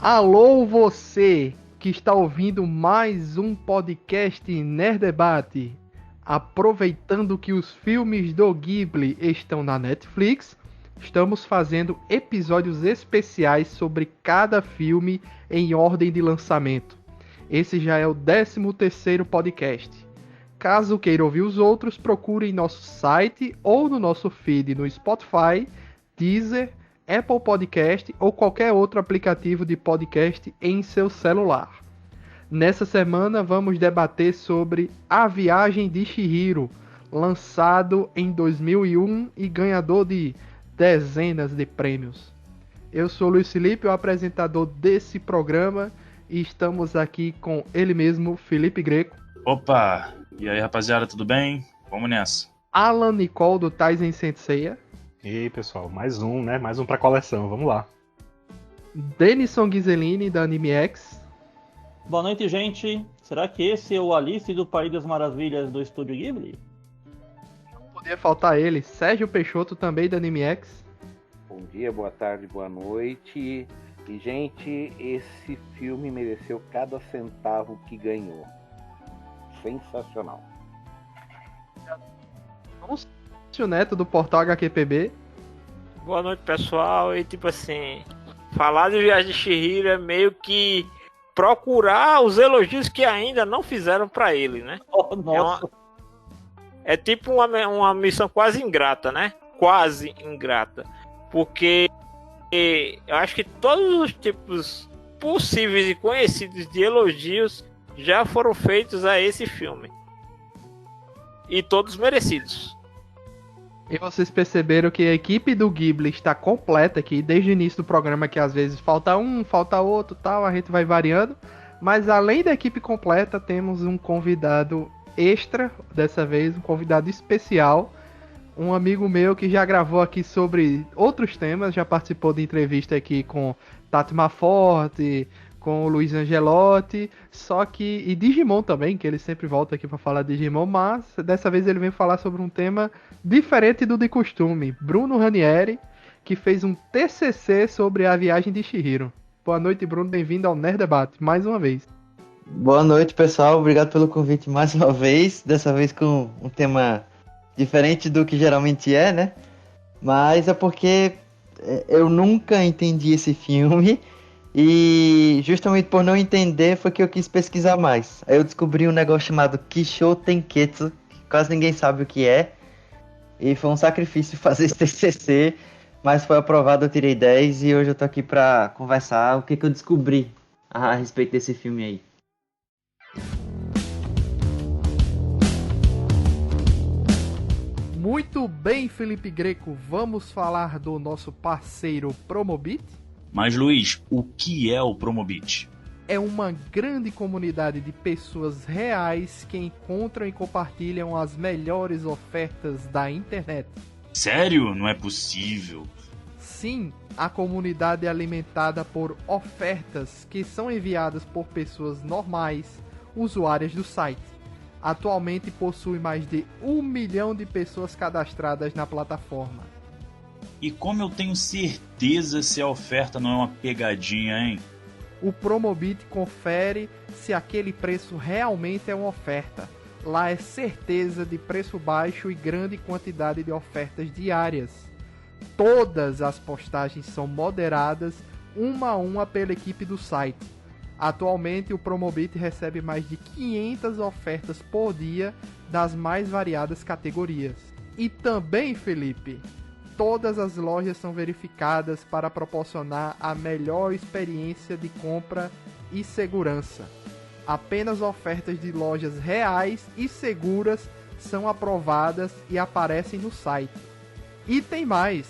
Alô você que está ouvindo mais um podcast Nerd Debate. Aproveitando que os filmes do Ghibli estão na Netflix, estamos fazendo episódios especiais sobre cada filme em ordem de lançamento. Esse já é o 13º podcast. Caso queira ouvir os outros, procure em nosso site ou no nosso feed no Spotify, Deezer, Apple Podcast ou qualquer outro aplicativo de podcast em seu celular. Nessa semana vamos debater sobre A Viagem de Chihiro, lançado em 2001 e ganhador de dezenas de prêmios. Eu sou o Luiz Felipe, o apresentador desse programa, e estamos aqui com ele mesmo, Felipe Greco. Opa! E aí, rapaziada, tudo bem? Vamos nessa. Alan Nicole, do Taizen Sensei. E aí, pessoal, mais um, né? Mais um pra coleção, vamos lá. Denison Ghiseline, da AnimeX. Boa noite, gente. Será que esse é o Alice do País das Maravilhas do Estúdio Ghibli? Não podia faltar ele, Sérgio Peixoto, também da AnimeX. Bom dia, boa tarde, boa noite. E, gente, esse filme mereceu cada centavo que ganhou. Sensacional. Vamos o Neto do portal HQPB. Boa noite, pessoal. E tipo assim, falar de Viagem de Chihiro é meio que procurar os elogios que ainda não fizeram pra ele, né? Oh, nossa. É tipo uma missão quase ingrata, né? Quase ingrata. Porque eu acho que todos os tipos possíveis e conhecidos de elogios já foram feitos a esse filme. E todos merecidos. E vocês perceberam que a equipe do Ghibli está completa aqui, desde o início do programa, que às vezes falta um, falta outro, tal, a gente vai variando. Mas além da equipe completa, temos um convidado extra, dessa vez, um convidado especial. Um amigo meu que já gravou aqui sobre outros temas, já participou de entrevista aqui com Tati Maforte, com o Luiz Angelotti, e Digimon também, que ele sempre volta aqui para falar de Digimon, mas dessa vez ele vem falar sobre um tema diferente do de costume. Bruno Ranieri, que fez um TCC sobre A Viagem de Chihiro. Boa noite, Bruno, bem-vindo ao Nerd Debate, mais uma vez. Boa noite, pessoal, obrigado pelo convite mais uma vez, dessa vez com um tema diferente do que geralmente é, né? Mas é porque eu nunca entendi esse filme. E justamente por não entender foi que eu quis pesquisar mais. Aí eu descobri um negócio chamado Kishou Tenketsu, que quase ninguém sabe o que é. E foi um sacrifício fazer esse TCC, mas foi aprovado, eu tirei 10 e hoje eu tô aqui pra conversar o que eu descobri a respeito desse filme aí. Muito bem, Felipe Greco, vamos falar do nosso parceiro Promobit? Mas, Luiz, o que é o Promobit? É uma grande comunidade de pessoas reais que encontram e compartilham as melhores ofertas da internet. Sério? Não é possível. Sim, a comunidade é alimentada por ofertas que são enviadas por pessoas normais, usuárias do site. Atualmente possui mais de 1 milhão de pessoas cadastradas na plataforma. E como eu tenho certeza se a oferta não é uma pegadinha, hein? O Promobit confere se aquele preço realmente é uma oferta. Lá é certeza de preço baixo e grande quantidade de ofertas diárias. Todas as postagens são moderadas, uma a uma pela equipe do site. Atualmente o Promobit recebe mais de 500 ofertas por dia das mais variadas categorias. E também, Felipe, todas as lojas são verificadas para proporcionar a melhor experiência de compra e segurança. Apenas ofertas de lojas reais e seguras são aprovadas e aparecem no site. E tem mais!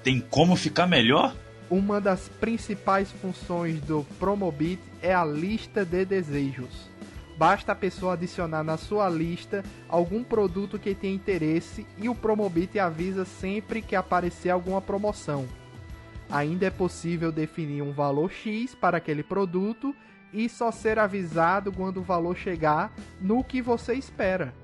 Tem como ficar melhor? Uma das principais funções do Promobit é a lista de desejos. Basta a pessoa adicionar na sua lista algum produto que tenha interesse e o Promobit avisa sempre que aparecer alguma promoção. Ainda é possível definir um valor X para aquele produto e só ser avisado quando o valor chegar no que você espera.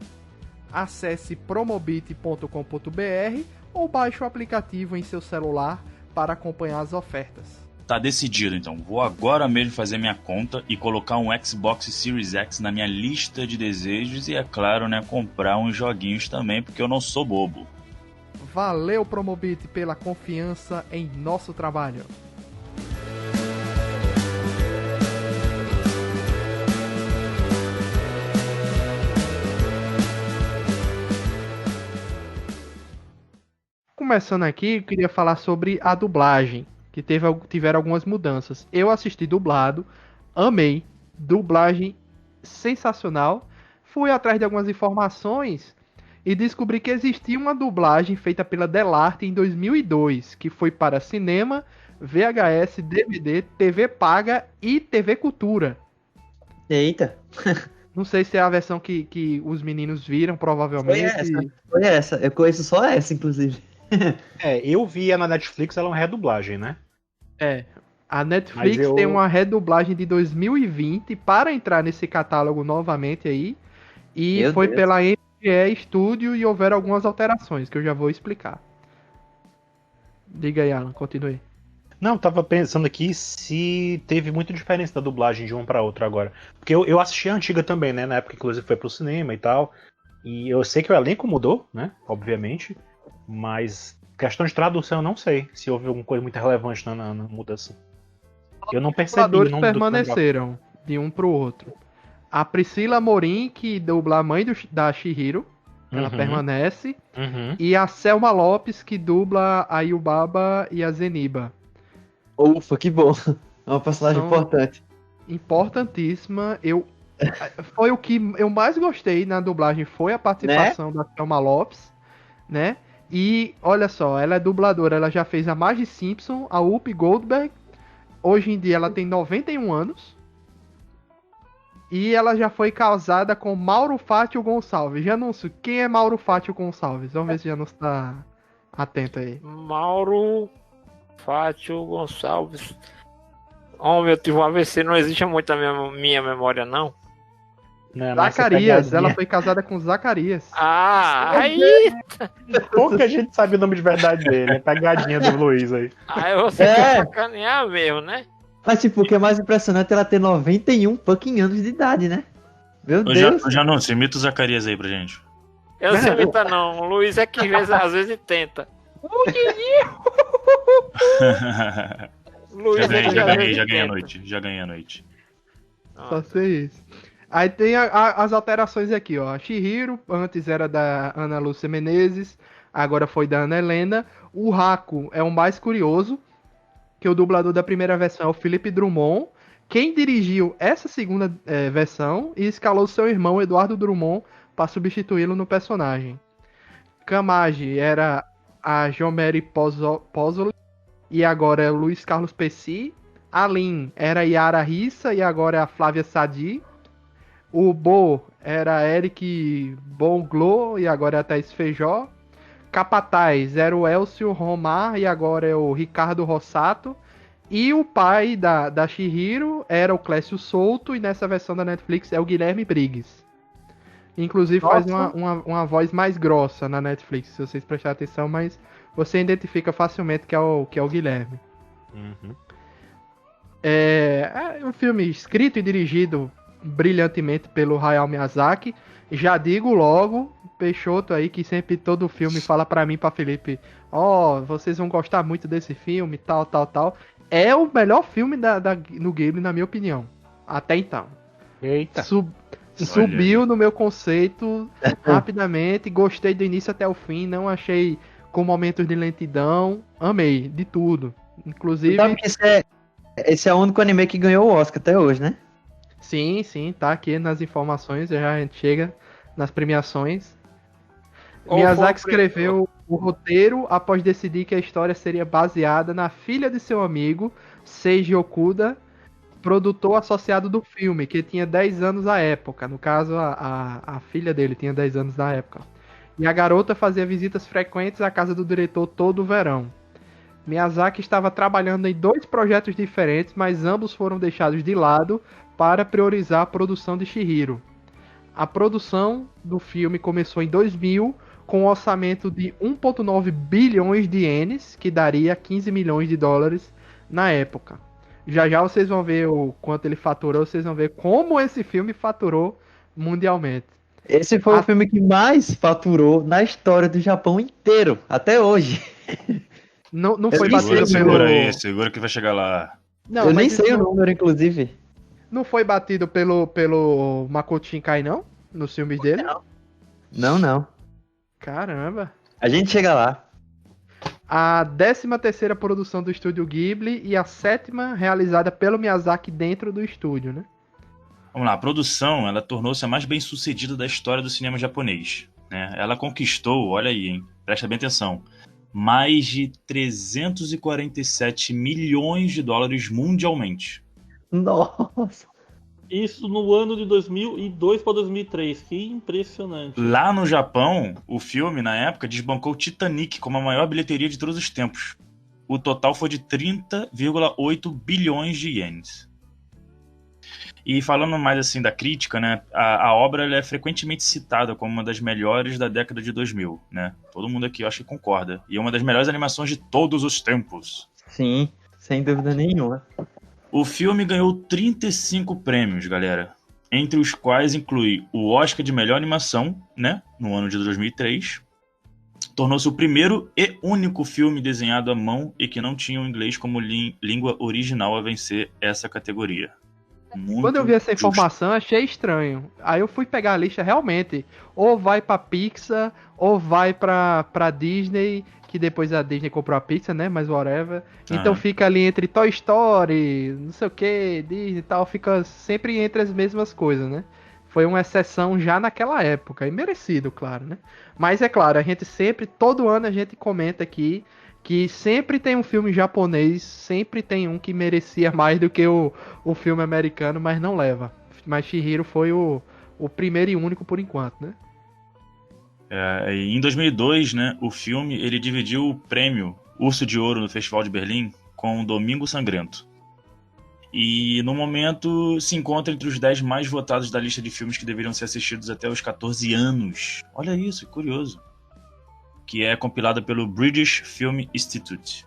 Acesse promobit.com.br ou baixe o aplicativo em seu celular para acompanhar as ofertas. Tá decidido, então. Vou agora mesmo fazer minha conta e colocar um Xbox Series X na minha lista de desejos e, é claro, né, comprar uns joguinhos também, porque eu não sou bobo. Valeu, Promobit, pela confiança em nosso trabalho. Começando aqui, eu queria falar sobre a dublagem, que tiveram algumas mudanças. Eu assisti dublado, amei, dublagem sensacional. Fui atrás de algumas informações e descobri que existia uma dublagem feita pela Delarte em 2002, que foi para cinema, VHS, DVD, TV paga e TV Cultura. Eita, Não sei se é a versão que os meninos viram, provavelmente. foi essa. Eu conheço só essa, inclusive. Eu via na Netflix, ela é uma redublagem, né? É. A Netflix Mas eu- tem uma redublagem de 2020 para entrar nesse catálogo novamente aí. E Meu foi Deus. pela MGE Studio e houveram algumas alterações que eu já vou explicar. Diga aí, Alan, continue. Não, tava pensando aqui se teve muita diferença da dublagem de uma pra outra agora. Porque eu assisti a antiga também, né? Na época, inclusive, foi pro cinema e tal. E eu sei que o elenco mudou, né? Obviamente. Mas questão de tradução eu não sei se houve alguma coisa muito relevante na mudança. Eu não Os percebi. dubladores Não permaneceram de um pro outro. A Priscila Amorim, que dubla a mãe da Chihiro, ela Uhum. permanece. Uhum. E a Selma Lopes, que dubla a Yubaba e a Zeniba. Ufa, que bom. É uma personagem São- importante. Importantíssima. Foi o que eu mais gostei na dublagem, foi a participação da Selma Lopes, né? E olha só, ela é dubladora, ela já fez a Marge Simpson, a Whoopi Goldberg. Hoje em dia ela tem 91 anos. E ela já foi casada com Mauro Fátio Gonçalves. Janúncio, quem é Mauro Fátio Gonçalves? Vamos ver se Janúncio tá atento aí. Mauro Fátio Gonçalves. Oh, eu tive um AVC, não existe muito na minha memória, não. Né, nessa Zacarias, pegadinha. ela foi casada com Zacarias. Ah, aí Pouca gente sabe o nome de verdade dele. É pegadinha do Luiz aí. você É. quer sacanear mesmo, né? Mas, tipo, o que é mais impressionante é ela ter 91 fucking anos de idade, né? Meu Deus. Já não, você imita o Zacarias aí pra gente. Eu não sei imitar, não. O Luiz é que às vezes tenta. Luiz já é que ganhei, já às ganhei, vezes já ganhei a tenta. noite. Já ganhei a noite. Só sei isso. Aí tem as alterações aqui, ó. A Chihiro, antes era da Ana Lúcia Menezes, agora foi da Ana Helena. O Haku é o mais curioso, que o dublador da primeira versão é o Felipe Drummond. Quem dirigiu essa segunda versão e escalou seu irmão Eduardo Drummond para substituí-lo no personagem. Kamagi era a Jomeri Pozzoli e agora é o Luiz Carlos Pesci. A Lin era a Yara Rissa e agora é a Flávia Sadi. O Bo era Eric Bonglo e agora é a Thaís Feijó. Capataz era o Elcio Romar e agora é o Ricardo Rossato. E o pai da Chihiro era o Clécio Souto e nessa versão da Netflix é o Guilherme Briggs. Inclusive faz uma voz mais grossa na Netflix, se vocês prestarem atenção, mas você identifica facilmente que é o Guilherme. Uhum. É um filme escrito e dirigido brilhantemente pelo Hayao Miyazaki. Já digo logo, Peixoto aí, que sempre todo filme fala pra mim, pra Felipe, vocês vão gostar muito desse filme, tal. É o melhor filme no Ghibli, na minha opinião. Até então. Eita. Subiu no meu conceito rapidamente, gostei do início até o fim, não achei com momentos de lentidão, amei, de tudo. Inclusive... Sabe que esse é o único anime que ganhou o Oscar até hoje, né? Sim, tá aqui nas informações, já a gente chega nas premiações. Miyazaki escreveu o roteiro após decidir que a história seria baseada na filha de seu amigo, Seiji Okuda, produtor associado do filme, que tinha 10 anos à época. No caso, a filha dele tinha 10 anos na época. E a garota fazia visitas frequentes à casa do diretor todo o verão. Miyazaki estava trabalhando em 2 projetos diferentes, mas ambos foram deixados de lado para priorizar a produção de Chihiro. A produção do filme começou em 2000 com um orçamento de 1,9 bilhões de ienes, que daria 15 milhões de dólares na época. Já já vocês vão ver o quanto ele faturou, vocês vão ver como esse filme faturou mundialmente. Esse foi Ah. o filme que mais faturou na história do Japão inteiro, até hoje. Não foi nem batido sei, pelo... Segura aí, segura que vai chegar lá. Não, Eu nem mas isso sei o número, inclusive. não foi batido pelo Makoto Shinkai, não? Nos filmes dele? Não. Caramba. A gente chega lá. A 13ª produção do estúdio Ghibli e a 7ª realizada pelo Miyazaki dentro do estúdio, né? Vamos lá, a produção, ela tornou-se a mais bem-sucedida da história do cinema japonês, né? Ela conquistou, olha aí, hein? Presta bem atenção, mais de 347 milhões de dólares mundialmente. Nossa. Isso no ano de 2002 para 2003. Que impressionante. Lá no Japão, o filme, na época, desbancou Titanic como a maior bilheteria de todos os tempos. O total foi de 30,8 bilhões de ienes. E falando mais assim da crítica, né, a obra ela é frequentemente citada como uma das melhores da década de 2000, né? Todo mundo aqui eu acho que concorda. E é uma das melhores animações de todos os tempos. Sim, sem dúvida nenhuma. O filme ganhou 35 prêmios, galera. Entre os quais inclui o Oscar de melhor animação, né, no ano de 2003. Tornou-se o primeiro e único filme desenhado à mão e que não tinha o inglês como língua original a vencer essa categoria. Muito Quando eu vi essa justo. informação, achei estranho. Aí eu fui pegar a lista, realmente, ou vai pra Pixar, ou vai pra Disney, que depois a Disney comprou a Pixar, né, mas whatever. Então fica ali entre Toy Story, não sei o que, Disney e tal, fica sempre entre as mesmas coisas, né. Foi uma exceção já naquela época, e merecido, claro, né. Mas é claro, a gente sempre, todo ano a gente comenta aqui, que sempre tem um filme japonês, sempre tem um que merecia mais do que o filme americano, mas não leva. Mas Chihiro foi o primeiro e único por enquanto, né? Em 2002, né, o filme ele dividiu o prêmio Urso de Ouro no Festival de Berlim com Domingo Sangrento. E no momento se encontra entre os 10 mais votados da lista de filmes que deveriam ser assistidos até os 14 anos. Olha isso, curioso. Que é compilada pelo British Film Institute,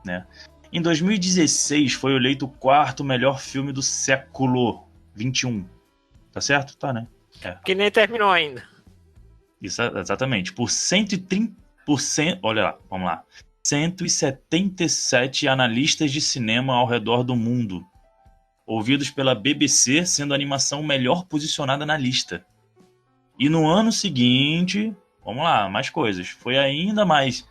né? Em 2016 foi eleito o 4º melhor filme do século XXI. Tá certo? Tá, né? Que nem terminou ainda. Isso, exatamente. Por 130%, olha lá, vamos lá. 177 analistas de cinema ao redor do mundo, ouvidos pela BBC, sendo a animação melhor posicionada na lista. E no ano seguinte... Vamos lá, mais coisas. Foi ainda mais.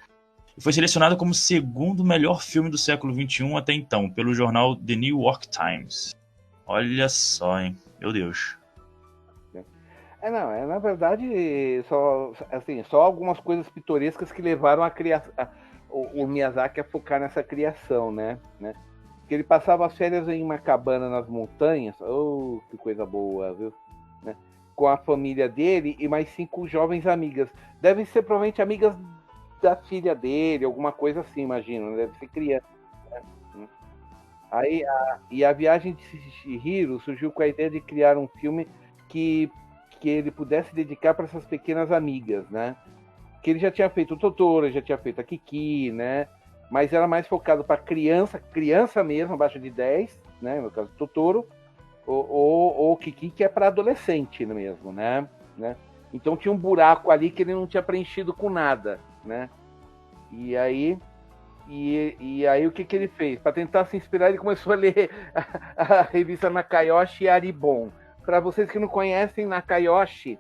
Foi selecionado como o 2º melhor filme do século XXI até então, pelo jornal The New York Times. Olha só, hein? Meu Deus. Na verdade, só algumas coisas pitorescas que levaram o Miyazaki a focar nessa criação, né? Porque ele passava as férias em uma cabana nas montanhas. Oh, que coisa boa, viu? Né? Com a família dele e mais 5 jovens amigas. Devem ser provavelmente amigas da filha dele, alguma coisa assim, imagino. Né? Deve ser criança. Né? Aí, a viagem de Chihiro surgiu com a ideia de criar um filme que ele pudesse dedicar para essas pequenas amigas, né? Que ele já tinha feito o Totoro, já tinha feito a Kiki, né? Mas era mais focado para criança mesmo, abaixo de 10, né? No caso do Totoro. Ou Kiki, que é para adolescente mesmo, né? Então tinha um buraco ali que ele não tinha preenchido com nada, né? E aí o que ele fez? Para tentar se inspirar, ele começou a ler a revista Nakayoshi e Aribon. Para vocês que não conhecem, Nakayoshi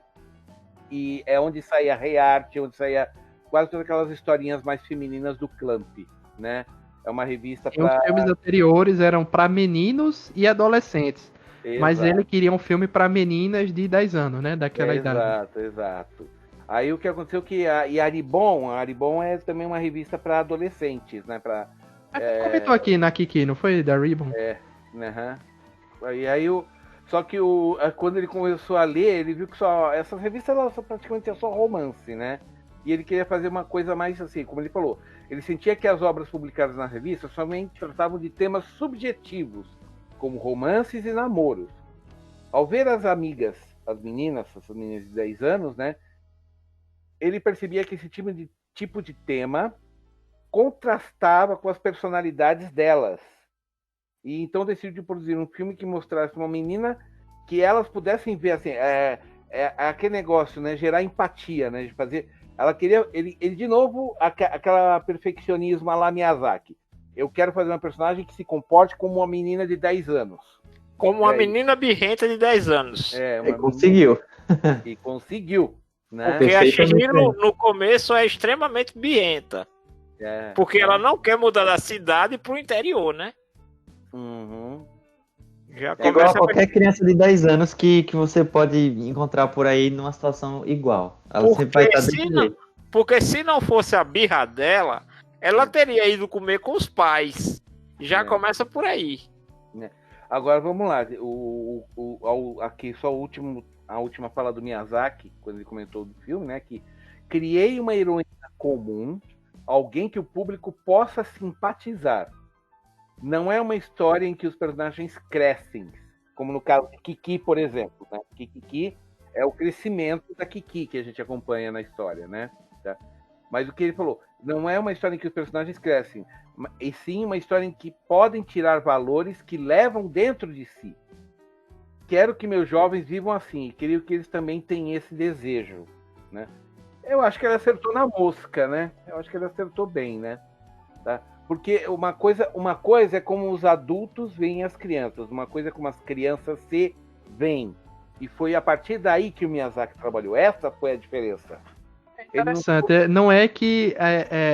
e é onde saía Rearte, onde saía quase todas aquelas historinhas mais femininas do Clamp, né? É uma revista para... Os filmes anteriores eram para meninos e adolescentes. Exato. Mas ele queria um filme para meninas de 10 anos, né? Daquela idade. Exato. Aí o que aconteceu que a Aribon é também uma revista para adolescentes, né? Comentou aqui na Kiki, não foi da Ribbon? Só que quando ele começou a ler, ele viu que essas revistas elas praticamente é só romance, né? E ele queria fazer uma coisa mais assim, como ele falou. Ele sentia que as obras publicadas na revista somente tratavam de temas subjetivos, como romances e namoros. Ao ver as amigas, essas meninas de 10 anos, né? Ele percebia que esse tipo de tema contrastava com as personalidades delas. E então decidiu produzir um filme que mostrasse uma menina que elas pudessem ver, assim, aquele negócio, né, gerar empatia, né, de fazer. Ela queria, ele de novo, aquela perfeccionismo à la Miyazaki. Eu quero fazer uma personagem que se comporte como uma menina de 10 anos. Como uma menina birrenta de 10 anos. E conseguiu. E conseguiu, né? Porque a Chihiro no começo é extremamente birrenta. Porque ela não quer mudar da cidade pro interior, né? Uhum. Já É igual a qualquer criança de 10 anos que você pode encontrar por aí numa situação igual. Ela sempre vai estar desse jeito. Porque se não fosse a birra dela, ela teria ido comer com os pais. Já começa por aí. Agora vamos lá. Aqui só a última fala do Miyazaki, quando ele comentou do filme, né? Que criei uma heroína comum, alguém que o público possa simpatizar. Não é uma história em que os personagens crescem, como no caso de Kiki, por exemplo, né? Kiki é o crescimento da Kiki que a gente acompanha na história, né? Tá? Mas o que ele falou, não é uma história em que os personagens crescem, e sim uma história em que podem tirar valores que levam dentro de si. Quero que meus jovens vivam assim, e queria que eles também tenham esse desejo, né? Eu acho que ela acertou na mosca, né? Eu acho que ela acertou bem, né? Tá? Porque uma coisa é como os adultos veem as crianças, uma coisa é como as crianças se veem. E foi a partir daí que o Miyazaki trabalhou. Essa foi a diferença. Interessante. Não é que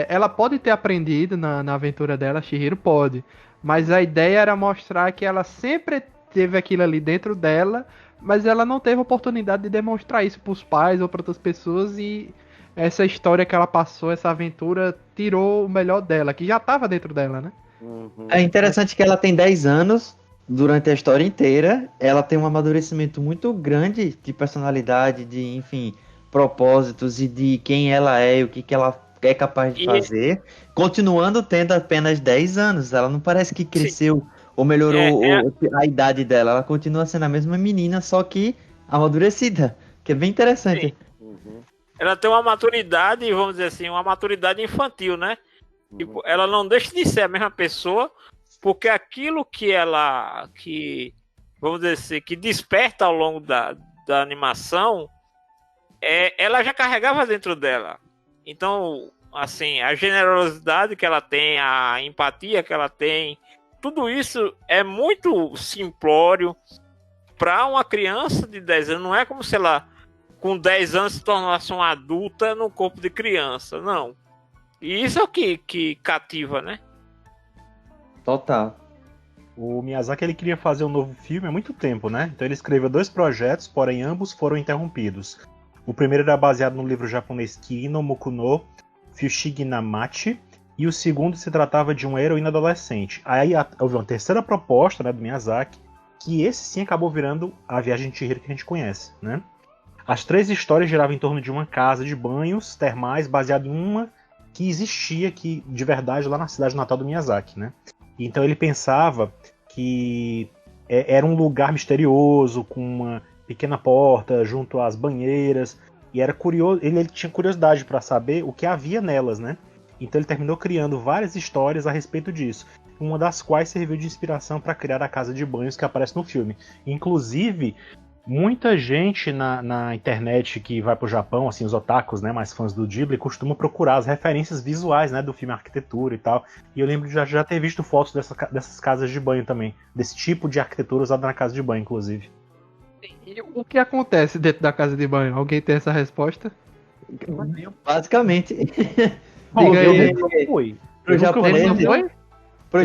ela pode ter aprendido na aventura dela, a Chihiro pode, mas a ideia era mostrar que ela sempre teve aquilo ali dentro dela, mas ela não teve oportunidade de demonstrar isso para os pais ou para outras pessoas, e essa história que ela passou, essa aventura, tirou o melhor dela, que já estava dentro dela, né? Uhum. É interessante que ela tem 10 anos, durante a história inteira, ela tem um amadurecimento muito grande de personalidade, de, enfim, propósitos e de quem ela é e o que ela é capaz de fazer, continuando tendo apenas 10 anos. Ela não parece que cresceu ou melhorou a idade dela, ela continua sendo a mesma menina, só que amadurecida, que é bem interessante. Uhum. Ela tem uma maturidade, vamos dizer assim, uma maturidade infantil, né? Tipo, ela não deixa de ser a mesma pessoa, porque aquilo vamos dizer assim, que desperta ao longo da animação, ela já carregava dentro dela. Então, assim, a generosidade que ela tem, a empatia que ela tem, tudo isso é muito simplório para uma criança de 10 anos. Não é como se ela, com 10 anos, se tornasse uma adulta no corpo de criança, não. E isso é o que cativa, né? Total. O Miyazaki ele queria fazer um novo filme há muito tempo, né? Então ele escreveu 2 projetos, porém ambos foram interrompidos. O primeiro era baseado no livro japonês Kiri no Moku no Fushiginamachi, e o segundo se tratava de uma heroína adolescente. Aí houve uma terceira proposta, né, do Miyazaki, que esse sim acabou virando a Viagem de Chihiro que a gente conhece, né? As 3 histórias giravam em torno de uma casa de banhos termais baseada em uma que existia aqui de verdade lá na cidade natal do Miyazaki, né? Então ele pensava que era um lugar misterioso, com uma pequena porta junto às banheiras, e era curioso, ele tinha curiosidade para saber o que havia nelas, né? Então ele terminou criando várias histórias a respeito disso, uma das quais serviu de inspiração para criar a casa de banhos que aparece no filme. Inclusive, muita gente na internet que vai pro Japão, assim, os otakus, né, mais fãs do Ghibli, costumam procurar as referências visuais, né, do filme, arquitetura e tal. E eu lembro de já ter visto fotos dessas casas de banho também, desse tipo de arquitetura usada na casa de banho, inclusive. E o que acontece dentro da casa de banho? Alguém tem essa resposta? Basicamente. Diga aí. Para os japoneses, Para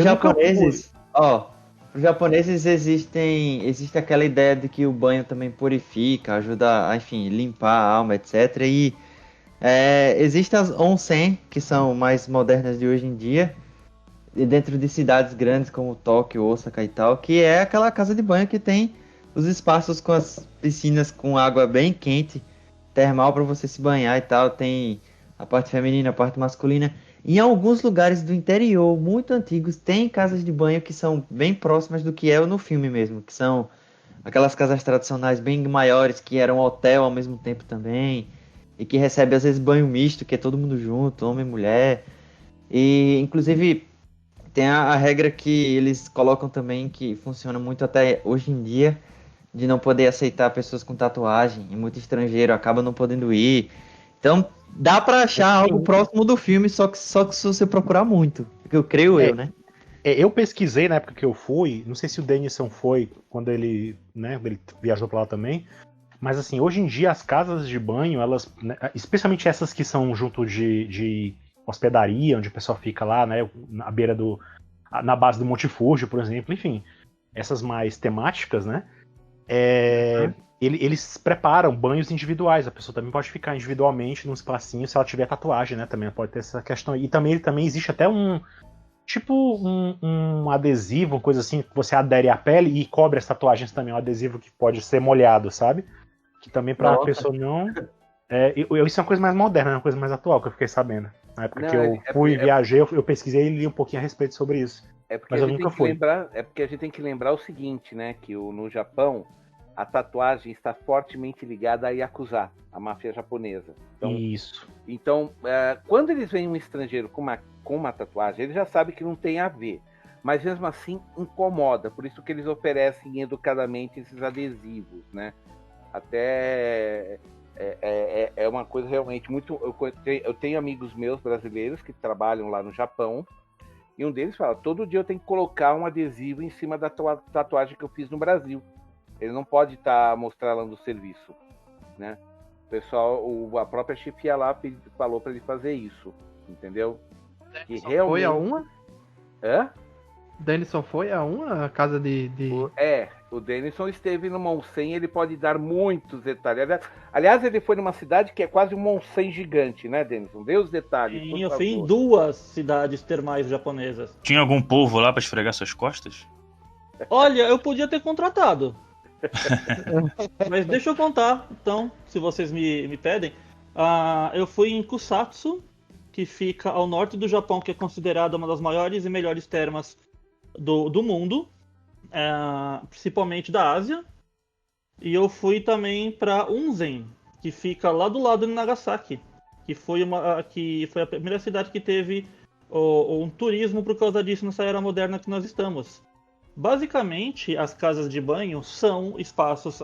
os japoneses existe aquela ideia de que o banho também purifica, ajuda a, enfim, limpar a alma, etc. E existem as onsen, que são mais modernas de hoje em dia, dentro de cidades grandes como Tóquio, Osaka e tal, que é aquela casa de banho que tem os espaços com as piscinas com água bem quente, termal para você se banhar e tal. Tem a parte feminina, a parte masculina. Em alguns lugares do interior, muito antigos, tem casas de banho que são bem próximas do que é no filme mesmo, que são aquelas casas tradicionais bem maiores, que eram hotel ao mesmo tempo também, e que recebe às vezes banho misto, que é todo mundo junto, homem e mulher. E, inclusive, tem a regra que eles colocam também, que funciona muito até hoje em dia, de não poder aceitar pessoas com tatuagem, e muito estrangeiro acaba não podendo ir. Então, dá pra achar algo próximo do filme, só que se você procurar muito. Eu creio eu, né? Eu pesquisei na época que eu fui, não sei se o Denison foi quando ele, né, ele viajou pra lá também, mas assim, hoje em dia as casas de banho, elas, né, especialmente essas que são junto de hospedaria, onde o pessoal fica lá, né, na beira na base do Monte Fuji, por exemplo, enfim, essas mais temáticas, né, eles preparam banhos individuais, a pessoa também pode ficar individualmente num espacinho se ela tiver tatuagem, né, também pode ter essa questão, e também existe até um adesivo, uma coisa assim, que você adere à pele e cobre as tatuagens também, um adesivo que pode ser molhado, sabe? Que também pra pessoa não... isso é uma coisa mais moderna, é uma coisa mais atual que eu fiquei sabendo. Na época que eu fui, viajei, eu pesquisei e li um pouquinho a respeito sobre isso. Mas eu nunca fui. É porque a gente tem que lembrar o seguinte, né? Que no Japão, a tatuagem está fortemente ligada a Yakuza, a máfia japonesa. Então, isso. Então, quando eles veem um estrangeiro com uma tatuagem, ele já sabe que não tem a ver. Mas mesmo assim, incomoda. Por isso que eles oferecem educadamente esses adesivos, né? Até é uma coisa realmente muito... Eu tenho amigos meus brasileiros que trabalham lá no Japão, e um deles fala, todo dia eu tenho que colocar um adesivo em cima da tatuagem que eu fiz no Brasil. Ele não pode estar mostrando o serviço, né? O pessoal, a própria chefia lá falou para ele fazer isso, entendeu? Que realmente... Foi a uma? Hã? Denison foi a uma? A casa de... O Denison esteve no Monsen, ele pode dar muitos detalhes. Aliás, ele foi numa cidade que é quase um Monsen gigante, né, Denison? Dê os detalhes. Sim, eu fui em 2 cidades termais japonesas. Tinha algum polvo lá pra esfregar suas costas? Olha, eu podia ter contratado. Mas deixa eu contar, então, se vocês me pedem. Eu fui em Kusatsu, que fica ao norte do Japão, que é considerada uma das maiores e melhores termas do mundo, principalmente da Ásia. E eu fui também para Unzen, que fica lá do lado de Nagasaki, que foi a primeira cidade que teve um turismo por causa disso nessa era moderna que nós estamos. Basicamente, as casas de banho são espaços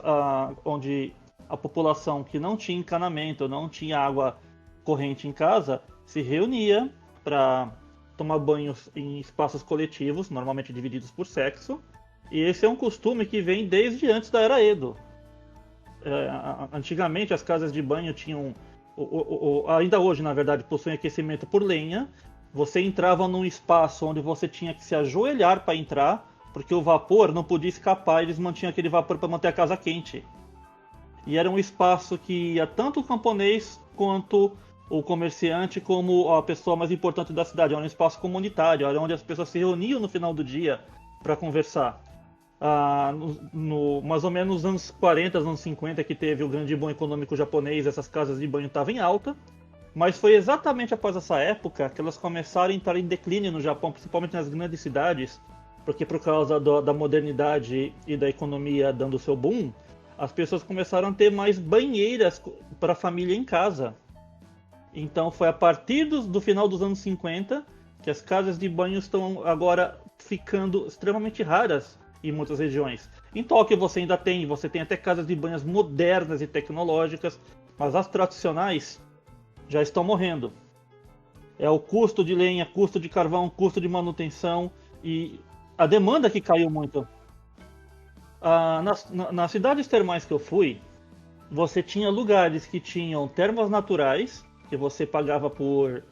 onde a população que não tinha encanamento, não tinha água corrente em casa, se reunia para tomar banho em espaços coletivos, normalmente divididos por sexo. E esse é um costume que vem desde antes da Era Edo. Antigamente, as casas de banho tinham, ainda hoje, na verdade, possuem aquecimento por lenha. Você entrava num espaço onde você tinha que se ajoelhar para entrar, porque o vapor não podia escapar, eles mantinham aquele vapor para manter a casa quente. E era um espaço que ia tanto o camponês quanto o comerciante como a pessoa mais importante da cidade. Era um espaço comunitário, era onde as pessoas se reuniam no final do dia para conversar. Mais ou menos nos anos 40, anos 50, que teve o grande boom econômico japonês, essas casas de banho estavam em alta. Mas foi exatamente após essa época que elas começaram a entrar em declínio no Japão, principalmente nas grandes cidades, porque por causa da modernidade e da economia dando seu boom, as pessoas começaram a ter mais banheiras para a família em casa. Então foi a partir do final dos anos 50 que as casas de banho estão agora ficando extremamente raras em muitas regiões. Em Tóquio você tem até casas de banhos modernas e tecnológicas, mas as tradicionais já estão morrendo. É o custo de lenha, custo de carvão, custo de manutenção e a demanda que caiu muito. Nas cidades termais que eu fui, você tinha lugares que tinham termas naturais, que você pagava por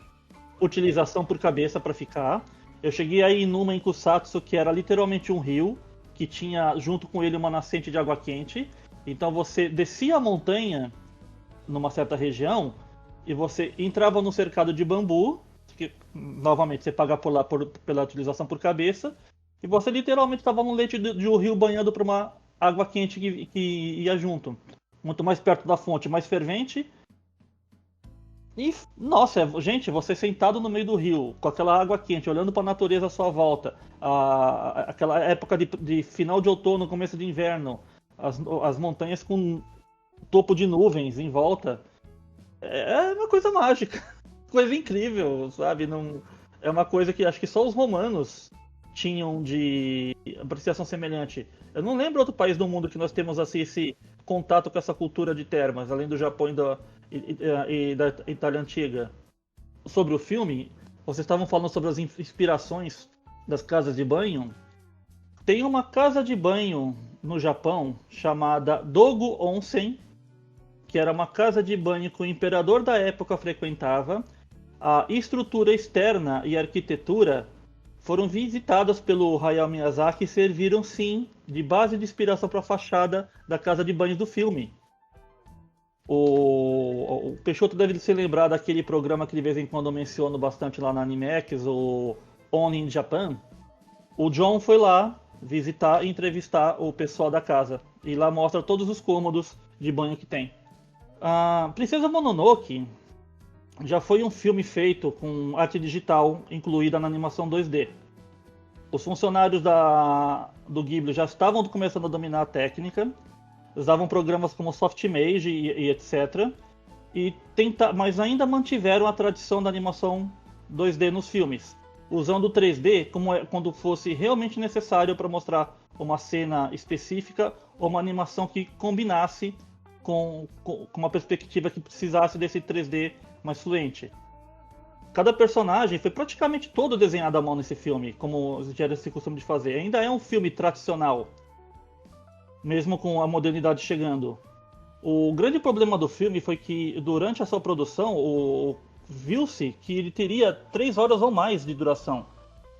utilização por cabeça para ficar. Eu cheguei aí numa em Kusatsu, que era literalmente um rio, que tinha junto com ele uma nascente de água quente. Então você descia a montanha numa certa região e você entrava no cercado de bambu, que novamente você paga por lá pela utilização por cabeça, e você literalmente estava no leite de um rio banhando para uma água quente que ia junto. Muito mais perto da fonte, mais fervente. E, nossa, gente, você sentado no meio do rio, com aquela água quente, olhando para a natureza à sua volta, aquela época de final de outono, começo de inverno, as montanhas com topo de nuvens em volta, é uma coisa mágica, coisa incrível, sabe? Não, é uma coisa que acho que só os romanos tinham de apreciação semelhante. Eu não lembro outro país do mundo que nós temos assim esse contato com essa cultura de termas, além do Japão e da Itália Antiga. Sobre o filme, vocês estavam falando sobre as inspirações das casas de banho. Tem uma casa de banho no Japão chamada Dogo Onsen, que era uma casa de banho que o imperador da época frequentava. A estrutura externa e a arquitetura foram visitadas pelo Hayao Miyazaki e serviram, sim, de base de inspiração para a fachada da casa de banho do filme. O Peixoto deve se lembrar daquele programa que de vez em quando eu menciono bastante lá na Animax, o On in Japan. O John foi lá visitar e entrevistar o pessoal da casa. E lá mostra todos os cômodos de banho que tem. A Princesa Mononoke já foi um filme feito com arte digital incluída na animação 2D. Os funcionários do Ghibli já estavam começando a dominar a técnica, usavam programas como Softmage e etc. Mas ainda mantiveram a tradição da animação 2D nos filmes, usando o 3D quando fosse realmente necessário para mostrar uma cena específica ou uma animação que combinasse com uma perspectiva que precisasse desse 3D mais fluente. Cada personagem foi praticamente todo desenhado à mão nesse filme, como já era esse costume de fazer. Ainda é um filme tradicional, mesmo com a modernidade chegando. O grande problema do filme foi que, durante a sua produção, viu-se que ele teria 3 horas ou mais de duração.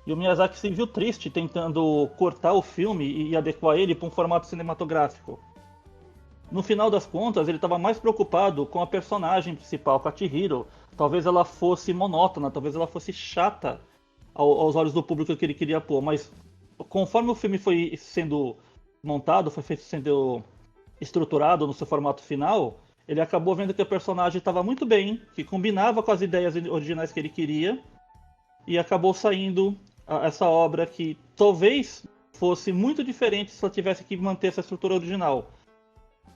E o Miyazaki se viu triste tentando cortar o filme e adequar ele para um formato cinematográfico. No final das contas, ele estava mais preocupado com a personagem principal, com a Chihiro. Talvez ela fosse monótona, talvez ela fosse chata aos olhos do público que ele queria pôr. Mas conforme o filme foi sendo montado, foi sendo estruturado no seu formato final, ele acabou vendo que a personagem estava muito bem, que combinava com as ideias originais que ele queria, e acabou saindo essa obra que talvez fosse muito diferente se ela tivesse que manter essa estrutura original.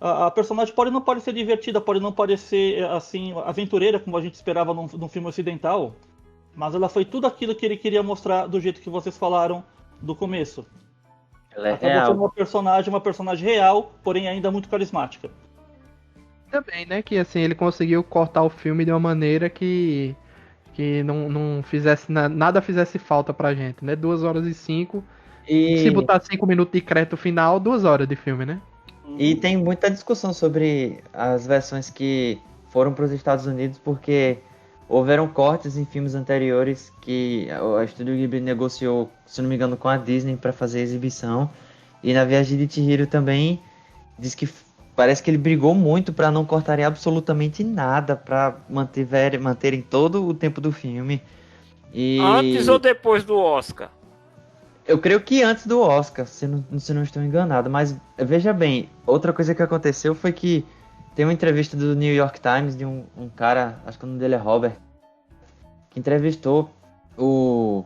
A personagem pode não parecer divertida, pode não parecer assim aventureira como a gente esperava num filme ocidental, mas ela foi tudo aquilo que ele queria mostrar do jeito que vocês falaram do começo. Ela é Acabou sendo uma personagem real, porém ainda muito carismática. Também, né? Que assim, ele conseguiu cortar o filme de uma maneira que não fizesse nada fizesse falta pra gente, né? 2h05. E... Se botar 5 minutos de crédito final, 2 horas de filme, né? E tem muita discussão sobre as versões que foram para os Estados Unidos, porque houveram cortes em filmes anteriores que a Estúdio Ghibli negociou, se não me engano, com a Disney para fazer a exibição. E na Viagem de Chihiro também diz que parece que ele brigou muito para não cortarem absolutamente nada, para manterem todo o tempo do filme. Antes ou depois do Oscar? Eu creio que antes do Oscar, se não estou enganado. Mas veja bem, outra coisa que aconteceu foi que tem uma entrevista do New York Times de um cara, acho que o nome dele é Robert, que entrevistou o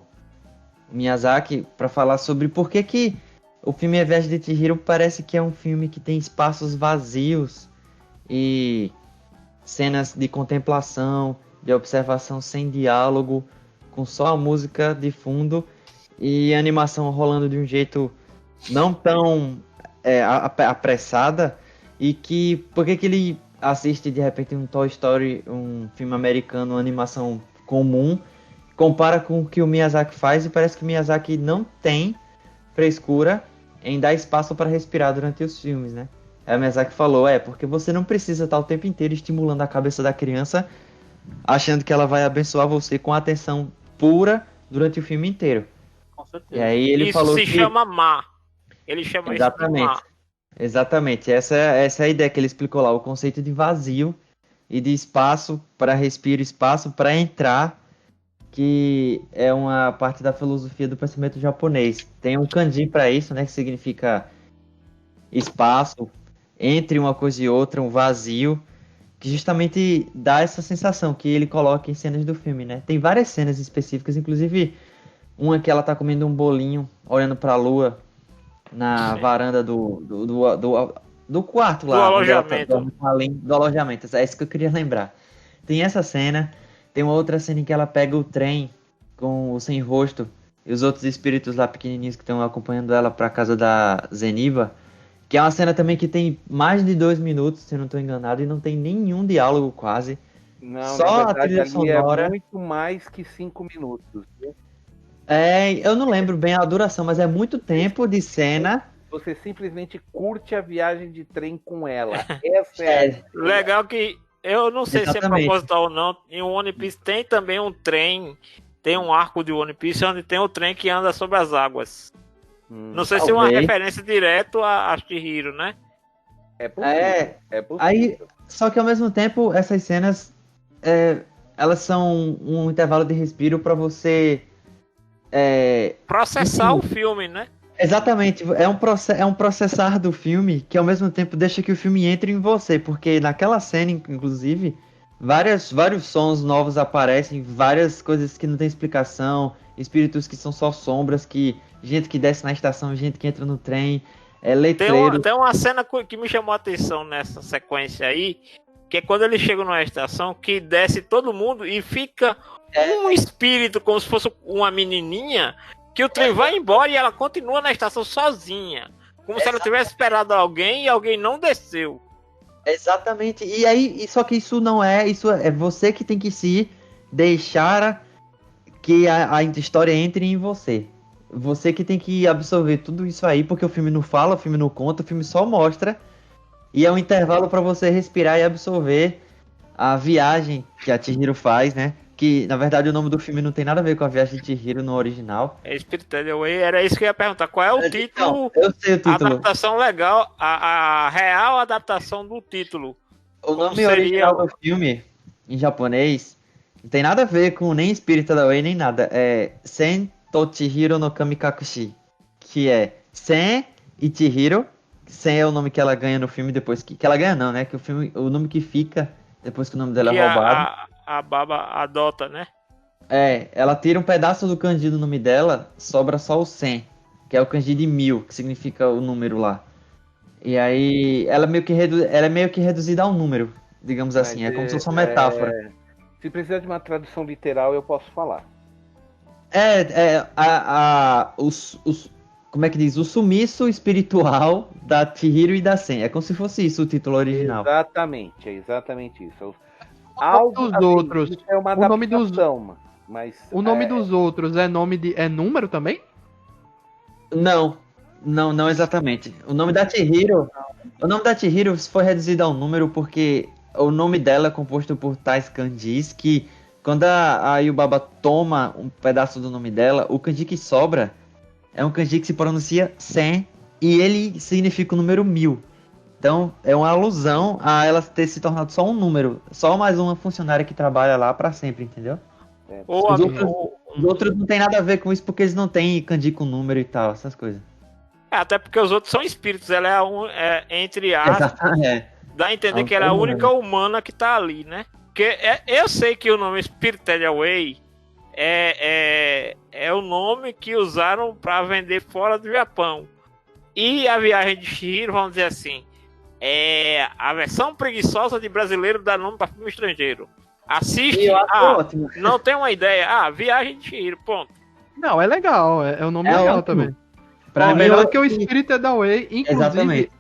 Miyazaki para falar sobre por que o filme A Viagem de Chihiro parece que é um filme que tem espaços vazios e cenas de contemplação, de observação sem diálogo, com só a música de fundo e a animação rolando de um jeito não tão apressada, e que por que ele assiste de repente um Toy Story, um filme americano, uma animação comum, compara com o que o Miyazaki faz, e parece que o Miyazaki não tem frescura em dar espaço para respirar durante os filmes, né? Aí o Miyazaki falou, porque você não precisa estar o tempo inteiro estimulando a cabeça da criança, achando que ela vai abençoar você com atenção pura durante o filme inteiro. E aí ele isso falou se chama má. Ele chama exatamente, isso de má. Exatamente. Essa é a ideia que ele explicou lá, o conceito de vazio e de espaço para respirar, espaço para entrar, que é uma parte da filosofia do pensamento japonês. Tem um kanji para isso, né, que significa espaço entre uma coisa e outra, um vazio, que justamente dá essa sensação que ele coloca em cenas do filme, né? Tem várias cenas específicas, inclusive uma que ela tá comendo um bolinho, olhando pra lua, na varanda do quarto lá. Do alojamento. Do alojamento, é isso que eu queria lembrar. Tem essa cena, tem uma outra cena em que ela pega o trem com o sem rosto e os outros espíritos lá pequenininhos que estão acompanhando ela pra casa da Zeniba. Que é uma cena também que tem mais de 2 minutos, se eu não estou enganado, e não tem nenhum diálogo quase. Não, Só na a verdade, trilha ali sonora. é muito mais que 5 minutos. Viu? Eu não lembro bem a duração, mas é muito tempo de cena. Você simplesmente curte a viagem de trem com ela. Essa é. Legal que eu não sei se é Exatamente. proposital ou não. Em One Piece tem também um trem, tem um arco de One Piece onde tem o trem que anda sobre as águas. Não sei se é uma talvez. referência direto a Chihiro, né? É possível. É possível. Aí, só que ao mesmo tempo, essas cenas, elas são um intervalo de respiro pra você. Processar Sim. o filme, né? Exatamente, é um processar do filme que ao mesmo tempo deixa que o filme entre em você, porque naquela cena, inclusive, vários sons novos aparecem, várias coisas que não tem explicação, espíritos que são só sombras, gente que desce na estação, gente que entra no trem, letreiro. Tem uma cena que me chamou a atenção nessa sequência aí, que é quando eles chegam numa estação que desce todo mundo e fica um espírito como se fosse uma menininha, que o trem vai embora e ela continua na estação sozinha. Como se ela tivesse esperado alguém e alguém não desceu. Exatamente, e aí, só que isso é você que tem que se deixar que a história entre em você. Você que tem que absorver tudo isso aí, porque o filme não fala, o filme não conta, o filme só mostra. E é um intervalo pra você respirar e absorver a viagem que a Chihiro faz, né? Que, na verdade, o nome do filme não tem nada a ver com a viagem de Chihiro no original. É Spirited Away, era isso que eu ia perguntar. Qual é o título? Eu sei o A título. adaptação legal, a real adaptação do título. O nome seria original do filme, em japonês, não tem nada a ver com nem Spirited Away, nem nada. É Sen to Chihiro no Kamikakushi. Que é Sen e Chihiro. Sen é o nome que ela ganha no filme depois que ela ganha não, né? Que o nome que fica depois que o nome dela Que é roubado. a Baba adota, né? Ela tira um pedaço do kanji do nome dela, sobra só o Sen, que é o kanji de 1000, que significa o número lá. E aí ela é meio que reduzida a um número, digamos assim, é como se fosse uma metáfora. Se precisar de uma tradução literal, eu posso falar. Como é que diz? O sumiço espiritual da Chihiro e da Sen. É como se fosse isso o título original. Exatamente, é exatamente isso. Dos outros. Isso é uma O nome dos- adaptação, mas O nome dos outros é número também? Não exatamente. O nome da Chihiro foi reduzido a um número porque o nome dela é composto por tais kanjis que quando a Yubaba toma um pedaço do nome dela, o kanji que sobra é um kanji que se pronuncia Sen e ele significa o número 1000. Então é uma alusão a ela ter se tornado só um número, só mais uma funcionária que trabalha lá pra sempre, entendeu? Ou Os outros não tem nada a ver com isso porque eles não têm kanji com número e tal, essas coisas. até porque os outros são espíritos, ela entre aspas, Exatamente. dá a entender que ela é a única humana que tá ali, né? Porque eu sei que o nome Spirited Away é o nome que usaram para vender fora do Japão. E a viagem de Chihiro, vamos dizer assim, é a versão preguiçosa de brasileiro dá nome para filme estrangeiro. Assiste, Eu acho ótimo. não tem uma ideia, viagem de Chihiro, ponto. Não, é legal, é um nome É legal ótimo. também. Pra Ó, mim, melhor eu- que o Spirited Away, inclusive Exatamente.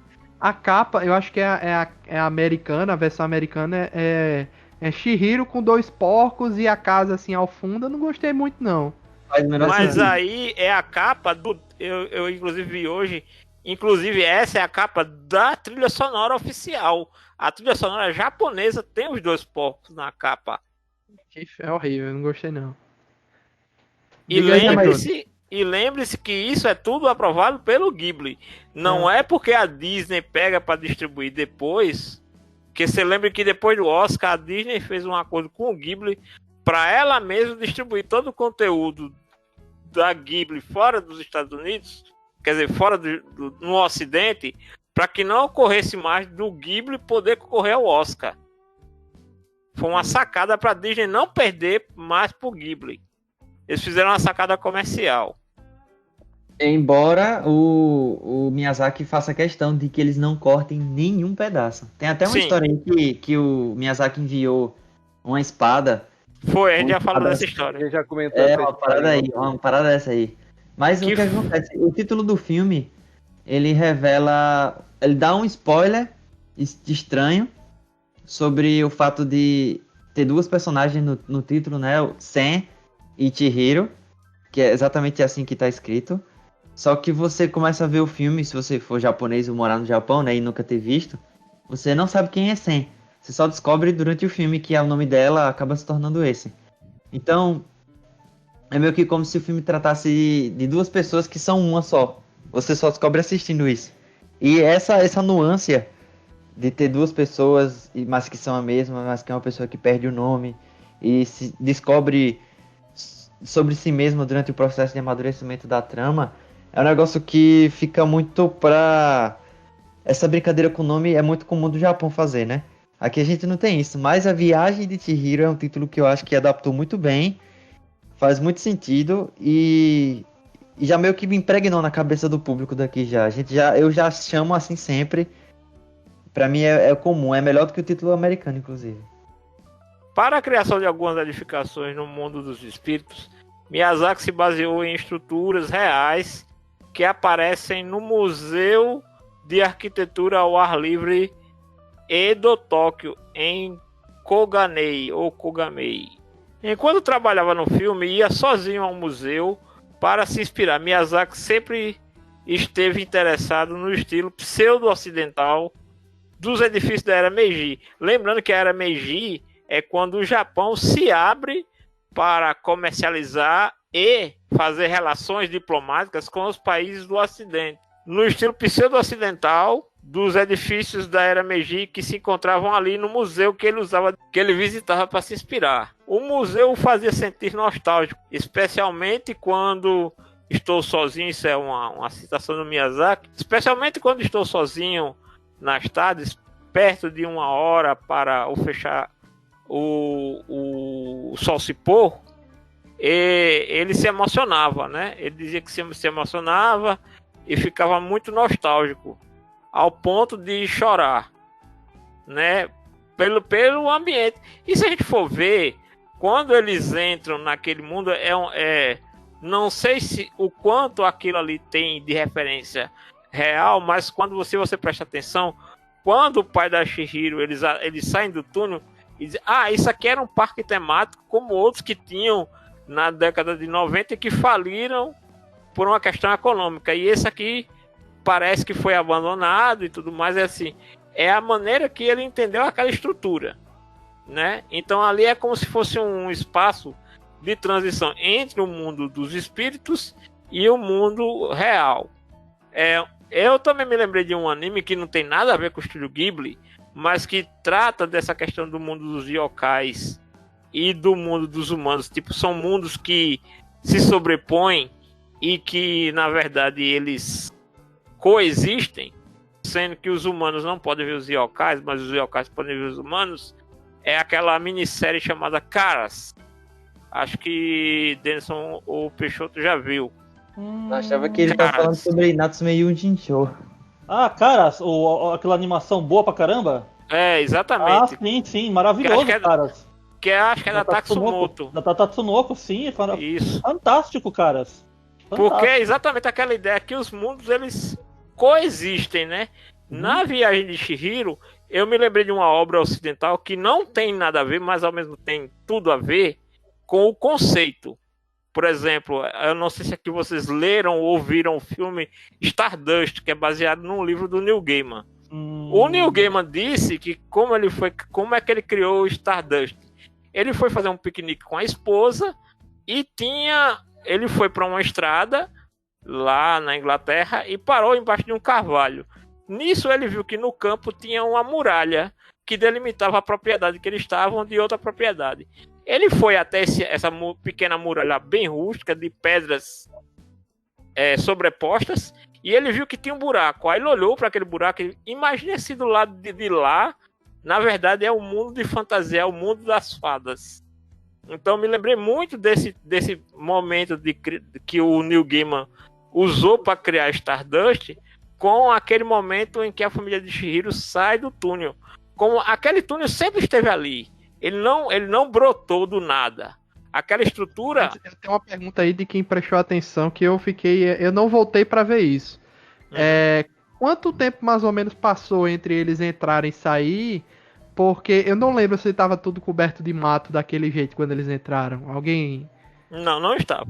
a capa, eu acho que é a americana, a versão americana é Chihiro com 2 porcos e a casa assim ao fundo, eu não gostei muito não. Faz o menor Mas sentido. aí é a capa do. Eu inclusive vi hoje. Inclusive, essa é a capa da trilha sonora oficial. A trilha sonora japonesa tem os 2 porcos na capa. É horrível, eu não gostei não. E Diga aí, lembre-se que isso é tudo aprovado pelo Ghibli. Não é porque a Disney pega para distribuir depois. Porque você lembra que depois do Oscar, a Disney fez um acordo com o Ghibli para ela mesma distribuir todo o conteúdo da Ghibli fora dos Estados Unidos, quer dizer, fora no Ocidente, para que não ocorresse mais do Ghibli poder concorrer ao Oscar. Foi uma sacada para a Disney não perder mais pro Ghibli. Eles fizeram uma sacada comercial. Embora o Miyazaki faça questão de que eles não cortem nenhum pedaço. Tem até uma Sim. história aí que o Miyazaki enviou uma espada Foi, a gente já falou dessa história. Ele já comentou É essa uma história. parada aí, uma parada dessa aí. Mas o que acontece? O título do filme, ele revela. Ele dá um spoiler estranho sobre o fato de ter duas personagens no título, né? O Sen e Chihiro, que é exatamente assim que tá escrito. Só que você começa a ver o filme, se você for japonês ou morar no Japão, né, e nunca ter visto, você não sabe quem é Sen. Você só descobre durante o filme que o nome dela acaba se tornando esse. Então, é meio que como se o filme tratasse de duas pessoas que são uma só. Você só descobre assistindo isso. E essa nuance de ter duas pessoas, mas que são a mesma, mas que é uma pessoa que perde o nome e se descobre sobre si mesma durante o processo de amadurecimento da trama, é um negócio que fica muito pra... Essa brincadeira com o nome é muito comum do Japão fazer, né? Aqui a gente não tem isso, mas A Viagem de Chihiro é um título que eu acho que adaptou muito bem, faz muito sentido e já meio que me impregnou na cabeça do público daqui já. Eu já chamo assim sempre. Pra mim é comum, é melhor do que o título americano, inclusive. Para a criação de algumas edificações no mundo dos espíritos, Miyazaki se baseou em estruturas reais que aparecem no Museu de Arquitetura ao Ar Livre Edo Tóquio, em Koganei ou Kogamei. Enquanto trabalhava no filme, ia sozinho ao museu para se inspirar. Miyazaki sempre esteve interessado no estilo pseudo-ocidental dos edifícios da Era Meiji. Lembrando que a Era Meiji é quando o Japão se abre para comercializar e fazer relações diplomáticas com os países do Ocidente. No estilo pseudo-ocidental dos edifícios da Era Meiji que se encontravam ali no museu que ele visitava para se inspirar. O museu o fazia sentir nostálgico, especialmente quando estou sozinho, isso é uma citação do Miyazaki, especialmente quando estou sozinho nas tardes, perto de 1 hora para fechar o sol se pôr, e ele se emocionava, né? Ele dizia que se emocionava e ficava muito nostálgico, ao ponto de chorar, né? Pelo ambiente. E se a gente for ver, quando eles entram naquele mundo, não sei se o quanto aquilo ali tem de referência real, mas quando você presta atenção, quando o pai da Chihiro, eles saem do túnel e dizem, isso aqui era um parque temático como outros que tinham na década de 90 e que faliram por uma questão econômica, e esse aqui parece que foi abandonado e tudo mais. É a maneira que ele entendeu aquela estrutura, né? Então ali é como se fosse um espaço de transição entre o mundo dos espíritos e o mundo real. Eu também me lembrei de um anime que não tem nada a ver com o estúdio Ghibli, mas que trata dessa questão do mundo dos yokais e do mundo dos humanos. Tipo, são mundos que se sobrepõem e que, na verdade, eles coexistem, sendo que os humanos não podem ver os yokais, mas os yokais podem ver os humanos. É aquela minissérie chamada Caras. Acho que Denison ou Peixoto já viu. Eu achava que ele tava falando sobre Natsume Yuujinchou. Caras, aquela animação boa pra caramba? Exatamente. Sim, maravilhoso, Caras. Acho que é da Tatsunoko. Da Tatsunoko, sim. Isso. Fantástico, Caras. Fantástico. Porque é exatamente aquela ideia que os mundos, eles coexistem, né? Na Viagem de Chihiro, eu me lembrei de uma obra ocidental que não tem nada a ver, mas ao mesmo tempo tem tudo a ver com o conceito. Por exemplo, eu não sei se aqui vocês leram ou ouviram o filme Stardust, que é baseado num livro do Neil Gaiman. O Neil Gaiman disse que como é que ele criou o Stardust? Ele foi fazer um piquenique com a esposa e ele foi para uma estrada lá na Inglaterra e parou embaixo de um carvalho. Nisso ele viu que no campo tinha uma muralha que delimitava a propriedade que eles estavam de outra propriedade. Ele foi até essa pequena muralha bem rústica, de pedras sobrepostas, e ele viu que tinha um buraco. Aí ele olhou para aquele buraco e imagina se do lado de lá, na verdade é o mundo de fantasia, é o mundo das fadas. Então me lembrei muito desse momento que o Neil Gaiman usou para criar Stardust, com aquele momento em que a família de Chihiro sai do túnel. Como aquele túnel sempre esteve ali. Ele não brotou do nada. Aquela estrutura... Eu tenho uma pergunta aí de quem prestou atenção que eu não voltei pra ver isso. Quanto tempo mais ou menos passou entre eles entrarem e sair? Porque eu não lembro se estava tudo coberto de mato daquele jeito quando eles entraram. Alguém... Não estava.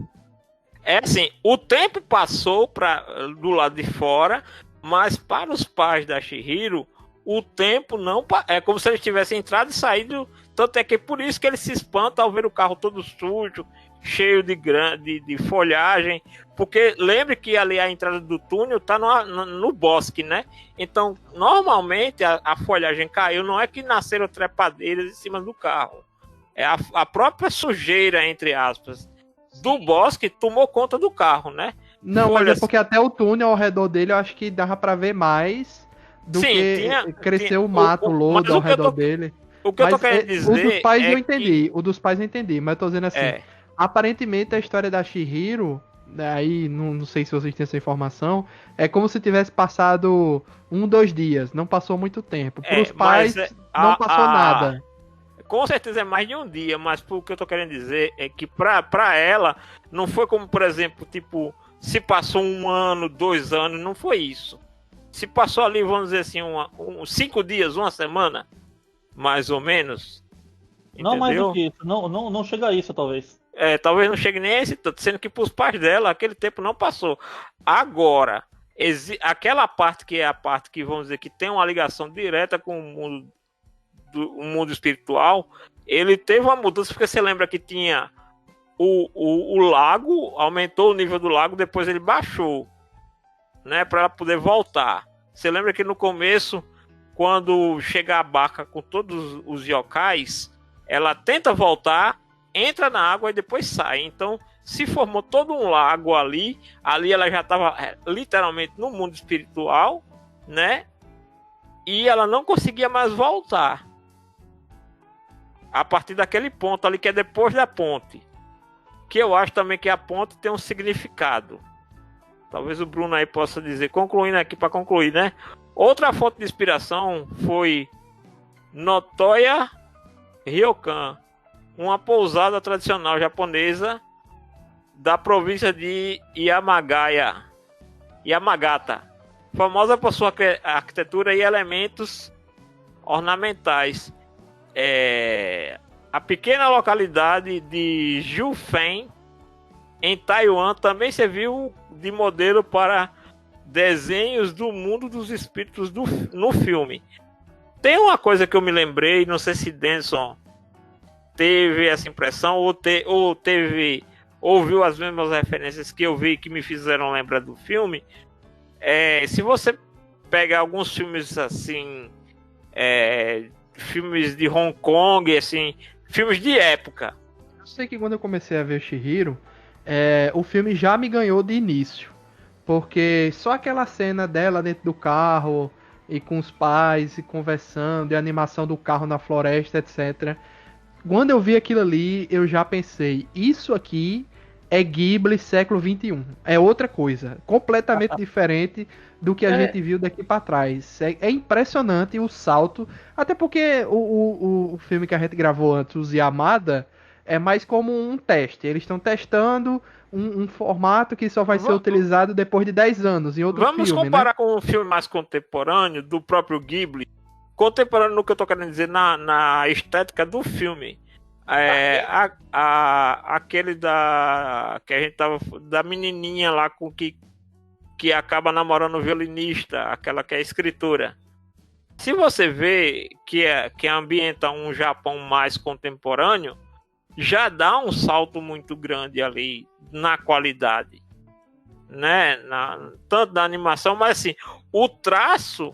É assim, o tempo passou do lado de fora, mas para os pais da Chihiro, o tempo não... É como se eles tivessem entrado e saído. Tanto é que por isso que eles se espantam ao ver o carro todo sujo, cheio de folhagem. Porque lembre que ali a entrada do túnel está no bosque, né? Então, normalmente a folhagem caiu, não é que nasceram trepadeiras em cima do carro. É a própria sujeira, entre aspas, do bosque tomou conta do carro, né? Não, mas é porque até o túnel ao redor dele eu acho que dava para ver mais do que cresceu o mato, lodo ao redor dele. O que eu tô querendo dizer o dos pais eu entendi, o dos pais eu entendi, mas eu tô dizendo assim, aparentemente a história da Chihiro, aí não sei se vocês têm essa informação, é como se tivesse passado 2 dias, não passou muito tempo. Para os pais não passou nada. Com certeza é mais de um dia, mas o que eu tô querendo dizer é que pra ela, não foi como, por exemplo, tipo, se passou 1 ano, 2 anos, não foi isso. Se passou ali, vamos dizer assim, 5 dias, 1 semana, mais ou menos. Não entendeu? mais do que isso, não chega a isso, talvez. Talvez não chegue nem a esse tanto, sendo que pros pais dela, aquele tempo não passou. Agora, aquela parte que é a parte que, vamos dizer, que tem uma ligação direta com o mundo espiritual, ele teve uma mudança, porque você lembra que tinha o lago, aumentou o nível do lago, depois ele baixou, né, para ela poder voltar. Você lembra que no começo, quando chega a barca com todos os yokais, ela tenta voltar, entra na água e depois sai. Então se formou todo um lago ali ela já estava literalmente no mundo espiritual, né, e ela não conseguia mais voltar a partir daquele ponto ali que é depois da ponte, que eu acho também que a ponte tem um significado. Talvez o Bruno aí possa dizer, concluindo aqui para concluir, né? Outra fonte de inspiração foi Notoya Ryokan, uma pousada tradicional japonesa da província de Yamagata, famosa por sua arquitetura e elementos ornamentais. A pequena localidade de Jufen, em Taiwan, também serviu de modelo para desenhos do mundo dos espíritos no filme. Tem uma coisa que eu me lembrei, não sei se Denson teve essa impressão ou ouviu as mesmas referências que eu vi que me fizeram lembrar do filme. Se você pega alguns filmes assim, filmes de Hong Kong, assim, filmes de época. Eu sei que quando eu comecei a ver Chihiro, o filme já me ganhou de início. Porque só aquela cena dela dentro do carro, e com os pais, e conversando, e a animação do carro na floresta, etc. Quando eu vi aquilo ali, eu já pensei, isso aqui é Ghibli século XXI. É outra coisa, completamente diferente do que a gente viu daqui para trás. É impressionante o salto, até porque o filme que a gente gravou antes, o Yamada, é mais como um teste. Eles estão testando um formato que só vai ser utilizado depois de 10 anos em outro filme. Vamos comparar, né, com um filme mais contemporâneo, do próprio Ghibli. Contemporâneo no que eu tô querendo dizer, na estética do filme. Aquele que a gente tava, da menininha lá com que acaba namorando o violinista, aquela que é escritora. Se você vê que ambienta um Japão mais contemporâneo, já dá um salto muito grande ali na qualidade, né? Tanto da animação, mas assim, o traço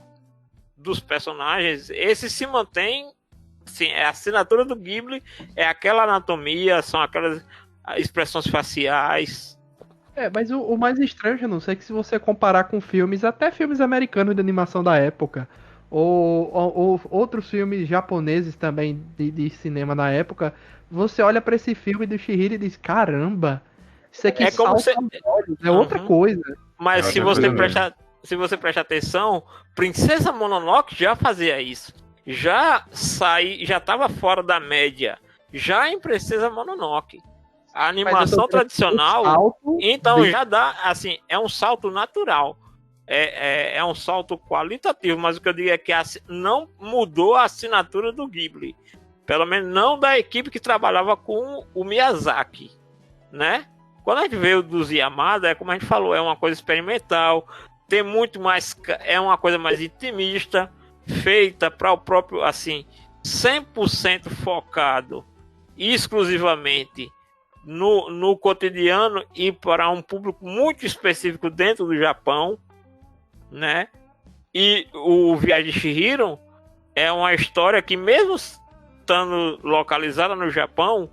dos personagens, esse se mantém. Sim, a assinatura do Ghibli é aquela anatomia, são aquelas expressões faciais. Mas o mais estranho, eu não sei, que se você comparar com filmes, até filmes americanos de animação da época, ou outros filmes japoneses também de cinema na época, você olha pra esse filme do Chihiro e diz, caramba, isso aqui é outra coisa. Mas se você prestar atenção, Princesa Mononoke já fazia isso. já estava fora da média, já em Princesa Mononoke. A animação tradicional, então já dá, assim, é um salto natural. É um salto qualitativo, mas o que eu digo é que não mudou a assinatura do Ghibli. Pelo menos não da equipe que trabalhava com o Miyazaki, né? Quando a gente veio dos Yamada, é como a gente falou, é uma coisa experimental, tem muito mais, é uma coisa mais intimista, feita para o próprio, assim, 100% focado exclusivamente no cotidiano e para um público muito específico dentro do Japão, né? E o Viagem de Chihiro é uma história que, mesmo estando localizada no Japão,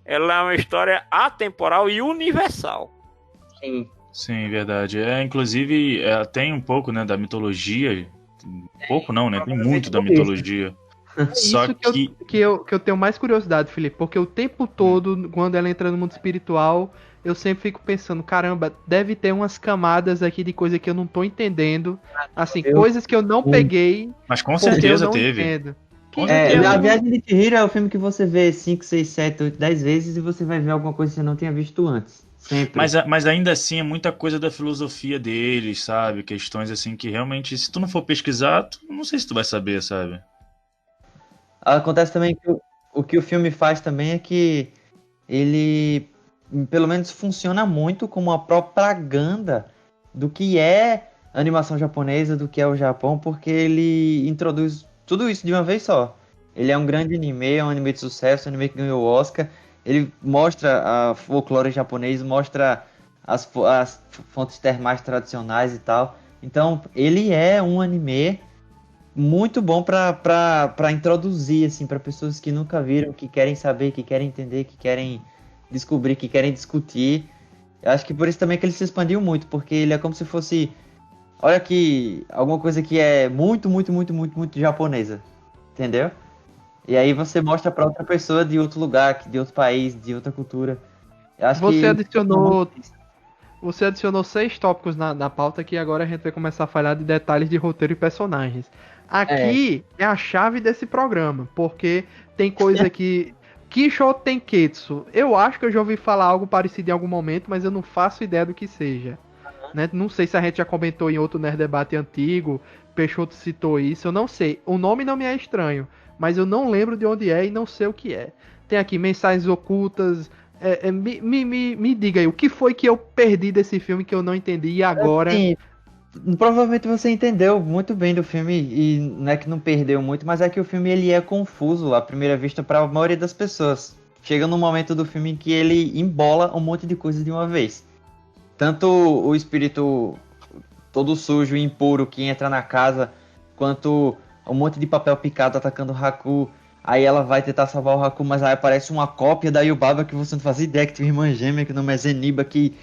ela é uma história atemporal e universal. Sim, verdade. Inclusive, tem um pouco, né, da mitologia. Pouco não, né? Tem muito da mitologia. Só isso que eu tenho mais curiosidade, Felipe, porque o tempo todo, quando ela entra no mundo espiritual, eu sempre fico pensando, caramba, deve ter umas camadas aqui de coisa que eu não tô entendendo, assim, coisas que eu não peguei. Mas com certeza teve. Entendo. A Viagem de Chihiro é o filme que você vê 5, 6, 7, 8, 10 vezes e você vai ver alguma coisa que você não tinha visto antes. Sempre. Mas ainda assim é muita coisa da filosofia deles, sabe? Questões assim que realmente, se tu não for pesquisar, não sei se tu vai saber, sabe? Acontece também que o que o filme faz também é que ele, pelo menos, funciona muito como uma propaganda do que é a animação japonesa, do que é o Japão, porque ele introduz tudo isso de uma vez só. Ele é um grande anime, é um anime de sucesso, um anime que ganhou o Oscar. Ele mostra a folclore japonês, mostra as fontes termais tradicionais e tal. Então, ele é um anime muito bom para introduzir, assim, para pessoas que nunca viram, que querem saber, que querem entender, que querem descobrir, que querem discutir. Eu acho que por isso também que ele se expandiu muito, porque ele é como se fosse, olha aqui, alguma coisa que é muito, muito, muito, muito, muito japonesa, entendeu? E aí você mostra para outra pessoa de outro lugar, de outro país, de outra cultura. Eu acho Você adicionou 6 tópicos na pauta que agora a gente vai começar a falar de detalhes de roteiro e personagens. Aqui é a chave desse programa, porque tem coisa que... Kisho Tenketsu. Eu acho que eu já ouvi falar algo parecido em algum momento, mas eu não faço ideia do que seja. Né? Não sei se a gente já comentou em outro Nerd Debate antigo, Peixoto citou isso, eu não sei. O nome não me é estranho, mas eu não lembro de onde é e não sei o que é. Tem aqui mensagens ocultas. Me diga aí, o que foi que eu perdi desse filme que eu não entendi e agora... Assim, provavelmente você entendeu muito bem do filme e não é que não perdeu muito, mas é que o filme ele é confuso à primeira vista para a maioria das pessoas. Chega num momento do filme em que ele embola um monte de coisas de uma vez. Tanto o espírito todo sujo e impuro que entra na casa, quanto um monte de papel picado atacando o Haku. Aí ela vai tentar salvar o Haku, mas aí aparece uma cópia da Yubaba que você não faz ideia que tem uma irmã gêmea, que o nome é Zeniba, que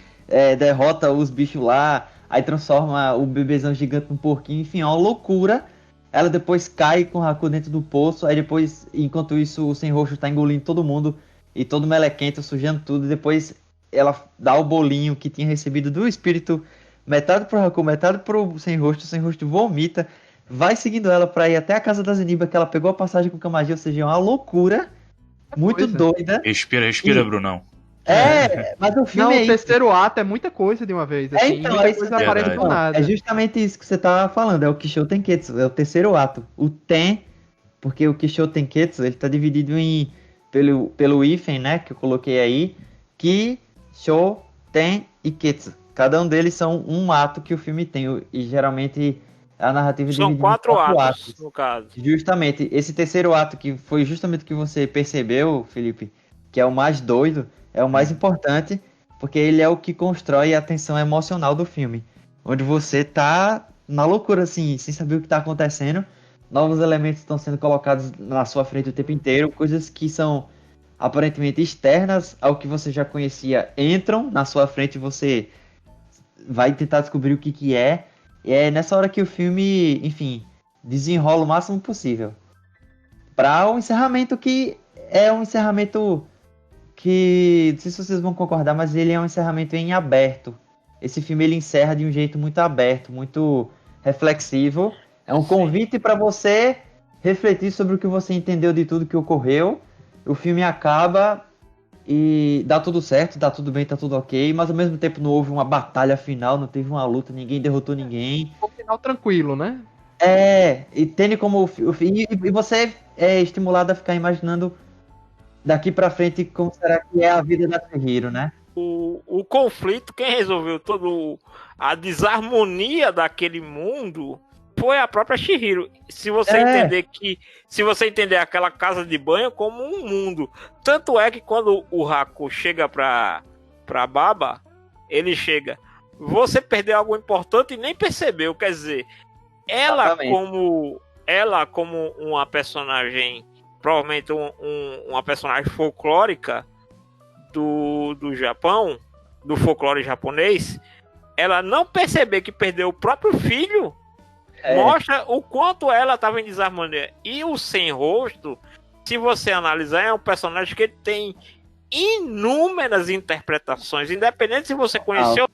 derrota os bichos lá. Aí transforma o bebezão gigante num porquinho. Enfim, é uma loucura. Ela depois cai com o Haku dentro do poço. Aí depois, enquanto isso, o Sem Rosto tá engolindo todo mundo. E todo melequento, sujando tudo. E depois ela dá o bolinho que tinha recebido do espírito. Metade pro Haku, metade pro Sem Rosto. O Sem Rosto vomita. Vai seguindo ela pra ir até a casa da Zeniba, que ela pegou a passagem com o Kamaji. Ou seja, é uma loucura. Muito doida. Respira, Brunão. Mas o filme o terceiro ato é muita coisa de uma vez. Assim, muita coisa aparece do nada. É justamente isso que você tava falando, é o Kisho Tenketsu, é o terceiro ato. O Ten, porque o Kisho Tenketsu, ele tá dividido pelo hífen, né, que eu coloquei aí, Kisho, Ten e Ketsu. Cada um deles são um ato que o filme tem, e geralmente a narrativa são dividida quatro em 4 atos, no caso. Justamente, esse terceiro ato, que foi justamente o que você percebeu, Felipe, que é o mais doido, é o mais importante, porque ele é o que constrói a tensão emocional do filme. Onde você tá na loucura, assim, sem saber o que tá acontecendo. Novos elementos estão sendo colocados na sua frente o tempo inteiro. Coisas que são aparentemente externas ao que você já conhecia entram na sua frente e você vai tentar descobrir o que é. E é nessa hora que o filme, enfim, desenrola o máximo possível. Para o encerramento, que é um encerramento... que, não sei se vocês vão concordar, mas ele é um encerramento em aberto. Esse filme ele encerra de um jeito muito aberto, muito reflexivo. É um convite para você refletir sobre o que você entendeu de tudo que ocorreu. O filme acaba e dá tudo certo, dá tudo bem, tá tudo ok, mas ao mesmo tempo não houve uma batalha final, não teve uma luta, ninguém derrotou ninguém. Um final tranquilo, né? E tendo como e você é estimulado a ficar imaginando daqui pra frente como será que é a vida da Chihiro, né? O conflito, quem resolveu toda a desarmonia daquele mundo foi a própria Chihiro. Se você entender aquela casa de banho como um mundo. Tanto é que quando o Haku chega pra Baba, ele chega. Você perdeu algo importante e nem percebeu. Quer dizer, ela como uma personagem, provavelmente uma personagem folclórica do Japão, do folclore japonês, ela não perceber que perdeu o próprio filho, mostra o quanto ela estava em desarmonia. E o Sem Rosto, se você analisar, é um personagem que tem inúmeras interpretações, independente se você conheceu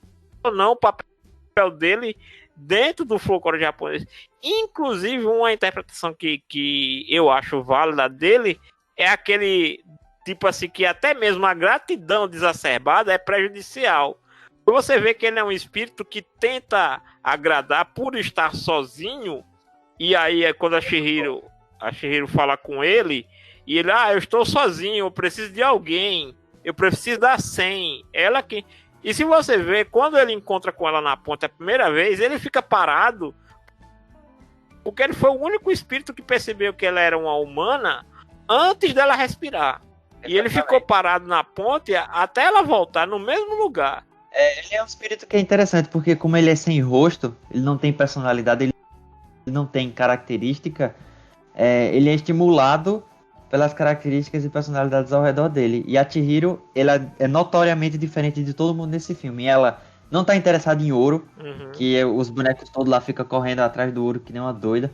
ou não o papel dele dentro do folclore japonês. Inclusive, uma interpretação que eu acho válida dele é aquele tipo assim, que até mesmo a gratidão exacerbada é prejudicial. Você vê que ele é um espírito que tenta agradar por estar sozinho, e aí é quando a Chihiro fala com ele, e ele, eu estou sozinho, eu preciso de alguém, eu preciso da 100. Ela que... E se você vê, quando ele encontra com ela na ponte a primeira vez, ele fica parado, porque ele foi o único espírito que percebeu que ela era uma humana antes dela respirar. E ele ficou parado na ponte até ela voltar no mesmo lugar. Ele é um espírito que é interessante, porque como ele é sem rosto, ele não tem personalidade, ele não tem característica, ele é estimulado pelas características e personalidades ao redor dele. E a Chihiro, ela é notoriamente diferente de todo mundo nesse filme. Ela não tá interessada em ouro, que os bonecos todos lá ficam correndo atrás do ouro que nem uma doida.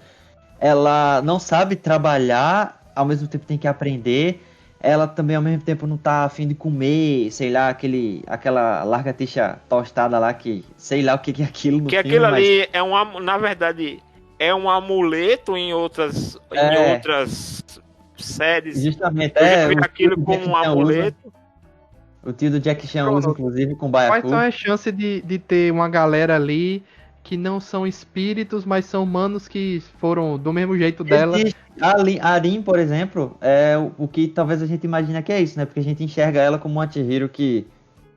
Ela não sabe trabalhar, ao mesmo tempo tem que aprender. Ela também, ao mesmo tempo, não tá afim de comer, sei lá, aquela largatixa tostada lá, que sei lá o que é aquilo no que filme. Aquilo ali na verdade, é um amuleto em outras séries. Justamente, eu vi aquilo como um amuleto. O tio do Jack Chan usa, inclusive, com Baiacu. Quais são as chances de ter uma galera ali que não são espíritos, mas são humanos que foram do mesmo jeito dela? A Arin, por exemplo, é o que talvez a gente imagine que é isso, né? Porque a gente enxerga ela como uma Chihiro que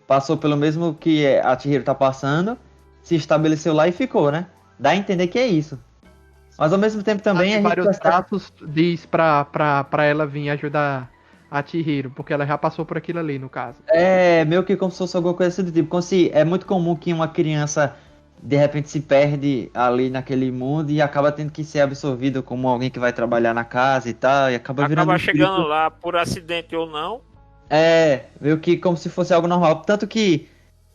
passou pelo mesmo que a Chihiro tá passando, se estabeleceu lá e ficou, né? Dá a entender que é isso. Mas ao mesmo tempo também a gente... vários traços diz pra ela vir ajudar a Chihiro, porque ela já passou por aquilo ali, no caso. Meio que como se fosse alguma coisa assim do tipo. Como se é muito comum que uma criança de repente se perde ali naquele mundo e acaba tendo que ser absorvido como alguém que vai trabalhar na casa e tal, e acaba virando chegando lá por acidente ou não. Meio que como se fosse algo normal. Tanto que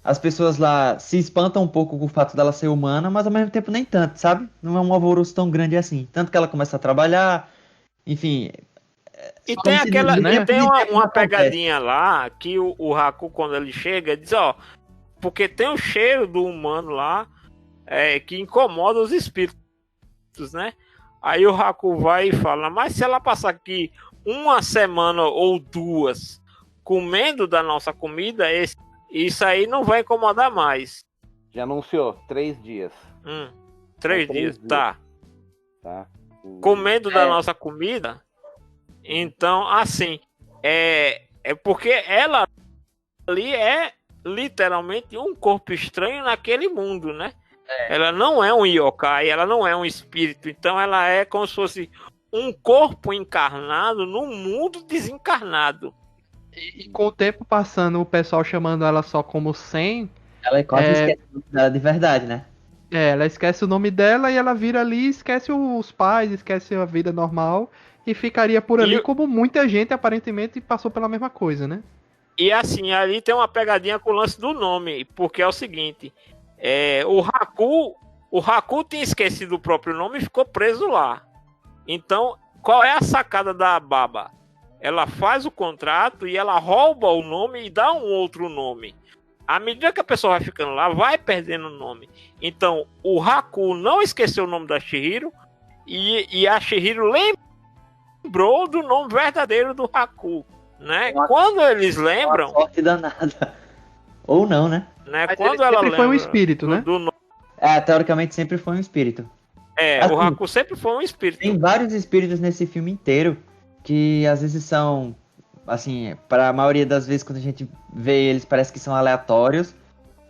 as pessoas lá se espantam um pouco com o fato dela ser humana, mas ao mesmo tempo nem tanto, sabe? Não é um alvoroço tão grande assim. Tanto que ela começa a trabalhar, enfim... E tem uma pegadinha lá, que o Haku, quando ele chega, diz, porque tem o cheiro do humano lá, que incomoda os espíritos, né? Aí o Haku vai e fala, mas se ela passar aqui uma semana ou duas comendo da nossa comida, isso aí não vai incomodar mais. Já anunciou, 3 dias. 3 dias, tá. Comendo da nossa comida, então, assim, é porque ela ali é literalmente um corpo estranho naquele mundo, né? Ela não é um yokai, ela não é um espírito, então ela é como se fosse um corpo encarnado num mundo desencarnado. E com o tempo passando, o pessoal chamando ela só como Sen, ela quase esquece dela de verdade, né? Ela esquece o nome dela e ela vira ali, esquece os pais, esquece a vida normal e ficaria por ali como muita gente aparentemente passou pela mesma coisa, né? E assim, ali tem uma pegadinha com o lance do nome, porque é o seguinte, o Haku tinha esquecido o próprio nome e ficou preso lá. Então, qual é a sacada da Baba? Ela faz o contrato e ela rouba o nome e dá um outro nome. À medida que a pessoa vai ficando lá, vai perdendo o nome. Então, o Haku não esqueceu o nome da Chihiro e a Chihiro lembrou do nome verdadeiro do Haku, né? Uma- Quando eles Uma lembram, sorte danada. Ou não, né? né? Mas Quando ele ela sempre lembra foi um espírito, né? do nome, Teoricamente sempre foi um espírito. Assim, o Haku sempre foi um espírito. Tem vários espíritos nesse filme inteiro que às vezes são, assim, para a maioria das vezes quando a gente vê eles parece que são aleatórios,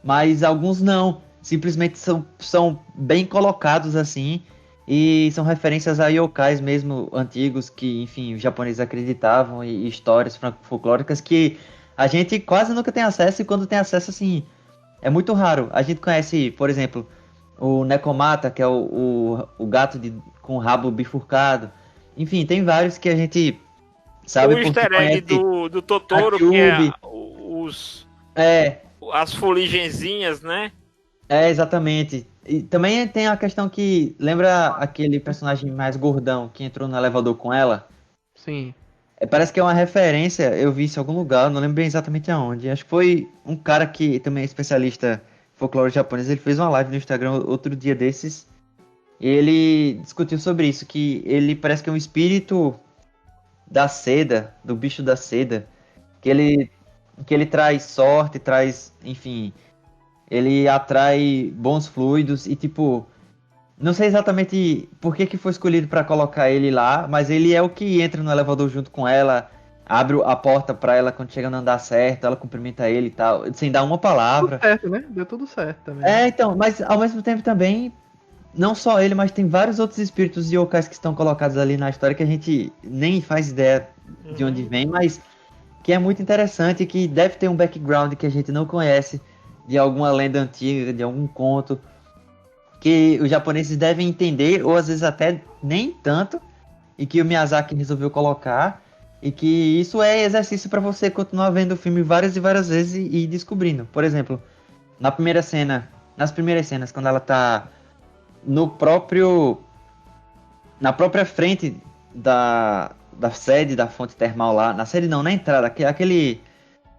mas alguns não. Simplesmente são bem colocados assim e são referências a yokais mesmo antigos que, enfim, os japoneses acreditavam e histórias folclóricas que a gente quase nunca tem acesso e quando tem acesso, assim, é muito raro. A gente conhece, por exemplo, o Nekomata, que é o gato com o rabo bifurcado. Enfim, tem vários que a gente sabe O easter egg do Totoro, que é as fuligenzinhas, né? Exatamente. E também tem a questão que lembra aquele personagem mais gordão que entrou no elevador com ela? Sim. Parece que é uma referência, eu vi isso em algum lugar, não lembro bem exatamente aonde. Acho que foi um cara que também é especialista em folclore japonês, ele fez uma live no Instagram outro dia desses. E ele discutiu sobre isso, que ele parece que é um espírito da seda, do bicho da seda, que ele traz sorte, traz, enfim, ele atrai bons fluidos e tipo, não sei exatamente por que foi escolhido pra colocar ele lá, mas ele é o que entra no elevador junto com ela, abre a porta pra ela quando chega no andar certo, ela cumprimenta ele e tal, sem dar uma palavra. Tudo certo, né? Deu tudo certo também. Então, mas ao mesmo tempo também, não só ele, mas tem vários outros espíritos e yokais que estão colocados ali na história que a gente nem faz ideia de onde vem, mas que é muito interessante e que deve ter um background que a gente não conhece, de alguma lenda antiga, de algum conto, que os japoneses devem entender, ou às vezes até nem tanto, e que o Miyazaki resolveu colocar, e que isso é exercício para você continuar vendo o filme várias e várias vezes e ir descobrindo. Por exemplo, nas primeiras cenas, quando ela tá na própria frente da sede da fonte termal lá, na sede não, na entrada, aquele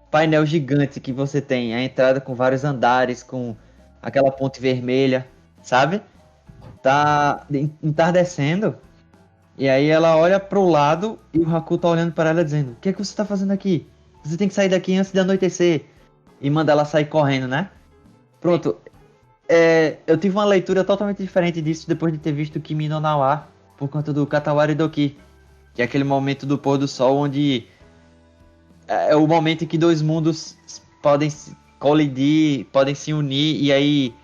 painel gigante que você tem, a entrada com vários andares, com aquela ponte vermelha, sabe? Tá entardecendo, e aí ela olha pro lado e o Haku tá olhando para ela dizendo: o que é que você tá fazendo aqui? Você tem que sair daqui antes de anoitecer. E manda ela sair correndo, né? Pronto. Eu tive uma leitura totalmente diferente disso depois de ter visto Kimi no Na wa, por conta do Katawari Doki, que é aquele momento do pôr do sol onde é o momento em que dois mundos podem colidir, podem se unir, e aí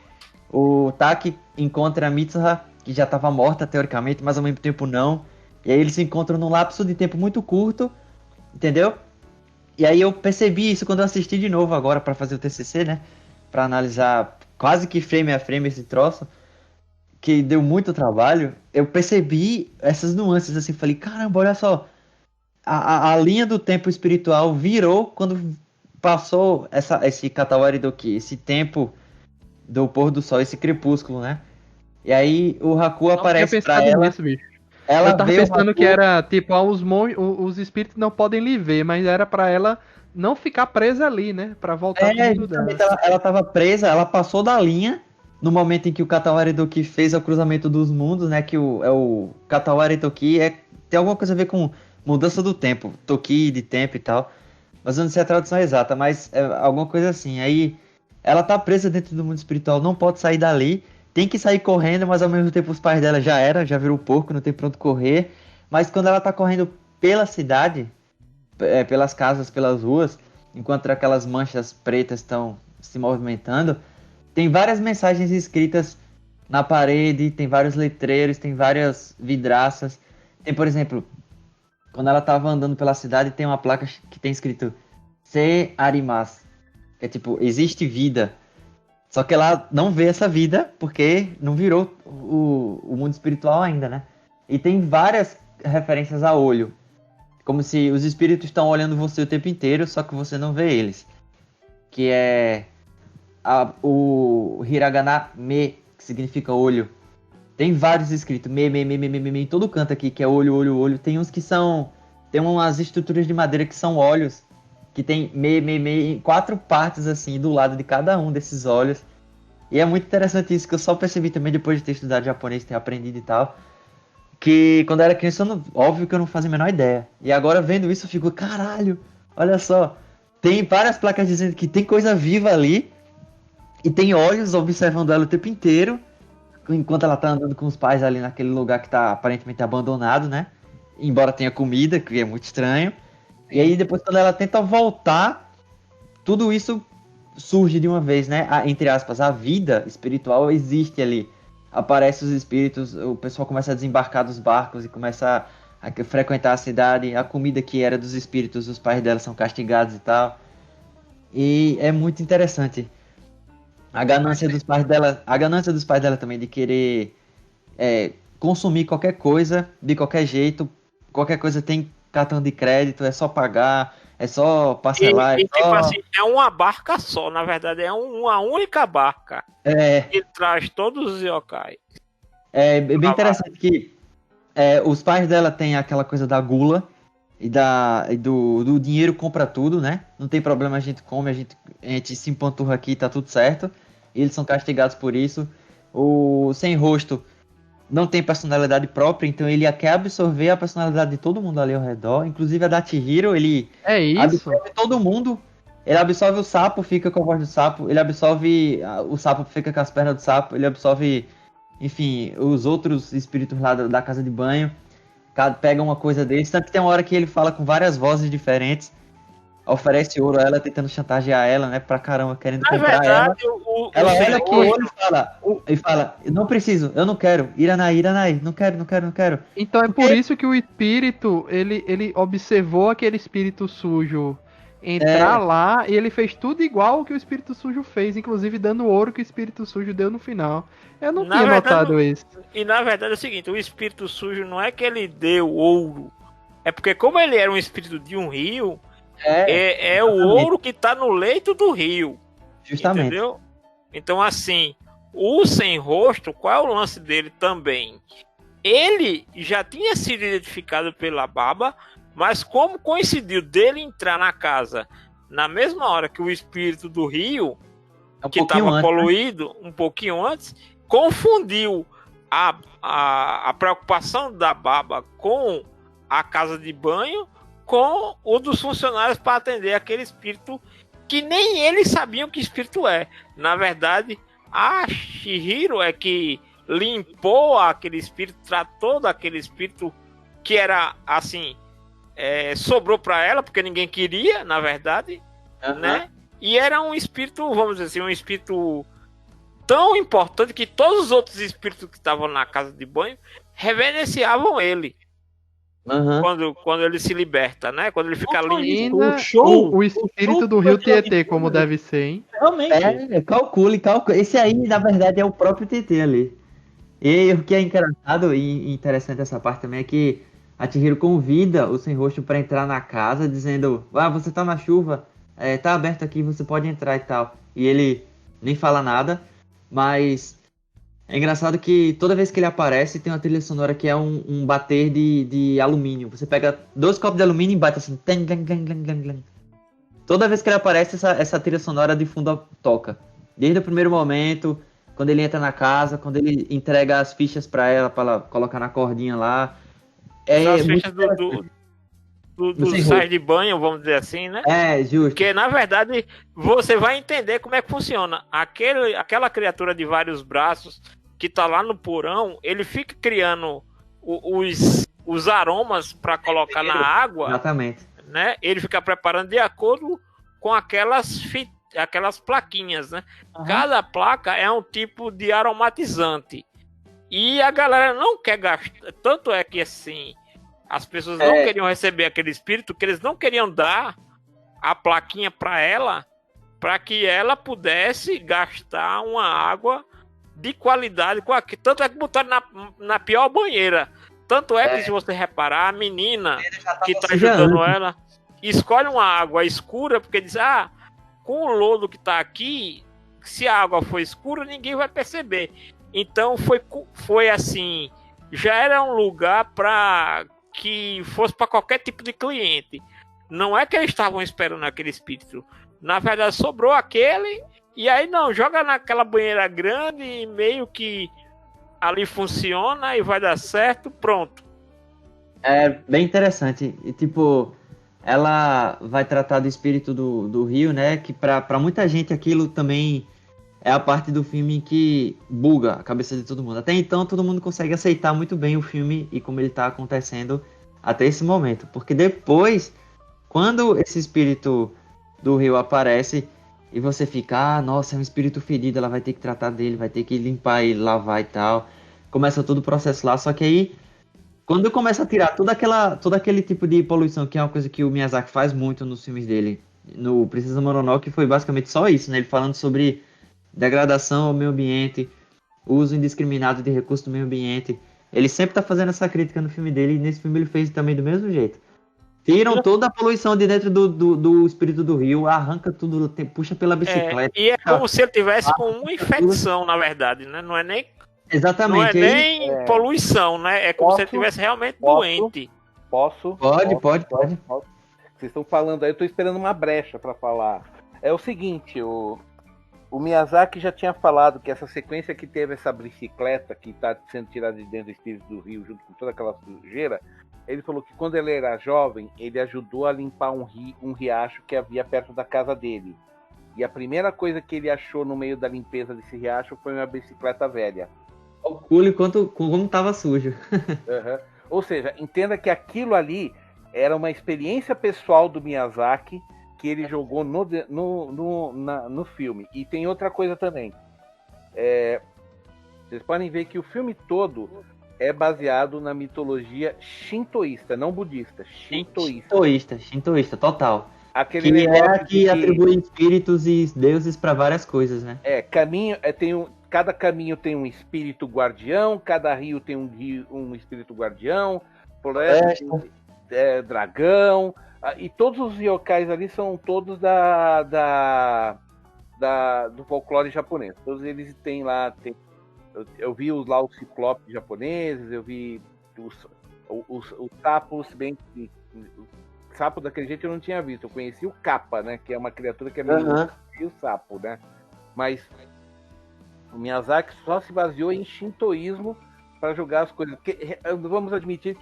o Taki encontra a Mitsuha, que já estava morta teoricamente, mas ao mesmo tempo não, e aí eles se encontram num lapso de tempo muito curto, entendeu? E aí eu percebi isso quando eu assisti de novo agora para fazer o TCC, né? Para analisar quase que frame a frame esse troço, que deu muito trabalho. Eu percebi essas nuances assim, falei, caramba, olha só, a linha do tempo espiritual virou quando passou esse Katawari Doki, esse tempo do pôr do sol, esse crepúsculo, né? E aí o Haku aparece pra ela. Nisso, bicho. Ela eu tava vê o pensando Haku, que era tipo, os espíritos não podem lhe ver, mas era pra ela não ficar presa ali, né? Pra voltar pro mundo dela. justamente, ela tava presa, ela passou da linha no momento em que o Katawari Doki fez o cruzamento dos mundos, né? Que o Katawari Doki tem alguma coisa a ver com mudança do tempo, Toki de tempo e tal. Mas eu não sei a tradução exata, mas é alguma coisa assim. Aí ela tá presa dentro do mundo espiritual, não pode sair dali, tem que sair correndo, mas ao mesmo tempo os pais dela já virou porco, não tem pra onde correr. Mas quando ela tá correndo pela cidade, pelas casas, pelas ruas, enquanto aquelas manchas pretas estão se movimentando, tem várias mensagens escritas na parede, tem vários letreiros, tem várias vidraças. Tem, por exemplo, quando ela tava andando pela cidade, tem uma placa que tem escrito Se Arimasu, que é tipo, existe vida. Só que ela não vê essa vida porque não virou o mundo espiritual ainda, né? E tem várias referências a olho. Como se os espíritos estão olhando você o tempo inteiro, só que você não vê eles. Que é o hiragana me, que significa olho. Tem vários escritos, me, em todo canto aqui, que é olho, olho, olho. Tem uns que são... Tem umas estruturas de madeira que são olhos, que tem me, em 4 partes, assim, do lado de cada um desses olhos. E é muito interessante isso, que eu só percebi também depois de ter estudado japonês, ter aprendido e tal. que quando eu era criança, óbvio que eu não fazia a menor ideia. E agora vendo isso, eu fico, caralho, olha só. Tem várias placas dizendo que tem coisa viva ali. E tem olhos observando ela o tempo inteiro. Enquanto ela tá andando com os pais ali naquele lugar que tá aparentemente abandonado, né? Embora tenha comida, que é muito estranho. E aí depois quando ela tenta voltar, tudo isso surge de uma vez, né? Entre aspas, a vida espiritual existe ali. Aparecem os espíritos, o pessoal começa a desembarcar dos barcos e começa a frequentar a cidade. A comida que era dos espíritos, os pais dela são castigados e tal. E é muito interessante. A ganância dos pais dela também de querer consumir qualquer coisa, de qualquer jeito. Qualquer coisa tem cartão de crédito, é só pagar, é só parcelar. Tipo assim, é uma barca só, na verdade, é uma única barca que traz todos os yokai. É bem interessante que os pais dela têm aquela coisa da gula e do dinheiro compra tudo, né? Não tem problema, a gente come, a gente se empanturra aqui, tá tudo certo. E eles são castigados por isso. O sem rosto não tem personalidade própria, então ele quer absorver a personalidade de todo mundo ali ao redor, inclusive a da Chihiro, ele absorve todo mundo. Ele absorve o sapo, fica com a voz do sapo, ele absorve o sapo, fica com as pernas do sapo, ele absorve, enfim, os outros espíritos lá da casa de banho, pega uma coisa desse, tanto que tem uma hora que ele fala com várias vozes diferentes, oferece ouro a ela, tentando chantagear ela, né, pra caramba, querendo comprar ela. Ela olha aqui e fala, não preciso, eu não quero, Iranai, não quero. Então é por isso que o espírito, ele observou aquele espírito sujo entrar lá e ele fez tudo igual o que o espírito sujo fez, inclusive dando o ouro que o espírito sujo deu no final. Eu não tinha notado isso. E na verdade é o seguinte, o espírito sujo não é que ele deu ouro, é porque como ele era um espírito de um rio, é o ouro que tá no leito do rio. Justamente. Entendeu? Então, assim, o sem rosto, qual é o lance dele também? Ele já tinha sido identificado pela Baba, mas como coincidiu dele entrar na casa na mesma hora que o espírito do rio, que estava poluído, um pouquinho antes, confundiu a preocupação da Baba com a casa de banho com o dos funcionários para atender aquele espírito que nem eles sabiam que espírito é. Na verdade, a Chihiro é que limpou aquele espírito, tratou daquele espírito que era assim, sobrou para ela, porque ninguém queria, na verdade, né? E era um espírito, vamos dizer assim, um espírito tão importante que todos os outros espíritos que estavam na casa de banho reverenciavam ele. Quando ele se liberta, né? Quando ele fica limpo. O espírito do Rio Tietê, como deve ser, hein? Realmente. Calcule. Esse aí, na verdade, é o próprio Tietê ali. E o que é engraçado e interessante essa parte também é que a Chihiro convida o Sem Rosto para entrar na casa, dizendo: você tá na chuva, tá aberto aqui, você pode entrar e tal. E ele nem fala nada, mas é engraçado que toda vez que ele aparece tem uma trilha sonora que é um bater de alumínio. Você pega 2 copos de alumínio e bate assim. Toda vez que ele aparece, essa trilha sonora de fundo toca. Desde o primeiro momento, quando ele entra na casa, quando ele entrega as fichas pra ela colocar na cordinha lá. As fichas do sai de banho, vamos dizer assim, né? Justo. Porque, na verdade, você vai entender como é que funciona. Aquela criatura de vários braços que tá lá no porão, ele fica criando os aromas para colocar na água. Exatamente. Né? Ele fica preparando de acordo com aquelas plaquinhas, né? Cada placa é um tipo de aromatizante. E a galera não quer gastar. Tanto é que, assim, as pessoas não queriam receber aquele espírito, que eles não queriam dar a plaquinha para ela, para que ela pudesse gastar uma água de qualidade. Tanto é que botaram na pior banheira. Tanto é que, se você reparar, a menina que tá ajudando ela escolhe uma água escura, porque diz: com o lodo que tá aqui, se a água for escura, ninguém vai perceber. Então foi assim, já era um lugar para que fosse para qualquer tipo de cliente. Não é que eles estavam esperando aquele espírito. Na verdade, sobrou aquele, e aí não, joga naquela banheira grande e meio que ali funciona e vai dar certo, pronto. É bem interessante. E, tipo, ela vai tratar do espírito do Rio, né? Que pra muita gente aquilo também é a parte do filme que buga a cabeça de todo mundo. Até então, todo mundo consegue aceitar muito bem o filme e como ele tá acontecendo até esse momento. Porque depois, quando esse espírito do Rio aparece e você fica, nossa, é um espírito ferido, ela vai ter que tratar dele, vai ter que limpar ele, lavar e tal. Começa todo o processo lá, só que aí, quando começa a tirar todo aquele tipo de poluição, que é uma coisa que o Miyazaki faz muito nos filmes dele, no Princesa Mononoke foi basicamente só isso, né? Ele falando sobre degradação ao meio ambiente, uso indiscriminado de recursos do meio ambiente. Ele sempre tá fazendo essa crítica no filme dele, e nesse filme ele fez também do mesmo jeito. Tiram toda a poluição de dentro do espírito do rio, arranca tudo, puxa pela bicicleta. E é como se ele tivesse com uma infecção, na verdade, né? Não é nem, Exatamente. não é nem poluição, né? É como se ele estivesse realmente doente. Posso? Pode. Vocês estão falando aí, eu tô esperando uma brecha para falar. É o seguinte, o Miyazaki já tinha falado que essa sequência que teve essa bicicleta que está sendo tirada de dentro do espírito do rio, junto com toda aquela sujeira, ele falou que quando ele era jovem, ele ajudou a limpar um riacho que havia perto da casa dele. E a primeira coisa que ele achou no meio da limpeza desse riacho foi uma bicicleta velha. Calcule como tava sujo. Uhum. Ou seja, entenda que aquilo ali era uma experiência pessoal do Miyazaki que ele jogou no filme. E tem outra coisa também. Vocês podem ver que o filme todo é baseado na mitologia shintoísta, não budista. Shintoísta, total. Aquele que negócio é que atribui espíritos e deuses para várias coisas, né? Cada caminho tem um espírito guardião, cada rio tem um espírito guardião, floresta, dragão, e todos os yokais ali são todos do folclore japonês. Todos eles têm lá. Eu vi lá os ciclopes japoneses, eu vi os sapos, bem. O sapo daquele jeito eu não tinha visto. Eu conheci o Kappa, né? Que é uma criatura que é meio o sapo, né? Mas o Miyazaki só se baseou em shintoísmo para jogar as coisas. Porque, vamos admitir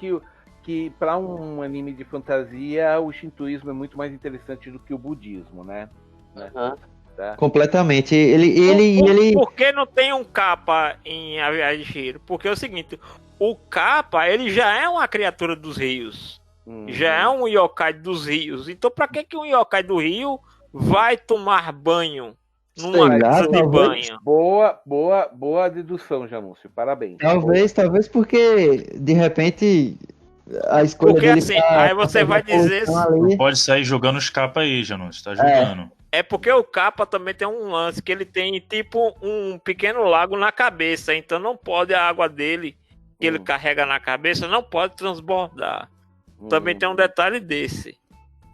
que para um anime de fantasia o shintoísmo é muito mais interessante do que o budismo, né? Tá? Completamente. Por que não tem um Kappa em A Viagem de Chihiro? Porque é o seguinte, o Kappa, ele já é uma criatura dos rios. Já é um yokai dos rios. Então pra que um yokai do rio vai tomar banho numa casa de banho? Boa dedução, Janúncio. Parabéns. Talvez porque de repente a escolha porque dele assim, aí você vai dizer Não pode sair jogando os capa aí, Janúncio. Tá jogando. É porque o Kappa também tem um lance que ele tem tipo um pequeno lago na cabeça, então não pode a água dele que ele carrega na cabeça não pode transbordar. Também tem um detalhe desse.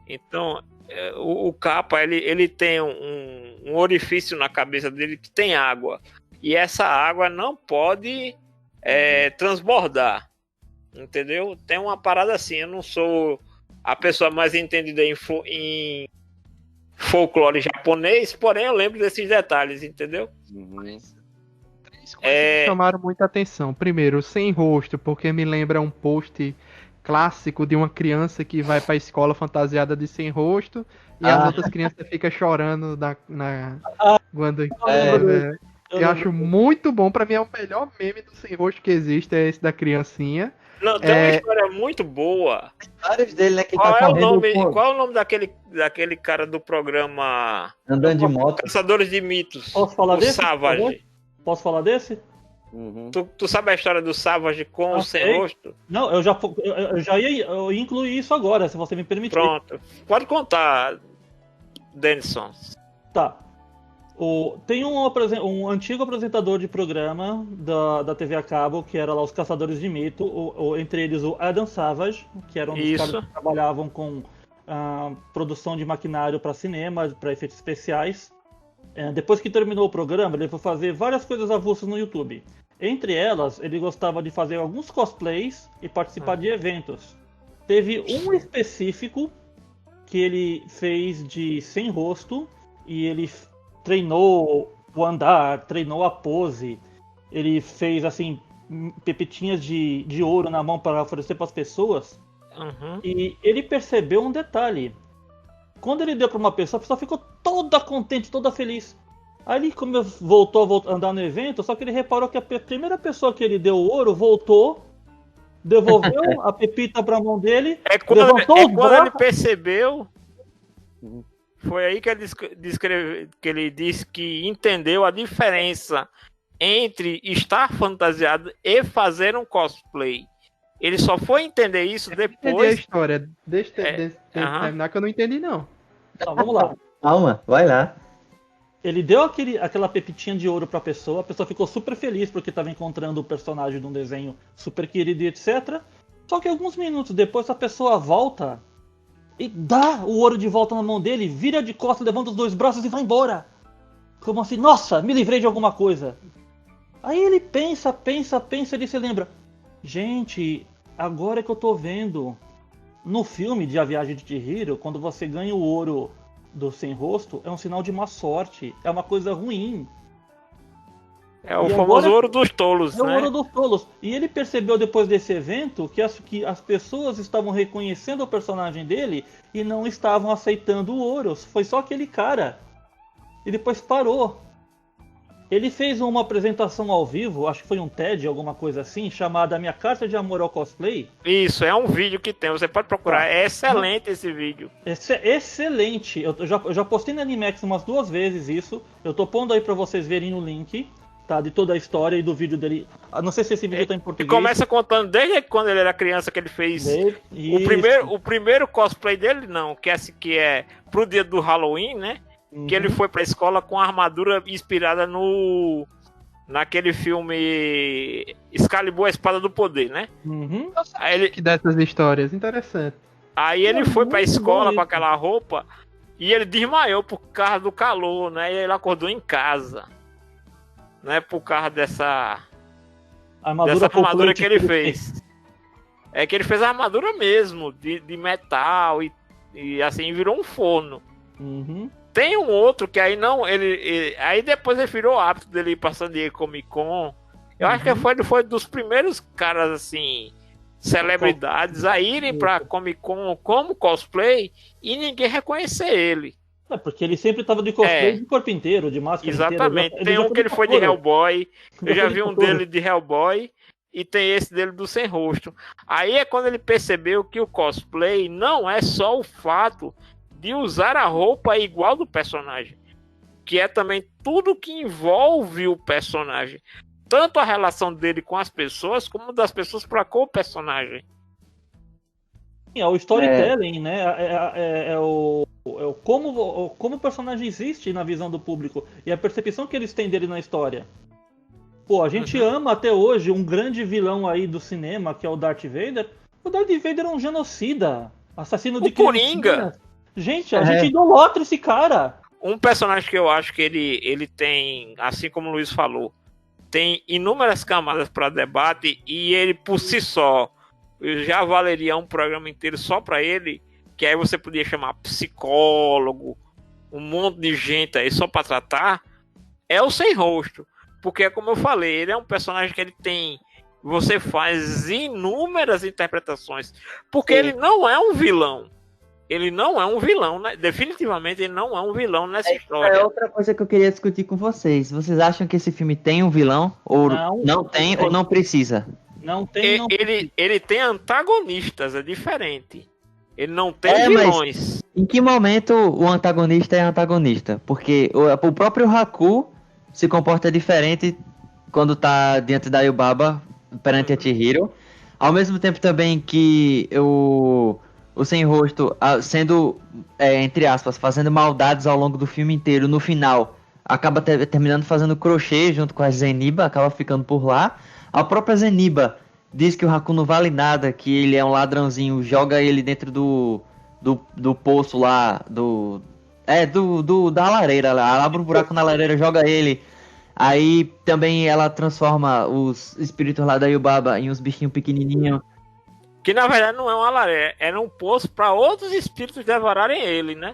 Então o Kappa ele tem um orifício na cabeça dele que tem água e essa água não pode transbordar, entendeu? Tem uma parada assim. Eu não sou a pessoa mais entendida em folclore japonês, porém eu lembro desses detalhes, entendeu? Três coisas que chamaram muita atenção. Primeiro, sem rosto, porque me lembra um post clássico de uma criança que vai pra escola fantasiada de sem rosto e as outras crianças ficam chorando quando eu acho muito bom. Pra mim é o melhor meme do sem rosto que existe, é esse da criancinha. Não, tem uma história muito boa. Vários dele, né? Que Qual é o nome daquele cara do programa Andando de moto? Caçadores de Mitos? Posso falar desse? Savage. Posso falar desse? Tu sabe a história do Savage com o sem rosto? Não, eu já ia incluir isso agora, se você me permitir. Pronto. Pode contar, Denison. Tá. Tem um antigo apresentador de programa da TV a cabo, que era lá os Caçadores de Mito, entre eles o Adam Savage, que era um dos caras que trabalhavam com produção de maquinário para cinema, para efeitos especiais. Depois que terminou o programa, ele foi fazer várias coisas avulsas no YouTube. Entre elas, ele gostava de fazer alguns cosplays e participar de eventos. Teve um específico que ele fez de sem rosto e ele treinou o andar, treinou a pose. Ele fez assim pepitinhas de ouro na mão para oferecer para as pessoas. Uhum. E ele percebeu um detalhe. Quando ele deu para uma pessoa, a pessoa ficou toda contente, toda feliz. Aí ele voltou a andar no evento, só que ele reparou que a primeira pessoa que ele deu o ouro voltou, devolveu a pepita para a mão dele, quando ele percebeu. Foi aí que ele disse que entendeu a diferença entre estar fantasiado e fazer um cosplay. Ele só foi entender isso depois. Entendi a história. Deixa eu terminar que eu não entendi, não. Então, vamos lá. Calma, vai lá. Ele deu aquela pepitinha de ouro pra pessoa, a pessoa ficou super feliz porque estava encontrando o personagem de um desenho super querido e etc. Só que alguns minutos depois a pessoa volta e dá o ouro de volta na mão dele, vira de costas, levanta os dois braços e vai embora. Como assim? Nossa, me livrei de alguma coisa. Aí ele pensa, ele se lembra. Gente, agora que eu tô vendo no filme de A Viagem de Chihiro, quando você ganha o ouro do sem rosto, é um sinal de má sorte, é uma coisa ruim. É o famoso ouro dos tolos, né? É o né? ouro dos tolos. E ele percebeu depois desse evento que as pessoas estavam reconhecendo o personagem dele e não estavam aceitando o ouro. Foi só aquele cara. E depois parou. Ele fez uma apresentação ao vivo, acho que foi um TED, alguma coisa assim, chamada Minha Carta de Amor ao Cosplay. Isso, é um vídeo que tem, você pode procurar, é excelente esse vídeo. Excelente, eu já postei na Animax umas 2 vezes isso, eu tô pondo aí pra vocês verem no link, tá, de toda a história e do vídeo dele. Não sei se esse vídeo tá em português. E começa contando desde quando ele era criança que ele fez o primeiro cosplay dele, não, que é pro dia do Halloween, né? Que ele foi pra escola com a armadura inspirada naquele filme Excalibur, a Espada do Poder, né? Uhum. Aí que dessas histórias, interessante. Aí ele foi pra escola com aquela roupa e ele desmaiou por causa do calor, né? E ele acordou em casa, né? Por causa dessa armadura que ele fez. É que ele fez a armadura mesmo, de metal e assim, virou um forno. Uhum. Tem um outro que aí não, aí depois ele virou o hábito dele ir pra San Diego Comic Con. Eu acho que ele foi dos primeiros caras, assim, celebridades a irem pra Comic Con como cosplay e ninguém reconhecer ele. É, porque ele sempre tava de cosplay de corpo inteiro, de máscara Exatamente. inteira. Tem um que ele foi de Hellboy, eu já vi um dele de Hellboy e tem esse dele do sem rosto. Aí é quando ele percebeu que o cosplay não é só o fato de usar a roupa igual do personagem, que é também tudo que envolve o personagem, tanto a relação dele com as pessoas, como das pessoas para com o personagem. É o storytelling, né? Como o personagem existe na visão do público e a percepção que eles têm dele na história. Pô, a gente ama até hoje um grande vilão aí do cinema, que é o Darth Vader. O Darth Vader é um genocida, assassino de crianças. Coringa! Gente, a gente idolatra esse cara. Um personagem que eu acho que ele tem, assim como o Luiz falou, tem inúmeras camadas para debate e ele por si só já valeria um programa inteiro só para ele, que aí você podia chamar psicólogo, um monte de gente aí só para tratar, é o Sem Rosto. Porque, como eu falei, ele é um personagem que ele tem... Você faz inúmeras interpretações. Porque ele não é um vilão. Ele não é um vilão, né? Definitivamente ele não é um vilão nessa história. É outra coisa que eu queria discutir com vocês. Vocês acham que esse filme tem um vilão? Ou não tem ou não precisa? Não tem, ele tem antagonistas, é diferente. Ele não tem vilões. Mas em que momento o antagonista é antagonista? Porque o próprio Haku se comporta diferente quando tá diante da Yubaba perante a Chihiro. Ao mesmo tempo também que o Sem Rosto, sendo, entre aspas, fazendo maldades ao longo do filme inteiro, no final, acaba terminando fazendo crochê junto com a Zeniba, acaba ficando por lá. A própria Zeniba diz que o Haku não vale nada, que ele é um ladrãozinho, joga ele dentro do poço lá, da lareira lá, abre um buraco na lareira, joga ele. Aí também ela transforma os espíritos lá da Yubaba em uns bichinhos pequenininhos. Que na verdade não é uma lareira, era um poço para outros espíritos devorarem ele, né?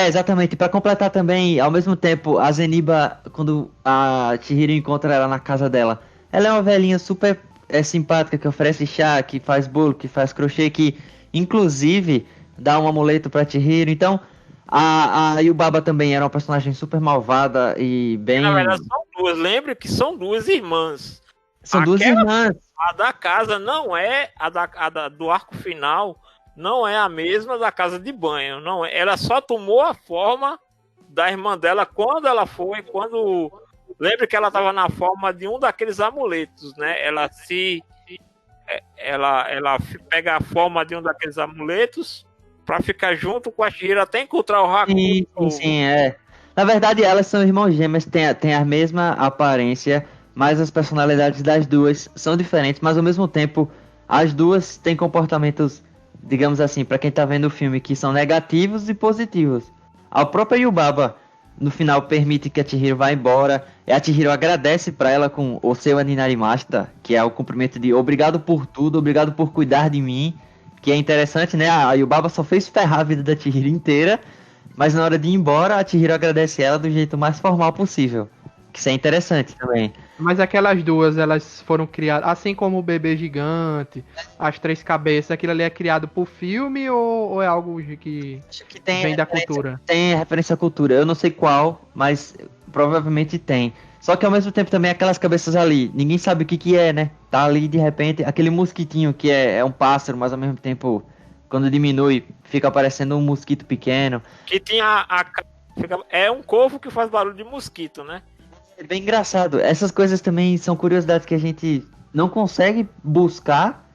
Exatamente. Para completar também, ao mesmo tempo, a Zeniba, quando a Chihiro encontra ela na casa dela, ela é uma velhinha super é simpática, que oferece chá, que faz bolo, que faz crochê, que inclusive dá um amuleto pra Chihiro. Então, a Yubaba também era uma personagem super malvada e bem... Na verdade, são duas. Lembre que são duas irmãs. São duas irmãs. A da casa não é do arco final, não é a mesma da casa de banho. Não é. Ela só tomou a forma da irmã dela quando lembre que ela estava na forma de um daqueles amuletos, né? Ela pega a forma de um daqueles amuletos para ficar junto com a Chihiro até encontrar o Haku. Sim, é. Na verdade, elas são irmãos gêmeas, têm a mesma aparência, mas as personalidades das duas são diferentes, mas ao mesmo tempo as duas têm comportamentos, digamos assim, para quem tá vendo o filme, que são negativos e positivos. A própria Yubaba no final permite que a Chihiro vá embora, e a Chihiro agradece para ela com o seu Aninarimaster, que é o cumprimento de obrigado por tudo, obrigado por cuidar de mim, que é interessante, né? A Yubaba só fez ferrar a vida da Chihiro inteira, mas na hora de ir embora, a Chihiro agradece ela do jeito mais formal possível. Que isso é interessante também. Mas aquelas duas, elas foram criadas, assim como o bebê gigante, as três cabeças, aquilo ali é criado por filme ou é algo que vem da cultura? Tem referência à cultura, eu não sei qual, mas provavelmente tem. Só que ao mesmo tempo também aquelas cabeças ali, ninguém sabe o que é, né? Tá ali de repente, aquele mosquitinho que é um pássaro, mas ao mesmo tempo, quando diminui, fica parecendo um mosquito pequeno. Que tinha é um corvo que faz barulho de mosquito, né? É bem engraçado. Essas coisas também são curiosidades que a gente não consegue buscar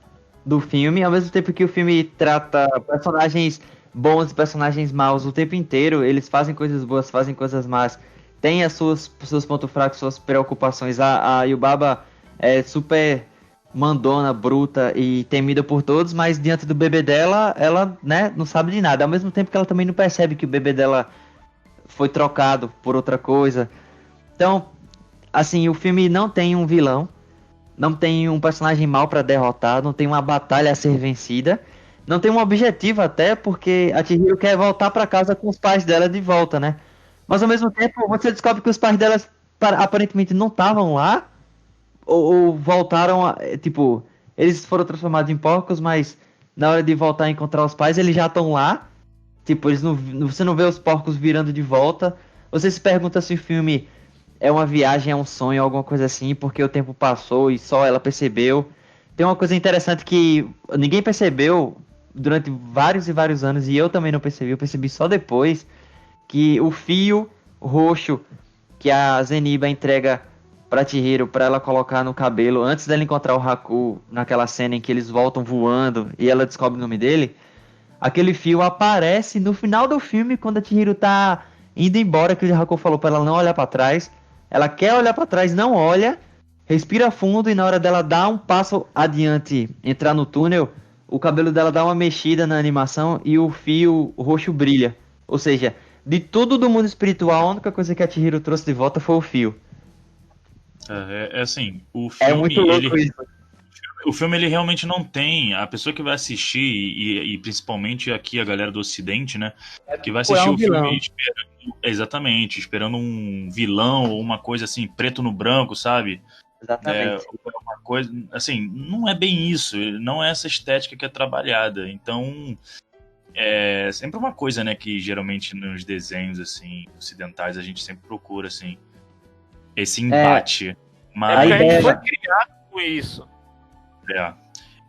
do filme, ao mesmo tempo que o filme trata personagens bons e personagens maus o tempo inteiro. Eles fazem coisas boas, fazem coisas más, tem seus pontos fracos, suas preocupações. A Yubaba é super mandona, bruta e temida por todos, mas diante do bebê dela, ela, né, não sabe de nada. Ao mesmo tempo que ela também não percebe que o bebê dela foi trocado por outra coisa. Então, assim, o filme não tem um vilão, não tem um personagem mau pra derrotar, não tem uma batalha a ser vencida, não tem um objetivo até, porque a Chihiro quer voltar pra casa com os pais dela de volta, né? Mas ao mesmo tempo, você descobre que os pais dela aparentemente não estavam lá, ou voltaram, tipo, eles foram transformados em porcos, mas na hora de voltar a encontrar os pais, eles já estão lá. Tipo, você não vê os porcos virando de volta. Você se pergunta se o filme é uma viagem, é um sonho, alguma coisa assim, porque o tempo passou e só ela percebeu. Tem uma coisa interessante que ninguém percebeu durante vários e vários anos, e eu também não percebi, eu percebi só depois, que o fio roxo que a Zeniba entrega pra Chihiro, pra ela colocar no cabelo, antes dela encontrar o Haku, naquela cena em que eles voltam voando e ela descobre o nome dele, aquele fio aparece no final do filme, quando a Chihiro tá indo embora, que o Haku falou pra ela não olhar pra trás. Ela quer olhar pra trás, não olha, respira fundo, e na hora dela dar um passo adiante, entrar no túnel, o cabelo dela dá uma mexida na animação e o fio roxo brilha. Ou seja, de tudo do mundo espiritual, a única coisa que a Chihiro trouxe de volta foi o fio. É assim, o filme... É muito louco isso. O filme, ele realmente não tem... A pessoa que vai assistir, e principalmente aqui a galera do Ocidente, né? Que vai assistir o filme esperando... Exatamente, esperando um vilão ou uma coisa assim, preto no branco, sabe? Exatamente. Uma coisa... Assim, não é bem isso. Não é essa estética que é trabalhada. Então... É sempre uma coisa, né? Que geralmente nos desenhos, assim, ocidentais, a gente sempre procura, assim... Esse embate. Mas a gente foi criado com isso.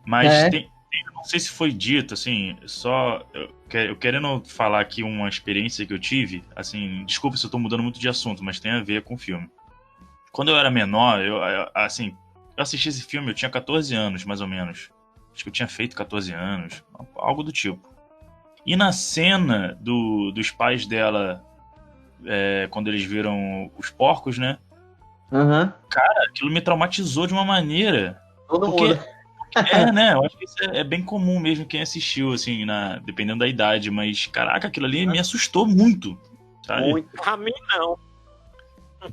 Mas eu não sei se foi dito, assim, só eu querendo falar aqui uma experiência que eu tive, assim, desculpa se eu tô mudando muito de assunto, mas tem a ver com o filme. Quando eu era menor, eu assisti esse filme, eu tinha 14 anos, mais ou menos. Acho que eu tinha feito 14 anos, algo do tipo. E na cena dos pais dela, quando eles viram os porcos, né? Uhum. Cara, aquilo me traumatizou de uma maneira. Todo mundo. Né? Eu acho que isso é bem comum mesmo quem assistiu, assim, dependendo da idade. Mas, caraca, aquilo ali me assustou muito. Sabe? Muito. A mim não.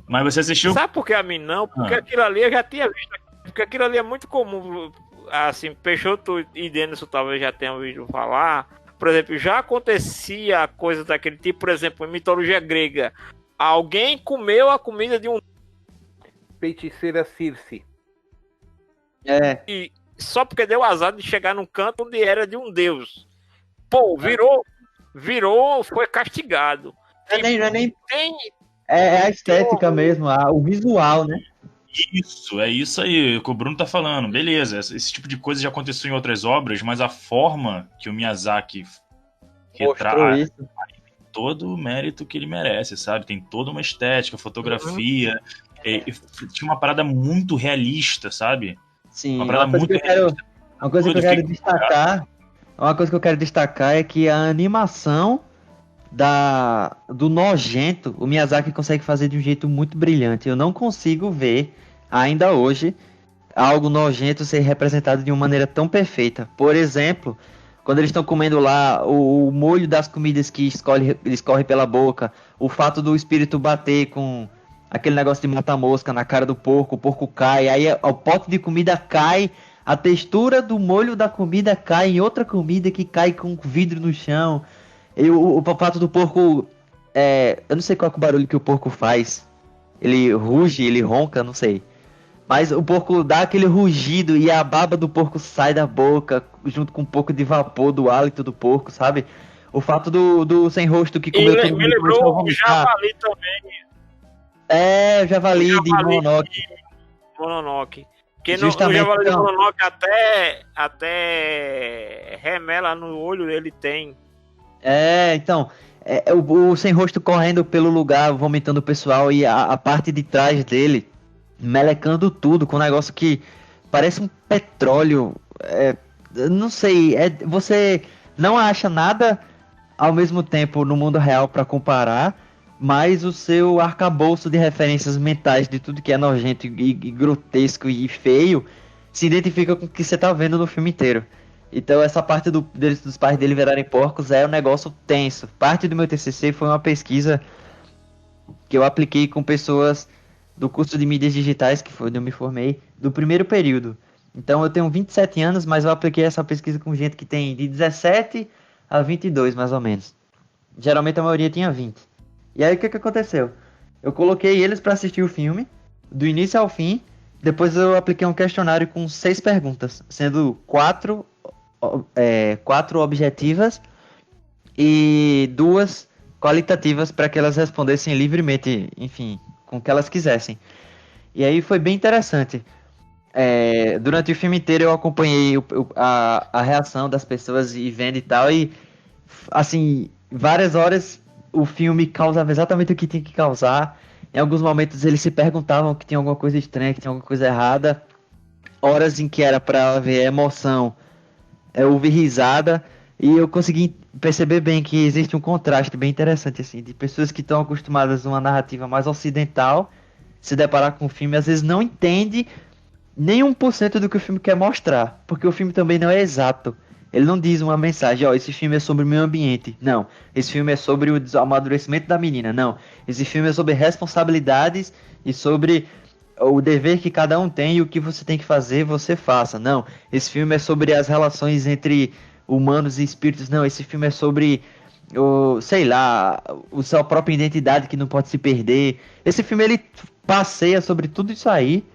Mas você assistiu? Sabe por que a mim não? Porque aquilo ali eu já tinha visto. Porque aquilo ali é muito comum. Assim, Peixoto e Denison talvez já tenham ouvido falar. Por exemplo, já acontecia coisa daquele tipo. Por exemplo, em mitologia grega, alguém comeu a comida de um... Feiticeira Circe. É, E só porque deu azar de chegar num canto onde era de um deus. Pô, virou, foi castigado. não é nem. Tem, É a estética mesmo, o visual, né? Isso, é isso aí que o Bruno tá falando. Beleza, esse tipo de coisa já aconteceu em outras obras, mas a forma que o Miyazaki Mostrou retrata isso. todo o mérito que ele merece, sabe? Tem toda uma estética, fotografia. Tinha uma parada muito realista, sabe? Sim, Uma parada muito realista. uma coisa que eu quero destacar, uma coisa que eu quero destacar é que a animação do nojento, o Miyazaki consegue fazer de um jeito muito brilhante. Eu não consigo ver, ainda hoje, algo nojento ser representado de uma maneira tão perfeita. Por exemplo, quando eles estão comendo lá o molho das comidas que escorre pela boca, o fato do espírito bater com aquele negócio de matar mosca na cara do porco, o porco cai, aí o pote de comida cai, a textura do molho da comida cai em outra comida que cai com vidro no chão. E o fato do porco, eu não sei qual é o barulho que o porco faz. Ele ruge, ele ronca, não sei. Mas o porco dá aquele rugido e a baba do porco sai da boca, junto com um pouco de vapor do hálito do porco, sabe? O fato do sem rosto que comeu todo mundo. Me lembrou o javali também. O javali de Mononoke. Porque no javali de Mononoke até remela no olho ele tem. Então, o sem rosto correndo pelo lugar, vomitando o pessoal e a parte de trás dele melecando tudo, com um negócio que parece um petróleo. Não sei, você não acha nada ao mesmo tempo no mundo real para comparar, mas o seu arcabouço de referências mentais de tudo que é nojento e grotesco e feio se identifica com o que você tá vendo no filme inteiro. Então essa parte dos pais dele virarem porcos é um negócio tenso. Parte do meu TCC foi uma pesquisa que eu apliquei com pessoas do curso de mídias digitais, que foi onde eu me formei, do primeiro período. Então eu tenho 27 anos, mas eu apliquei essa pesquisa com gente que tem de 17 a 22, mais ou menos. Geralmente a maioria tinha 20. E aí o que aconteceu? Eu coloquei eles para assistir o filme, do início ao fim. Depois eu apliquei um questionário com 6 perguntas, sendo 4 objetivas e 2 qualitativas para que elas respondessem livremente, enfim, com o que elas quisessem. E aí foi bem interessante. Durante o filme inteiro eu acompanhei a reação das pessoas e vendo e tal, e assim, várias horas o filme causava exatamente o que tinha que causar. Em alguns momentos eles se perguntavam que tinha alguma coisa estranha, que tinha alguma coisa errada. Horas em que era para ver emoção, ouvir risada, e eu consegui perceber bem que existe um contraste bem interessante, assim, de pessoas que estão acostumadas a uma narrativa mais ocidental, se deparar com o filme, às vezes não entende nem 1% do que o filme quer mostrar, porque o filme também não é exato. Ele não diz uma mensagem, esse filme é sobre o meio ambiente. Não. Esse filme é sobre o amadurecimento da menina. Não. Esse filme é sobre responsabilidades e sobre o dever que cada um tem e o que você tem que fazer, você faça. Não. Esse filme é sobre as relações entre humanos e espíritos. Não. Esse filme é sobre, a sua própria identidade que não pode se perder. Esse filme, ele passeia sobre tudo isso aí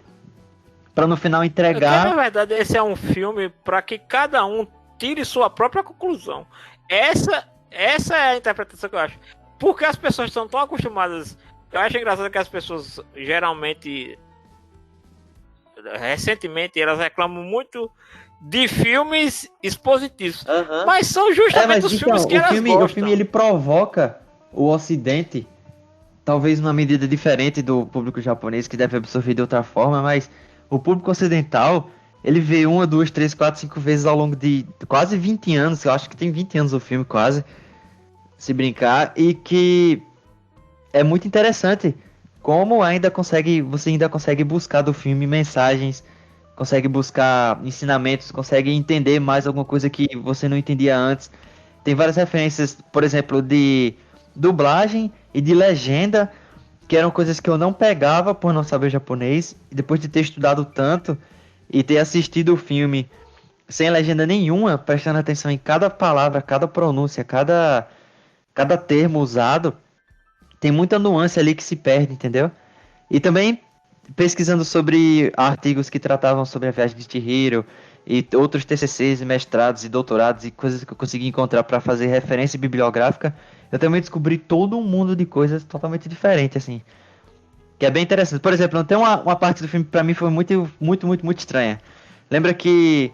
para no final entregar... Porque, na verdade, esse é um filme para que cada um tire sua própria conclusão. Essa é a interpretação que eu acho. Porque as pessoas estão tão acostumadas. Eu acho engraçado que as pessoas geralmente, recentemente, elas reclamam muito de filmes expositivos. Uhum. Mas são justamente os filmes que elas gostam. O filme, ele provoca o Ocidente, talvez numa medida diferente do público japonês, que deve absorver de outra forma, mas o público ocidental, ele vê 1, 2, 3, 4, 5 vezes ao longo de quase 20 anos, eu acho que tem 20 anos o filme quase, se brincar, e que é muito interessante como você ainda consegue buscar do filme mensagens, consegue buscar ensinamentos, consegue entender mais alguma coisa que você não entendia antes. Tem várias referências, por exemplo, de dublagem e de legenda, que eram coisas que eu não pegava por não saber japonês, e depois de ter estudado tanto e ter assistido o filme sem legenda nenhuma, prestando atenção em cada palavra, cada pronúncia, cada termo usado, tem muita nuance ali que se perde, entendeu? E também pesquisando sobre artigos que tratavam sobre a viagem de Chihiro e outros TCCs, e mestrados e doutorados e coisas que eu consegui encontrar para fazer referência bibliográfica, eu também descobri todo um mundo de coisas totalmente diferente, assim. Que é bem interessante. Por exemplo, tem uma parte do filme que pra mim foi muito estranha. Lembra que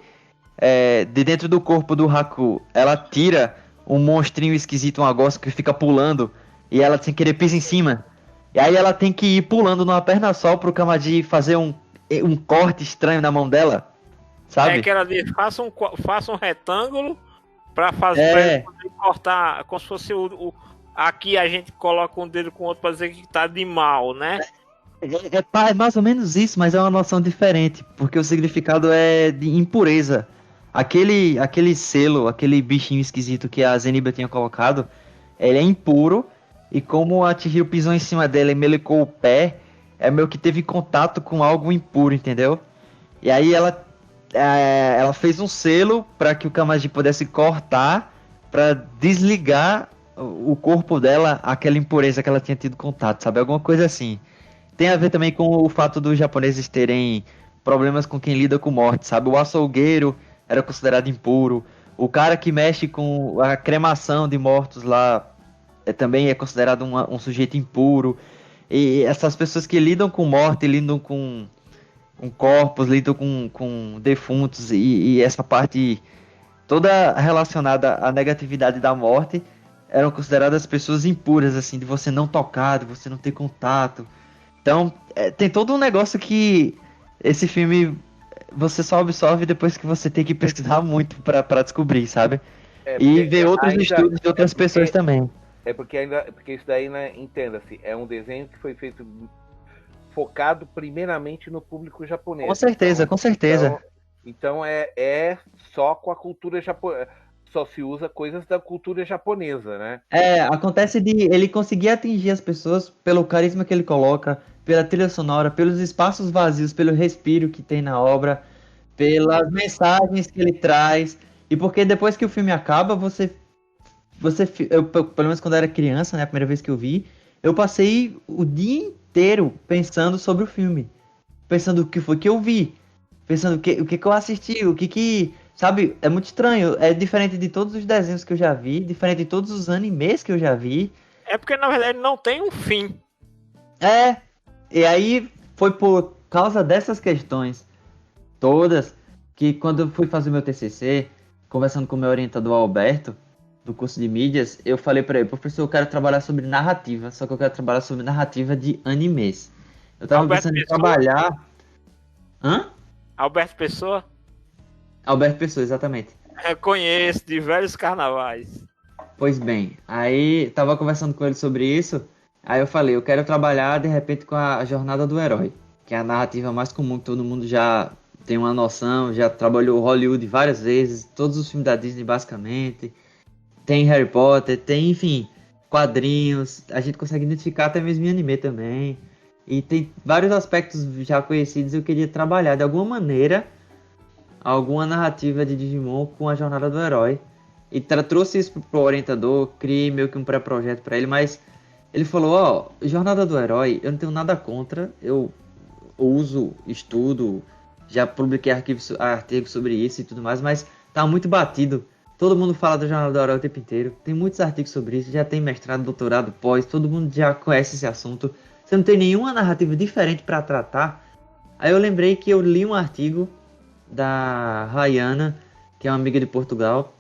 de dentro do corpo do Haku, ela tira um monstrinho esquisito, um negócio que fica pulando, e ela sem querer pisa em cima. E aí ela tem que ir pulando numa perna só pro Kamadi fazer um corte estranho na mão dela. Sabe? É que ela diz, faça um retângulo pra fazer pra ele poder cortar, como se fosse aqui a gente coloca um dedo com o outro pra dizer que tá de mal, né? É mais ou menos isso, mas é uma noção diferente, porque o significado é de impureza. Aquele selo, aquele bichinho esquisito que a Zenibia tinha colocado, ele é impuro, e como a Chihiro pisou em cima dela e melecou o pé, é meio que teve contato com algo impuro, entendeu? E aí ela fez um selo para que o Kamaji pudesse cortar, para desligar o corpo dela, aquela impureza que ela tinha tido contato, sabe? Alguma coisa assim. Tem a ver também com o fato dos japoneses terem problemas com quem lida com morte, sabe? O açougueiro era considerado impuro. O cara que mexe com a cremação de mortos lá também é considerado um sujeito impuro. E essas pessoas que lidam com morte, lidam com corpos, lidam com defuntos e essa parte toda relacionada à negatividade da morte eram consideradas pessoas impuras, assim, de você não tocar, de você não ter contato. Então, tem todo um negócio que esse filme você só absorve depois que você tem que pesquisar muito pra descobrir, sabe? E ver outros estudos de outras pessoas também. Porque isso daí, né, entenda-se, é um desenho que foi feito focado primeiramente no público japonês. Com certeza, com certeza. Então é só com a cultura japonesa. Só se usa coisas da cultura japonesa, né? Acontece de ele conseguir atingir as pessoas pelo carisma que ele coloca, pela trilha sonora, pelos espaços vazios, pelo respiro que tem na obra, pelas mensagens que ele traz. E porque depois que o filme acaba, eu, pelo menos quando eu era criança, né, a primeira vez que eu vi, eu passei o dia inteiro pensando sobre o filme. Pensando o que foi que eu vi. Pensando o que eu assisti, o que... Sabe, é muito estranho. É diferente de todos os desenhos que eu já vi, diferente de todos os animes que eu já vi. É porque, na verdade, não tem um fim. E aí foi por causa dessas questões todas que quando eu fui fazer meu TCC, conversando com o meu orientador Alberto, do curso de mídias, eu falei pra ele, professor, eu quero trabalhar sobre narrativa, só que eu quero trabalhar sobre narrativa de animes. Eu tava pensando em trabalhar... Alberto Pessoa? Alberto Pessoa, exatamente. Eu conheço de velhos carnavais. Pois bem, aí tava conversando com ele sobre isso, aí eu falei, eu quero trabalhar de repente com a jornada do herói, que é a narrativa mais comum que todo mundo já tem uma noção, já trabalhou Hollywood várias vezes, todos os filmes da Disney basicamente, tem Harry Potter, tem, enfim, quadrinhos, a gente consegue identificar até mesmo em anime também, e tem vários aspectos já conhecidos, eu queria trabalhar de alguma maneira alguma narrativa de Digimon com a jornada do herói. E trouxe isso pro orientador, criei meio que um pré-projeto para ele, mas ele falou, jornada do herói, eu não tenho nada contra, eu uso, estudo, já publiquei artigos sobre isso e tudo mais, mas tá muito batido. Todo mundo fala da jornada do herói o tempo inteiro, tem muitos artigos sobre isso, já tem mestrado, doutorado, pós, todo mundo já conhece esse assunto. Você não tem nenhuma narrativa diferente para tratar. Aí eu lembrei que eu li um artigo da Rayana, que é uma amiga de Portugal.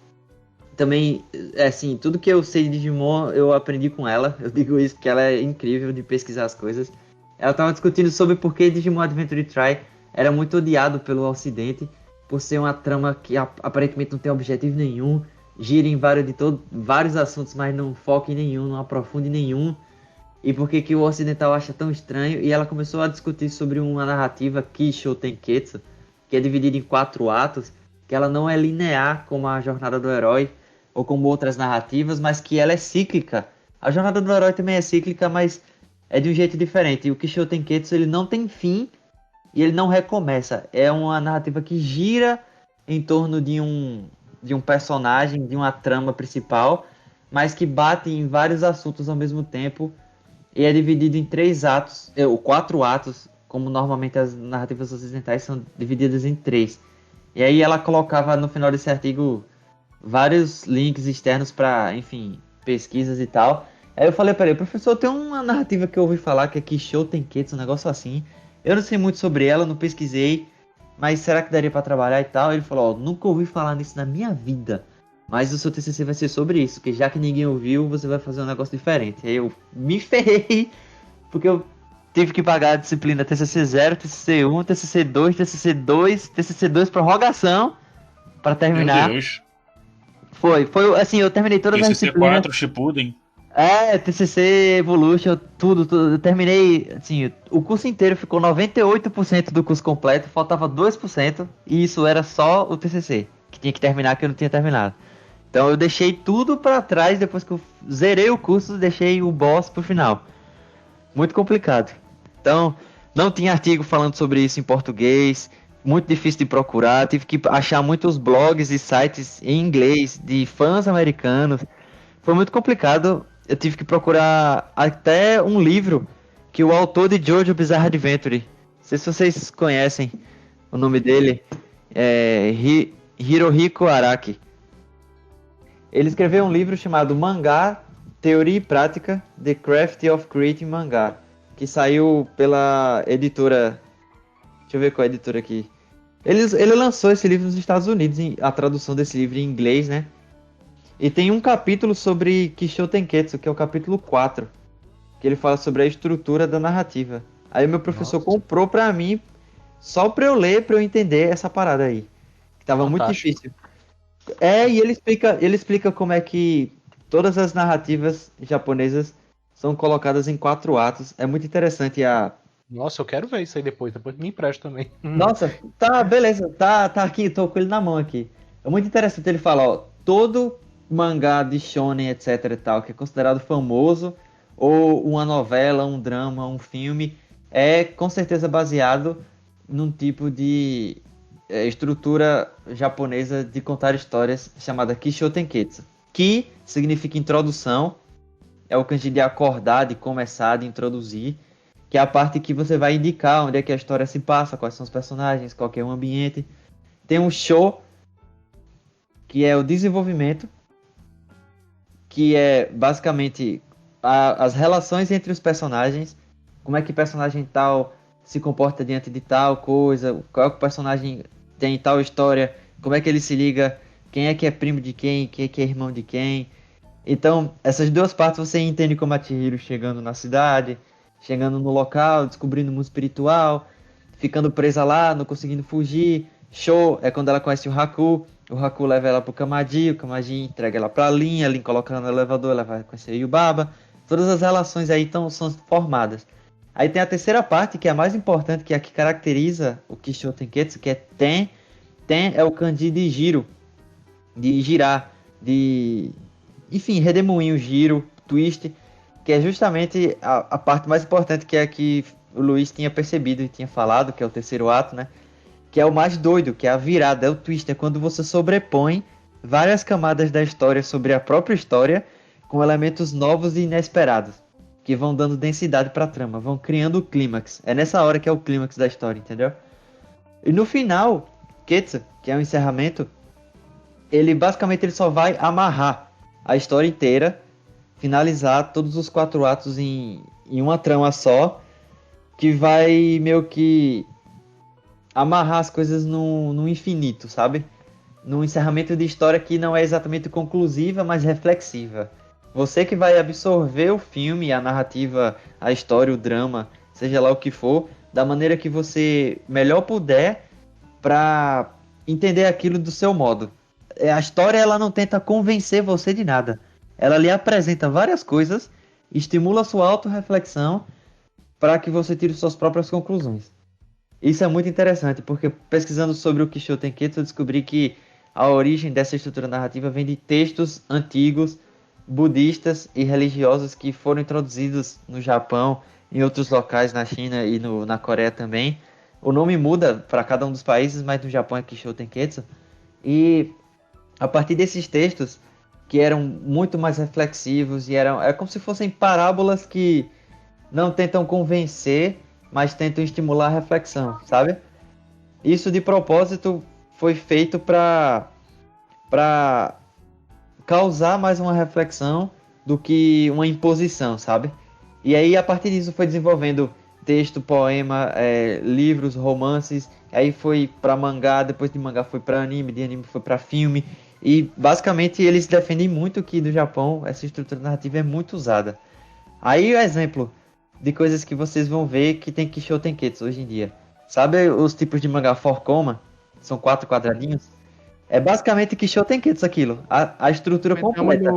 Também, assim, tudo que eu sei de Digimon, eu aprendi com ela. Eu digo isso porque ela é incrível de pesquisar as coisas. Ela estava discutindo sobre por que Digimon Adventure Try era muito odiado pelo ocidente, por ser uma trama que aparentemente não tem objetivo nenhum, gira em vários assuntos, mas não foca em nenhum, não aprofunde em nenhum. E por que o ocidental acha tão estranho. E ela começou a discutir sobre uma narrativa Kisho Tenketsu, que é dividida em 4 atos, que ela não é linear como a jornada do herói, ou como outras narrativas, mas que ela é cíclica. A jornada do herói também é cíclica, mas é de um jeito diferente. E o Kisho Tenketsu, ele não tem fim, e ele não recomeça. É uma narrativa que gira em torno de um personagem, de uma trama principal, mas que bate em vários assuntos ao mesmo tempo, e é dividido em 3 atos, ou 4 atos, como normalmente as narrativas ocidentais são divididas em 3. E aí ela colocava no final desse artigo vários links externos para, enfim, pesquisas e tal. Aí eu falei para ele, professor, tem uma narrativa que eu ouvi falar que é Kishou Tenketsu, um negócio assim. Eu não sei muito sobre ela, não pesquisei, mas será que daria para trabalhar e tal? Ele falou, ó, nunca ouvi falar nisso na minha vida, mas o seu TCC vai ser sobre isso, que já que ninguém ouviu, você vai fazer um negócio diferente. Aí eu me ferrei, porque eu tive que pagar a disciplina TCC 0, TCC 1, TCC 2, TCC 2, TCC 2 prorrogação para terminar. Meu Deus. Foi assim, eu terminei todas as TCC disciplinas. 4, Shippuden. TCC, Evolution, tudo. Eu terminei, assim, o curso inteiro ficou 98% do curso completo, faltava 2%, e isso era só o TCC, que tinha que terminar, que eu não tinha terminado. Então eu deixei tudo pra trás, depois que eu zerei o curso, deixei o boss pro final. Muito complicado. Então, não tinha artigo falando sobre isso em português, muito difícil de procurar, tive que achar muitos blogs e sites em inglês de fãs americanos. Foi muito complicado, eu tive que procurar até um livro que o autor de Jojo Bizarre Adventure, não sei se vocês conhecem o nome dele, é Hirohiko Araki. Ele escreveu um livro chamado Mangá, Teoria e Prática, The Craft of Creating Mangá, que saiu pela editora... Deixa eu ver qual é a editora aqui. Ele lançou esse livro nos Estados Unidos, a tradução desse livro em inglês, né? E tem um capítulo sobre Kishou Tenketsu, que é o capítulo 4, que ele fala sobre a estrutura da narrativa. Aí o meu professor comprou pra mim, só pra eu ler, pra eu entender essa parada aí. Que tava muito difícil. E ele explica como é que todas as narrativas japonesas são colocadas em 4 atos. É muito interessante Nossa, eu quero ver isso aí depois me empresta também. Nossa, tá, beleza, tá aqui, tô com ele na mão aqui. É muito interessante ele falar, ó, todo mangá de shonen, etc e tal, que é considerado famoso, ou uma novela, um drama, um filme, é com certeza baseado num tipo de estrutura japonesa de contar histórias chamada Kishou Tenketsu. Ki significa introdução, é o kanji de acordar, de começar, de introduzir, que é a parte que você vai indicar onde é que a história se passa, quais são os personagens, qual que é o ambiente. Tem um Shou, que é o desenvolvimento, que é basicamente as relações entre os personagens, como é que personagem tal se comporta diante de tal coisa, qual é que o personagem tem tal história, como é que ele se liga, quem é que é primo de quem é que é irmão de quem. Então, essas duas partes você entende como a Chihiro chegando na cidade, chegando no local, descobrindo o mundo espiritual, ficando presa lá, não conseguindo fugir. Shou é quando ela conhece o Haku leva ela pro Kamaji, o Kamaji entrega ela pra Lin, a Lin coloca ela no elevador, ela vai conhecer o Yubaba. Todas as relações aí são formadas. Aí tem a terceira parte, que é a mais importante, que é a que caracteriza o Kishou Tenketsu, que é Ten. Ten é o kanji de giro, de girar, de... enfim, redemoinho, giro, twist, que é justamente a parte mais importante, que é a que o Luiz tinha percebido e tinha falado, que é o terceiro ato, né? Que é o mais doido, que é a virada, é o twist, é quando você sobrepõe várias camadas da história sobre a própria história, com elementos novos e inesperados, que vão dando densidade pra trama, vão criando o clímax. É nessa hora que é o clímax da história, entendeu? E no final, Ketsu, que é o encerramento, ele só vai amarrar a história inteira, finalizar todos os 4 atos em uma trama só, que vai meio que amarrar as coisas no infinito, sabe? Num encerramento de história que não é exatamente conclusiva, mas reflexiva. Você que vai absorver o filme, a narrativa, a história, o drama, seja lá o que for, da maneira que você melhor puder, para entender aquilo do seu modo. A história, ela não tenta convencer você de nada. Ela lhe apresenta várias coisas, estimula a sua autorreflexão para que você tire suas próprias conclusões. Isso é muito interessante, porque pesquisando sobre o Kishou Tenketsu, eu descobri que a origem dessa estrutura narrativa vem de textos antigos, budistas e religiosos que foram introduzidos no Japão, em outros locais na China e na Coreia também. O nome muda para cada um dos países, mas no Japão é Kishou Tenketsu. E a partir desses textos, que eram muito mais reflexivos e é como se fossem parábolas que não tentam convencer, mas tentam estimular a reflexão, sabe? Isso de propósito foi feito para causar mais uma reflexão do que uma imposição, sabe? E aí, a partir disso, foi desenvolvendo texto, poema, livros, romances. Aí foi para mangá, depois de mangá foi para anime, de anime foi para filme. E, basicamente, eles defendem muito que no Japão essa estrutura narrativa é muito usada. Aí, o exemplo de coisas que vocês vão ver que tem Kisho Tenketsu hoje em dia. Sabe os tipos de mangá 4 São 4 quadradinhos? É basicamente Kisho Tenketsu aquilo. A estrutura completa.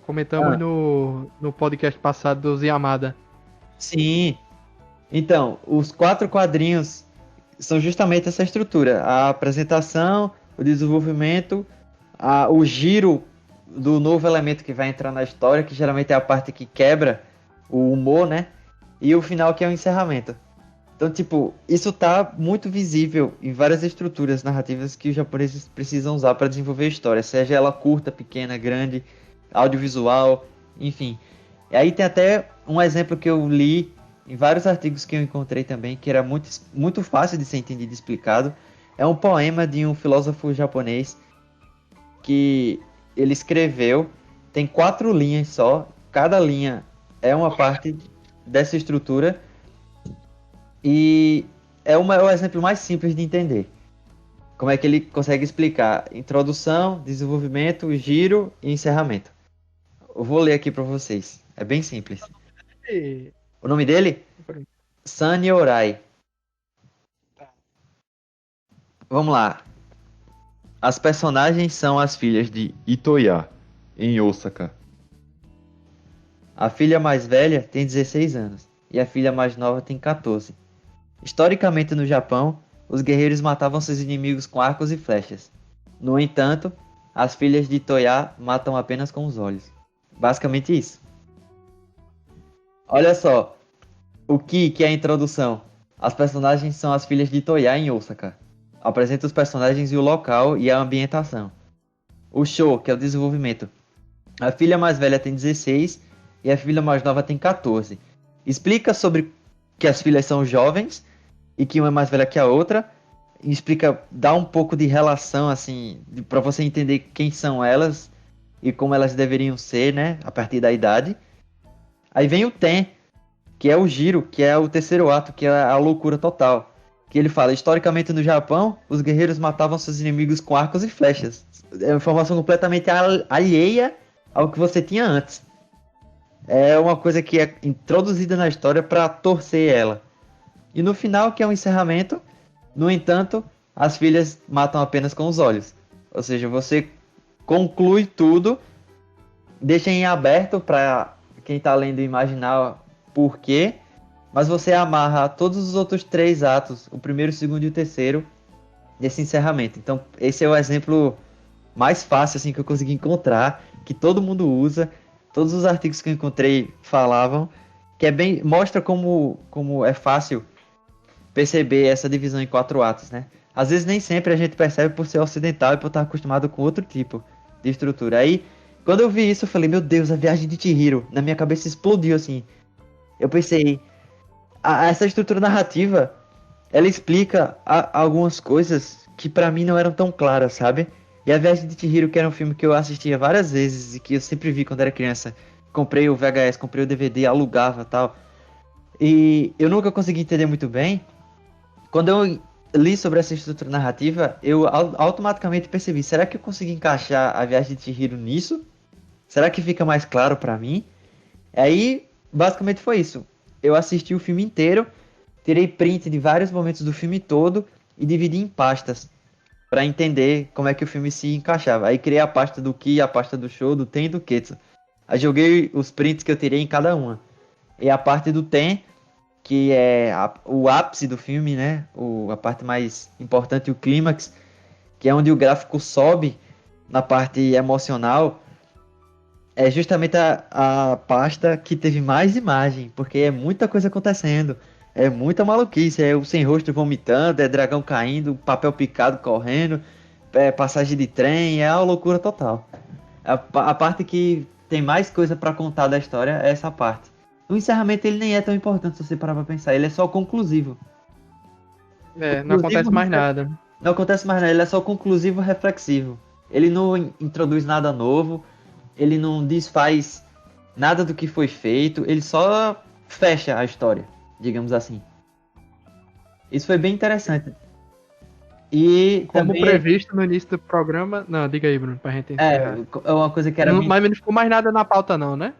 Comentamos no podcast passado dos Yamada. Sim. Então, os 4 quadrinhos são justamente essa estrutura. A apresentação, o desenvolvimento, o giro do novo elemento que vai entrar na história, que geralmente é a parte que quebra o humor, né? E o final, que é o encerramento. Então, tipo, isso tá muito visível em várias estruturas narrativas que os japoneses precisam usar para desenvolver a história, seja ela curta, pequena, grande, audiovisual, enfim. E aí tem até um exemplo que eu li em vários artigos que eu encontrei também, que era muito fácil de ser entendido e explicado. É um poema de um filósofo japonês que ele escreveu, tem 4 linhas só, cada linha é uma parte dessa estrutura, e é o exemplo mais simples de entender. Como é que ele consegue explicar introdução, desenvolvimento, giro e encerramento. Eu vou ler aqui para vocês. É bem simples. O nome dele? Sani Orai. Vamos lá. As personagens são as filhas de Itoya, em Osaka. A filha mais velha tem 16 anos e a filha mais nova tem 14. Historicamente no Japão, os guerreiros matavam seus inimigos com arcos e flechas. No entanto, as filhas de Itoya matam apenas com os olhos. Basicamente isso. Olha só, o que é a introdução? As personagens são as filhas de Itoya em Osaka. Apresenta os personagens e o local e a ambientação. O show, que é o desenvolvimento. A filha mais velha tem 16 e a filha mais nova tem 14. Explica sobre que as filhas são jovens e que uma é mais velha que a outra. Explica, dá um pouco de relação, assim, para você entender quem são elas e como elas deveriam ser, né, a partir da idade. Aí vem o Ten, que é o giro, que é o terceiro ato, que é a loucura total. Que ele fala, historicamente no Japão, os guerreiros matavam seus inimigos com arcos e flechas. É uma informação completamente alheia ao que você tinha antes. É uma coisa que é introduzida na história para torcer ela. E no final, que é o encerramento, no entanto, as filhas matam apenas com os olhos. Ou seja, você conclui tudo, deixa em aberto para quem está lendo imaginar por quê, mas você amarra todos os outros 3 atos, o primeiro, o segundo e o terceiro, desse encerramento. Então, esse é o exemplo mais fácil assim, que eu consegui encontrar, que todo mundo usa, todos os artigos que eu encontrei falavam, que é bem, mostra como é fácil perceber essa divisão em 4 atos, né? Às vezes nem sempre a gente percebe por ser ocidental e por estar acostumado com outro tipo de estrutura. Aí, quando eu vi isso, eu falei, meu Deus, a viagem de Chihiro. Na minha cabeça explodiu assim. Eu pensei, essa estrutura narrativa, ela explica algumas coisas que pra mim não eram tão claras, sabe? E a Viagem de Chihiro, que era um filme que eu assistia várias vezes e que eu sempre vi quando era criança. Comprei o VHS, comprei o DVD, alugava e tal. E eu nunca consegui entender muito bem. Quando eu li sobre essa estrutura narrativa, eu automaticamente percebi, será que eu consegui encaixar a Viagem de Chihiro nisso? Será que fica mais claro pra mim? Aí, basicamente foi isso. Eu assisti o filme inteiro, tirei print de vários momentos do filme todo e dividi em pastas para entender como é que o filme se encaixava. Aí criei a pasta do Ki, a pasta do Show, do Ten e do Ketsu. Aí joguei os prints que eu tirei em cada uma. E a parte do Ten, que é o ápice do filme, né? A parte mais importante, o clímax, que é onde o gráfico sobe na parte emocional. É justamente a pasta que teve mais imagem, porque é muita coisa acontecendo, é muita maluquice, é o sem rosto vomitando, é dragão caindo, papel picado correndo, é passagem de trem, é uma loucura total. A parte que tem mais coisa para contar da história é essa parte. o encerramento ele nem é tão importante se você parar pra pensar. Ele é só conclusivo. Não acontece mais nada. Não acontece mais nada, ele é só conclusivo reflexivo. Ele não introduz nada novo, ele não desfaz nada do que foi feito, ele só fecha a história, digamos assim. Isso foi bem interessante. E Como também, previsto no início do programa. Não, diga aí, Bruno, pra gente encerrar. é uma coisa que era bem... Mas não ficou mais nada na pauta, não, né?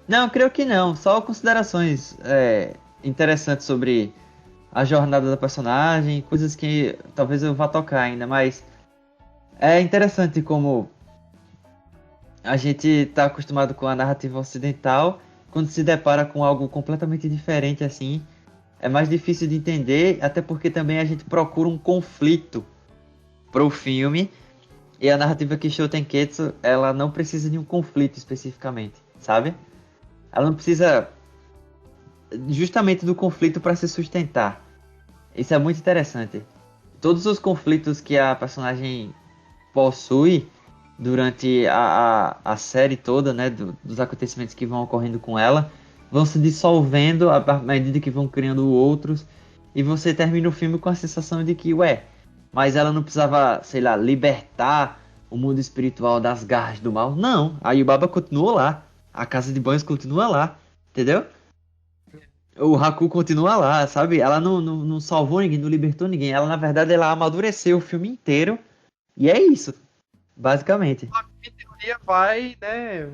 Não, creio que não. Só considerações interessantes sobre a jornada da personagem, coisas que talvez eu vá tocar ainda, mas é interessante como a gente tá acostumado com a narrativa ocidental, quando se depara com algo completamente diferente assim, é mais difícil de entender, até porque também a gente procura um conflito pro filme, e a narrativa Kishou Tenketsu, ela não precisa de um conflito especificamente, sabe? Ela não precisa justamente do conflito para se sustentar. Isso é muito interessante. Todos os conflitos que a personagem possui durante a série toda, né, dos acontecimentos que vão ocorrendo com ela, vão se dissolvendo à medida que vão criando outros, e você termina o filme com a sensação de que, mas ela não precisava, sei lá, libertar o mundo espiritual das garras do mal. Não, a Yubaba continuou lá, a casa de banhos continua lá, entendeu? O Haku continua lá, sabe? Ela não salvou ninguém, não libertou ninguém. Ela, na verdade, ela amadureceu o filme inteiro. E é isso, basicamente. Em teoria vai, né?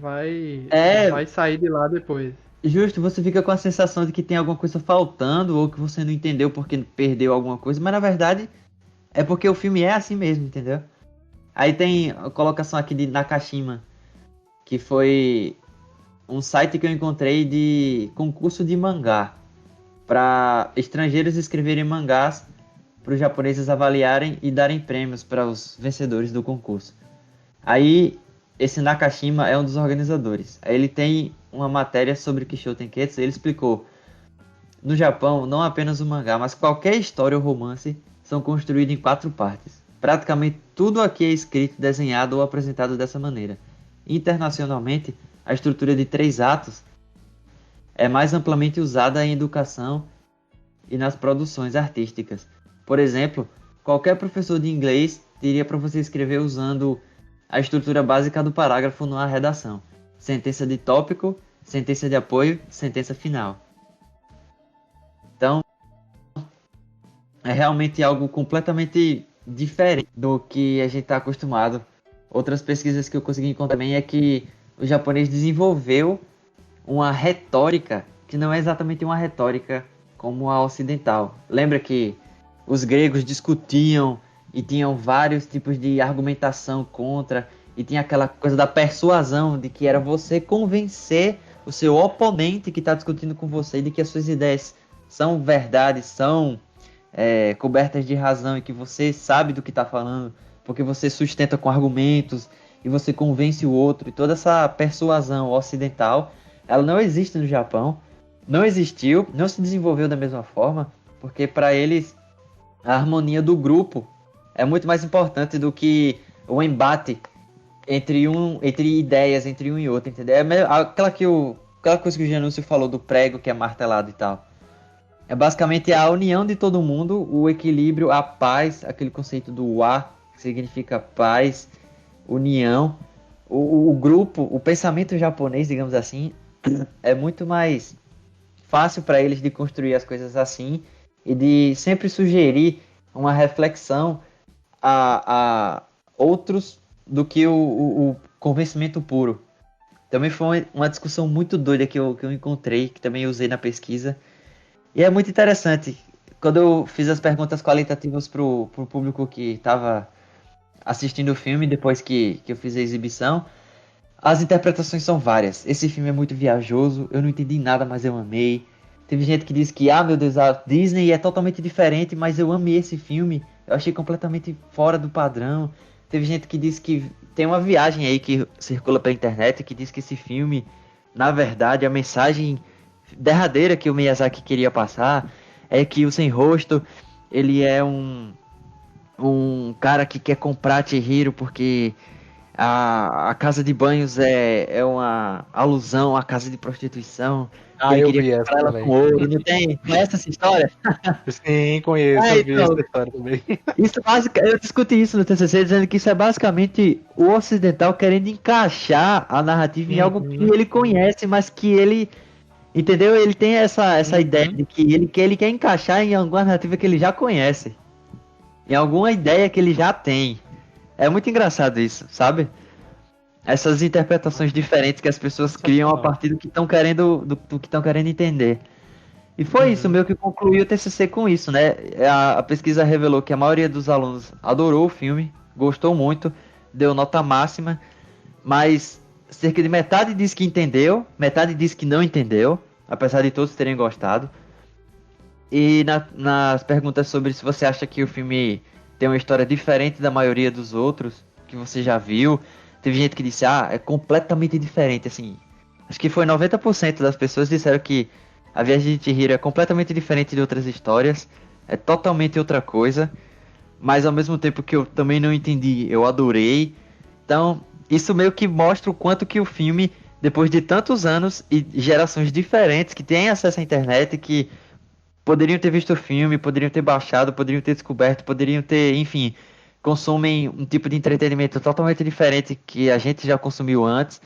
Vai sair de lá depois. Justo, você fica com a sensação de que tem alguma coisa faltando, ou que você não entendeu porque perdeu alguma coisa, mas na verdade é porque o filme é assim mesmo, entendeu? Aí tem a colocação aqui de Nakashima, que foi um site que eu encontrei de concurso de mangá, para estrangeiros escreverem mangás para os japoneses avaliarem e darem prêmios para os vencedores do concurso. Aí esse Nakashima é um dos organizadores. Aí ele tem uma matéria sobre Kishou Tenketsu, ele explicou: no Japão, não apenas o mangá, mas qualquer história ou romance são construídos em 4 partes. Praticamente tudo aqui é escrito, desenhado ou apresentado dessa maneira. Internacionalmente, a estrutura de 3 atos é mais amplamente usada em educação e nas produções artísticas. Por exemplo, qualquer professor de inglês diria para você escrever usando a estrutura básica do parágrafo numa redação: sentença de tópico, sentença de apoio, sentença final. Então, é realmente algo completamente diferente do que a gente está acostumado. Outras pesquisas que eu consegui encontrar também é que o japonês desenvolveu uma retórica que não é exatamente uma retórica como a ocidental. Lembra que os gregos discutiam e tinham vários tipos de argumentação contra, e tinha aquela coisa da persuasão, de que era você convencer o seu oponente que está discutindo com você de que as suas ideias são verdade, são cobertas de razão, e que você sabe do que está falando, porque você sustenta com argumentos e você convence o outro. E toda essa persuasão ocidental, ela não existe no Japão, não existiu, não se desenvolveu da mesma forma, porque para eles a harmonia do grupo é muito mais importante do que o embate entre ideias entre um e outro, entendeu? Aquela coisa que o Janúcio falou do prego que é martelado e tal. É basicamente a união de todo mundo, o equilíbrio, a paz, aquele conceito do wa, que significa paz, união. O grupo, o pensamento japonês, digamos assim, é muito mais fácil para eles de construir as coisas assim e de sempre sugerir uma reflexão a outros do que o convencimento puro. Também foi uma discussão muito doida que eu encontrei, que também usei na pesquisa. E é muito interessante. Quando eu fiz as perguntas qualitativas pro público que estava assistindo o filme, depois que eu fiz a exibição, as interpretações são várias. Esse filme é muito viajoso, eu não entendi nada, mas eu amei. Teve gente que disse que, meu Deus, a Disney é totalmente diferente, mas eu amei esse filme. Eu achei completamente fora do padrão. Teve gente que disse que tem uma viagem aí que circula pela internet que diz que esse filme, na verdade, a mensagem derradeira que o Miyazaki queria passar é que o Sem Rosto, ele é um cara que quer comprar Chihiro porque a casa de banhos é uma alusão à casa de prostituição. Ah, Ele eu queria vi essa comprar ela também. com ouro, não tem? Conhece essa história? Sim, conheço, eu vi então, essa história também. Isso eu discuti isso no TCC, dizendo que isso é basicamente o ocidental querendo encaixar a narrativa em algo que ele conhece, mas que ele, entendeu? Ele tem essa ideia de que ele quer encaixar em alguma narrativa que ele já conhece, em alguma ideia que ele já tem. É muito engraçado isso, sabe? Essas interpretações diferentes que as pessoas criam a partir do que estão querendo, do que estão querendo entender. E foi isso, meio que concluiu o TCC com isso, né? A pesquisa revelou que a maioria dos alunos adorou o filme, gostou muito, deu nota máxima, mas cerca de metade disse que entendeu, metade disse que não entendeu, apesar de todos terem gostado. E nas perguntas sobre se você acha que o filme tem uma história diferente da maioria dos outros, que você já viu, teve gente que disse, é completamente diferente, assim. Acho que foi 90% das pessoas disseram que A Viagem de Chihiro é completamente diferente de outras histórias, é totalmente outra coisa, mas ao mesmo tempo que eu também não entendi, eu adorei. Então, isso meio que mostra o quanto que o filme, depois de tantos anos e gerações diferentes que têm acesso à internet, que poderiam ter visto o filme, poderiam ter baixado, poderiam ter descoberto, poderiam ter, enfim, consumem um tipo de entretenimento totalmente diferente que a gente já consumiu antes.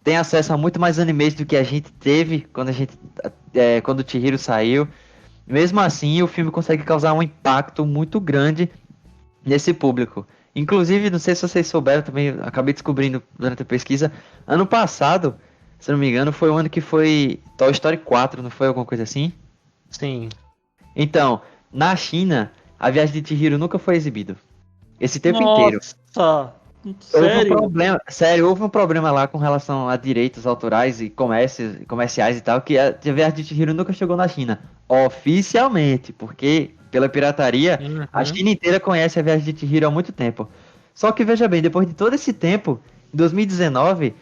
Tem acesso a muito mais animes do que a gente teve quando o Chihiro saiu. Mesmo assim, o filme consegue causar um impacto muito grande nesse público. Inclusive, não sei se vocês souberam também, acabei descobrindo durante a pesquisa, ano passado, se não me engano, foi o ano que foi Toy Story 4, não foi alguma coisa assim? Sim. Então, na China, A Viagem de Chihiro nunca foi exibido. Esse tempo inteiro. Nossa, sério? Houve um problema lá com relação a direitos autorais e comerciais e tal, que a Viagem de Chihiro nunca chegou na China. Oficialmente, porque pela pirataria, a China inteira conhece A Viagem de Chihiro há muito tempo. Só que veja bem, depois de todo esse tempo, em 2019,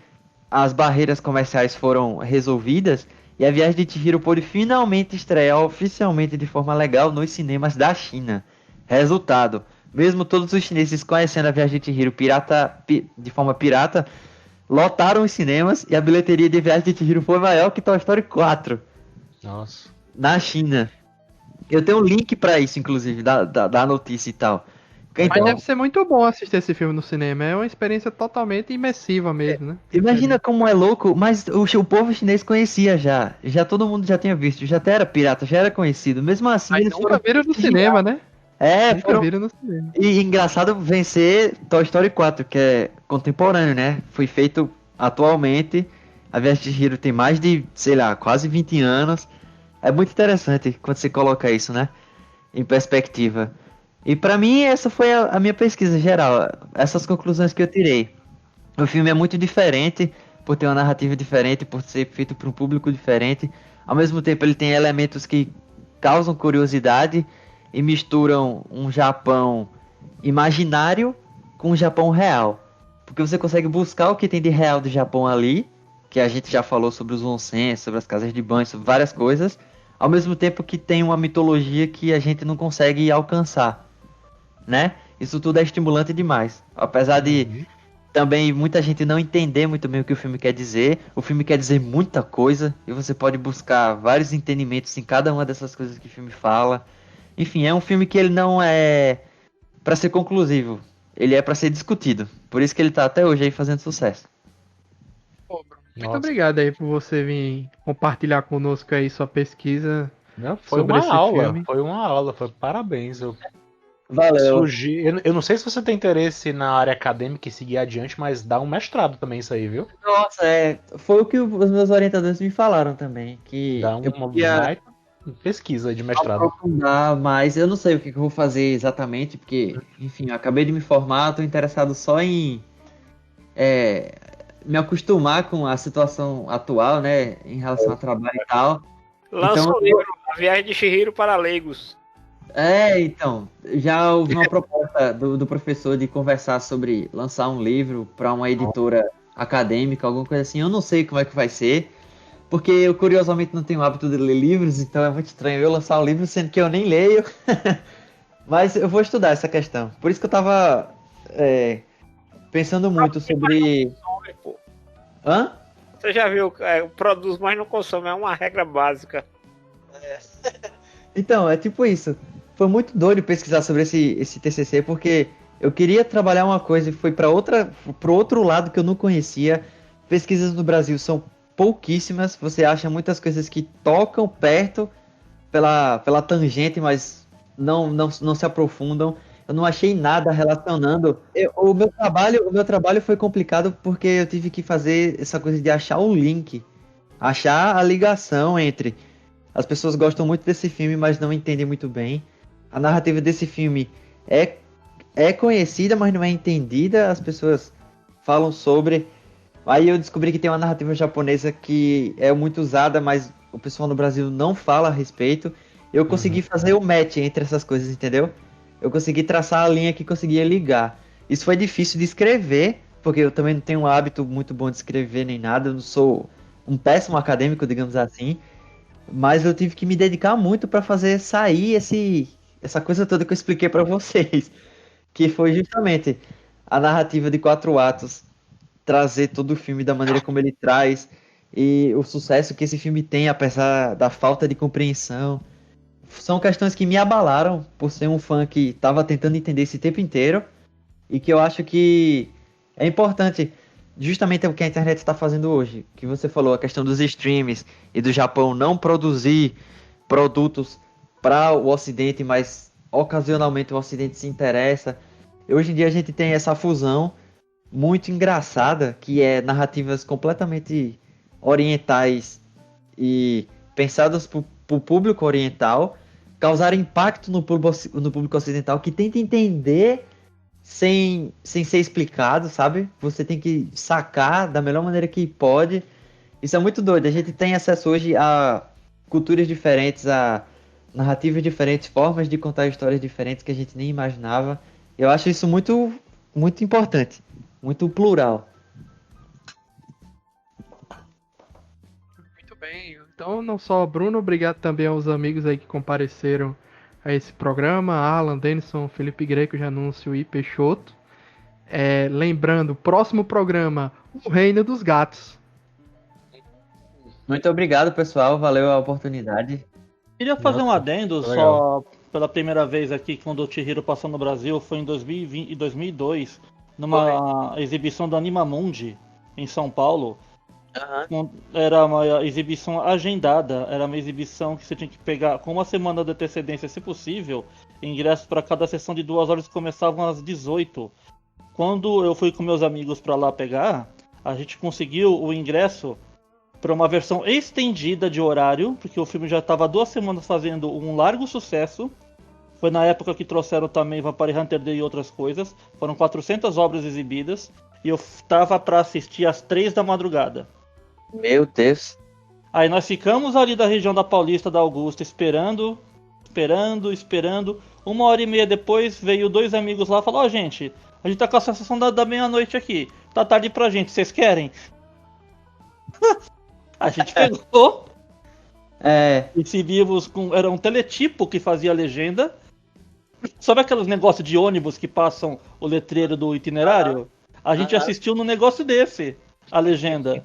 as barreiras comerciais foram resolvidas e A Viagem de Chihiro pôde finalmente estrear oficialmente de forma legal nos cinemas da China. Resultado, mesmo todos os chineses conhecendo A Viagem de Chihiro de forma pirata, lotaram os cinemas e a bilheteria de Viagem de Chihiro foi maior que Toy Story 4. Nossa. Na China. Eu tenho um link pra isso, inclusive, da notícia e tal. Mas Então, deve ser muito bom assistir esse filme no cinema. É uma experiência totalmente imersiva mesmo, né? imagina como é louco, mas o povo chinês conhecia já. Já todo mundo já tinha visto, já até era pirata, já era conhecido. Mesmo assim, Aí eles nunca viram no prestigiar. cinema, né? Nunca Foram. viram no cinema. E engraçado vencer Toy Story 4, que é contemporâneo, né? Foi feito atualmente. A Viagem de Chihiro tem mais de, sei lá, quase 20 anos. É muito interessante quando você coloca isso, né? Em perspectiva. E pra mim, essa foi a minha pesquisa geral. Essas conclusões que eu tirei. O filme é muito diferente, por ter uma narrativa diferente, por ser feito para um público diferente. Ao mesmo tempo, ele tem elementos que causam curiosidade e misturam um Japão imaginário com um Japão real. Porque você consegue buscar o que tem de real do Japão ali, que a gente já falou sobre os onsen, sobre as casas de banho, sobre várias coisas, ao mesmo tempo que tem uma mitologia que a gente não consegue alcançar, né? Isso tudo é estimulante demais. Apesar de também muita gente não entender muito bem o que o filme quer dizer, o filme quer dizer muita coisa, e você pode buscar vários entendimentos em cada uma dessas coisas que o filme fala. Enfim, é um filme que ele não é pra ser conclusivo, ele é pra ser discutido. Por isso que ele tá até hoje aí fazendo sucesso. Pô, Bruno, muito Nossa. obrigado aí por você vir compartilhar conosco aí sua pesquisa. Não, foi Sobre uma esse aula, filme. foi parabéns. Valeu. Eu não sei se você tem interesse na área acadêmica e seguir adiante, mas dá um mestrado também isso aí, viu? Nossa, foi o que os meus orientadores me falaram também, que Dá eu uma podia baita pesquisa de mestrado. aprofundar, mas eu não sei o que eu vou fazer exatamente, porque, enfim, eu acabei de me formar, tô interessado só em me acostumar com a situação atual, né, em relação ao trabalho e tal. Lança Então, um livro, A Viagem de Chihiro para Leigos. Então, já houve uma proposta do professor de conversar sobre lançar um livro para uma editora acadêmica, alguma coisa assim. Eu não sei como é que vai ser, porque eu curiosamente não tenho o hábito de ler livros, então é muito estranho eu lançar um livro sendo que eu nem leio. Mas eu vou estudar essa questão. Por isso que eu tava pensando muito sobre... Pô. Hã? Você já viu, produz, mas não consome, é uma regra básica. Então, é tipo isso. Foi muito doido pesquisar sobre esse TCC, porque eu queria trabalhar uma coisa e foi pro outro lado que eu não conhecia. Pesquisas no Brasil são pouquíssimas, você acha muitas coisas que tocam perto pela tangente, mas não se aprofundam. Eu não achei nada relacionando. O meu trabalho foi complicado porque eu tive que fazer essa coisa de achar o link, achar a ligação entre. As pessoas gostam muito desse filme, mas não entendem muito bem. A narrativa desse filme é conhecida, mas não é entendida. As pessoas falam sobre. Aí eu descobri que tem uma narrativa japonesa que é muito usada, mas o pessoal no Brasil não fala a respeito. Eu consegui fazer o match entre essas coisas, entendeu? Eu consegui traçar a linha que conseguia ligar. Isso foi difícil de escrever, porque eu também não tenho um hábito muito bom de escrever nem nada. Eu não sou um péssimo acadêmico, digamos assim. Mas eu tive que me dedicar muito para fazer sair essa coisa toda que eu expliquei para vocês. Que foi justamente a narrativa de 4 atos, trazer todo o filme da maneira como ele traz, e o sucesso que esse filme tem, apesar da falta de compreensão. São questões que me abalaram por ser um fã que estava tentando entender esse tempo inteiro, e que eu acho que é importante, justamente o que a internet está fazendo hoje, que você falou, a questão dos streams e do Japão não produzir produtos para o Ocidente, mas ocasionalmente o Ocidente se interessa. Hoje em dia a gente tem essa fusão muito engraçada, que é narrativas completamente orientais e pensadas para o público oriental, causar impacto no público ocidental, que tenta entender sem ser explicado, sabe? Você tem que sacar da melhor maneira que pode. Isso é muito doido. A gente tem acesso hoje a culturas diferentes, a narrativas diferentes, formas de contar histórias diferentes que a gente nem imaginava. Eu acho isso muito, muito importante, muito plural. Muito bem. Então, não só Bruno, obrigado também aos amigos aí que compareceram a esse programa, Alan, Denison, Felipe Greco, Janúncio e Peixoto. Lembrando, próximo programa, O Reino dos Gatos. Muito obrigado, pessoal. Valeu a oportunidade. Queria fazer um adendo legal. só pela primeira vez aqui, quando o Chihiro passou no Brasil, foi em 2020 e 2002, numa exibição do Animamundi, em São Paulo. Era uma exibição agendada, era uma exibição que você tinha que pegar com uma semana de antecedência, se possível. Ingressos para cada sessão de 2 horas começavam às 18. Quando eu fui com meus amigos para lá pegar, a gente conseguiu o ingresso para uma versão estendida de horário, porque o filme já estava 2 semanas fazendo um largo sucesso. Foi na época que trouxeram também Vampire Hunter D e outras coisas. Foram 400 obras exibidas e eu estava para assistir às 3 da madrugada. Meu Deus. Aí nós ficamos ali da região da Paulista, da Augusta, esperando. 1h30 depois veio 2 amigos lá e falaram: gente, a gente tá com a sessão da meia-noite aqui. Tá tarde pra gente, vocês querem? A gente pegou. Exibimos era um teletipo que fazia a legenda. Sabe aqueles negócios de ônibus que passam o letreiro do itinerário? A gente assistiu num negócio desse, a legenda.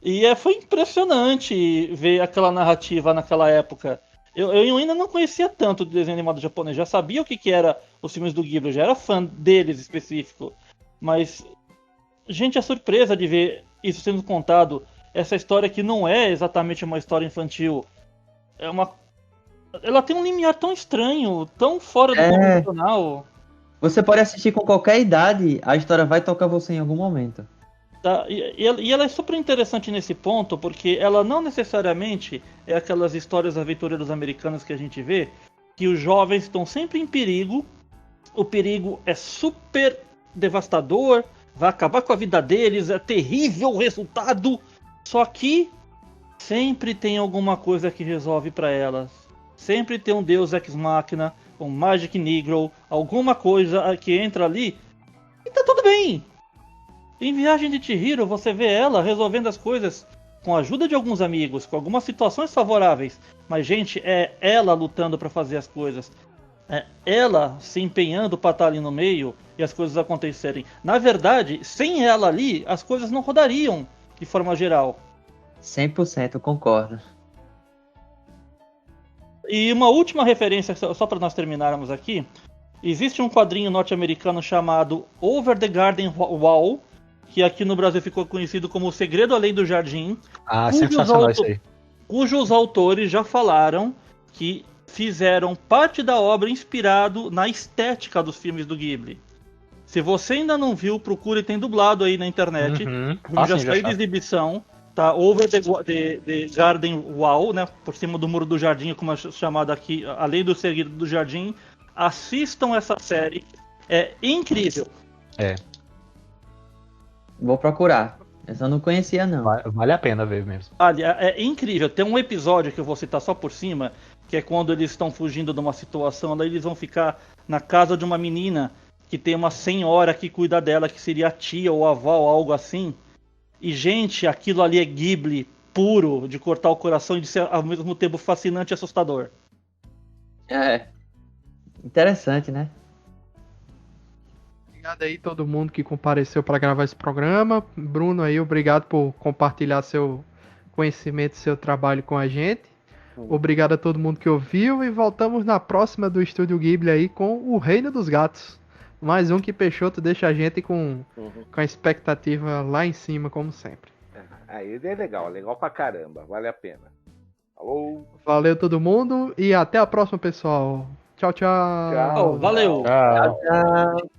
E foi impressionante ver aquela narrativa naquela época. Eu ainda não conhecia tanto do desenho animado japonês, já sabia o que era os filmes do Ghibli, já era fã deles específico. Mas, gente, a surpresa de ver isso sendo contado, essa história que não é exatamente uma história infantil, ela tem um limiar tão estranho, tão fora do convencional. Você pode assistir com qualquer idade, a história vai tocar você em algum momento. Tá? E ela é super interessante nesse ponto, porque ela não necessariamente é aquelas histórias aventureiras americanas que a gente vê, que os jovens estão sempre em perigo, o perigo é super devastador, vai acabar com a vida deles, é terrível o resultado, só que sempre tem alguma coisa que resolve para elas. Sempre tem um deus ex machina, um magic negro, alguma coisa que entra ali e tá tudo bem. Em Viagem de Chihiro, você vê ela resolvendo as coisas com a ajuda de alguns amigos, com algumas situações favoráveis. Mas, gente, é ela lutando para fazer as coisas. ela se empenhando para estar ali no meio e as coisas acontecerem. Na verdade, sem ela ali, as coisas não rodariam de forma geral. 100% concordo. E uma última referência, só para nós terminarmos aqui. Existe um quadrinho norte-americano chamado Over the Garden Wall, que aqui no Brasil ficou conhecido como O Segredo Além do Jardim. Sensacional isso aí. Cujos autores já falaram que fizeram parte da obra inspirado na estética dos filmes do Ghibli. Se você ainda não viu, procure, tem dublado aí na internet. Já saiu de exibição. Tá, Over the Garden Wall, né, por cima do Muro do Jardim, como é chamado aqui, Além do Segredo do Jardim. Assistam essa série, é incrível. Vou procurar. Essa eu não conhecia, não. Vale a pena ver mesmo. Olha, é incrível. Tem um episódio que eu vou citar só por cima, que é quando eles estão fugindo de uma situação, daí eles vão ficar na casa de uma menina que tem uma senhora que cuida dela, que seria a tia ou a avó ou algo assim. E, gente, aquilo ali é Ghibli puro, de cortar o coração e de ser ao mesmo tempo fascinante e assustador. Interessante, né? Obrigado aí todo mundo que compareceu para gravar esse programa. Bruno aí, obrigado por compartilhar seu conhecimento, seu trabalho com a gente. Obrigado a todo mundo que ouviu e voltamos na próxima do Estúdio Ghibli aí com O Reino dos Gatos. Mais um que Peixoto deixa a gente com a expectativa lá em cima, como sempre. Aí é legal pra caramba, vale a pena. Falou! Valeu todo mundo e até a próxima, pessoal. Tchau, tchau. Tchau. Valeu! Tchau. Tchau.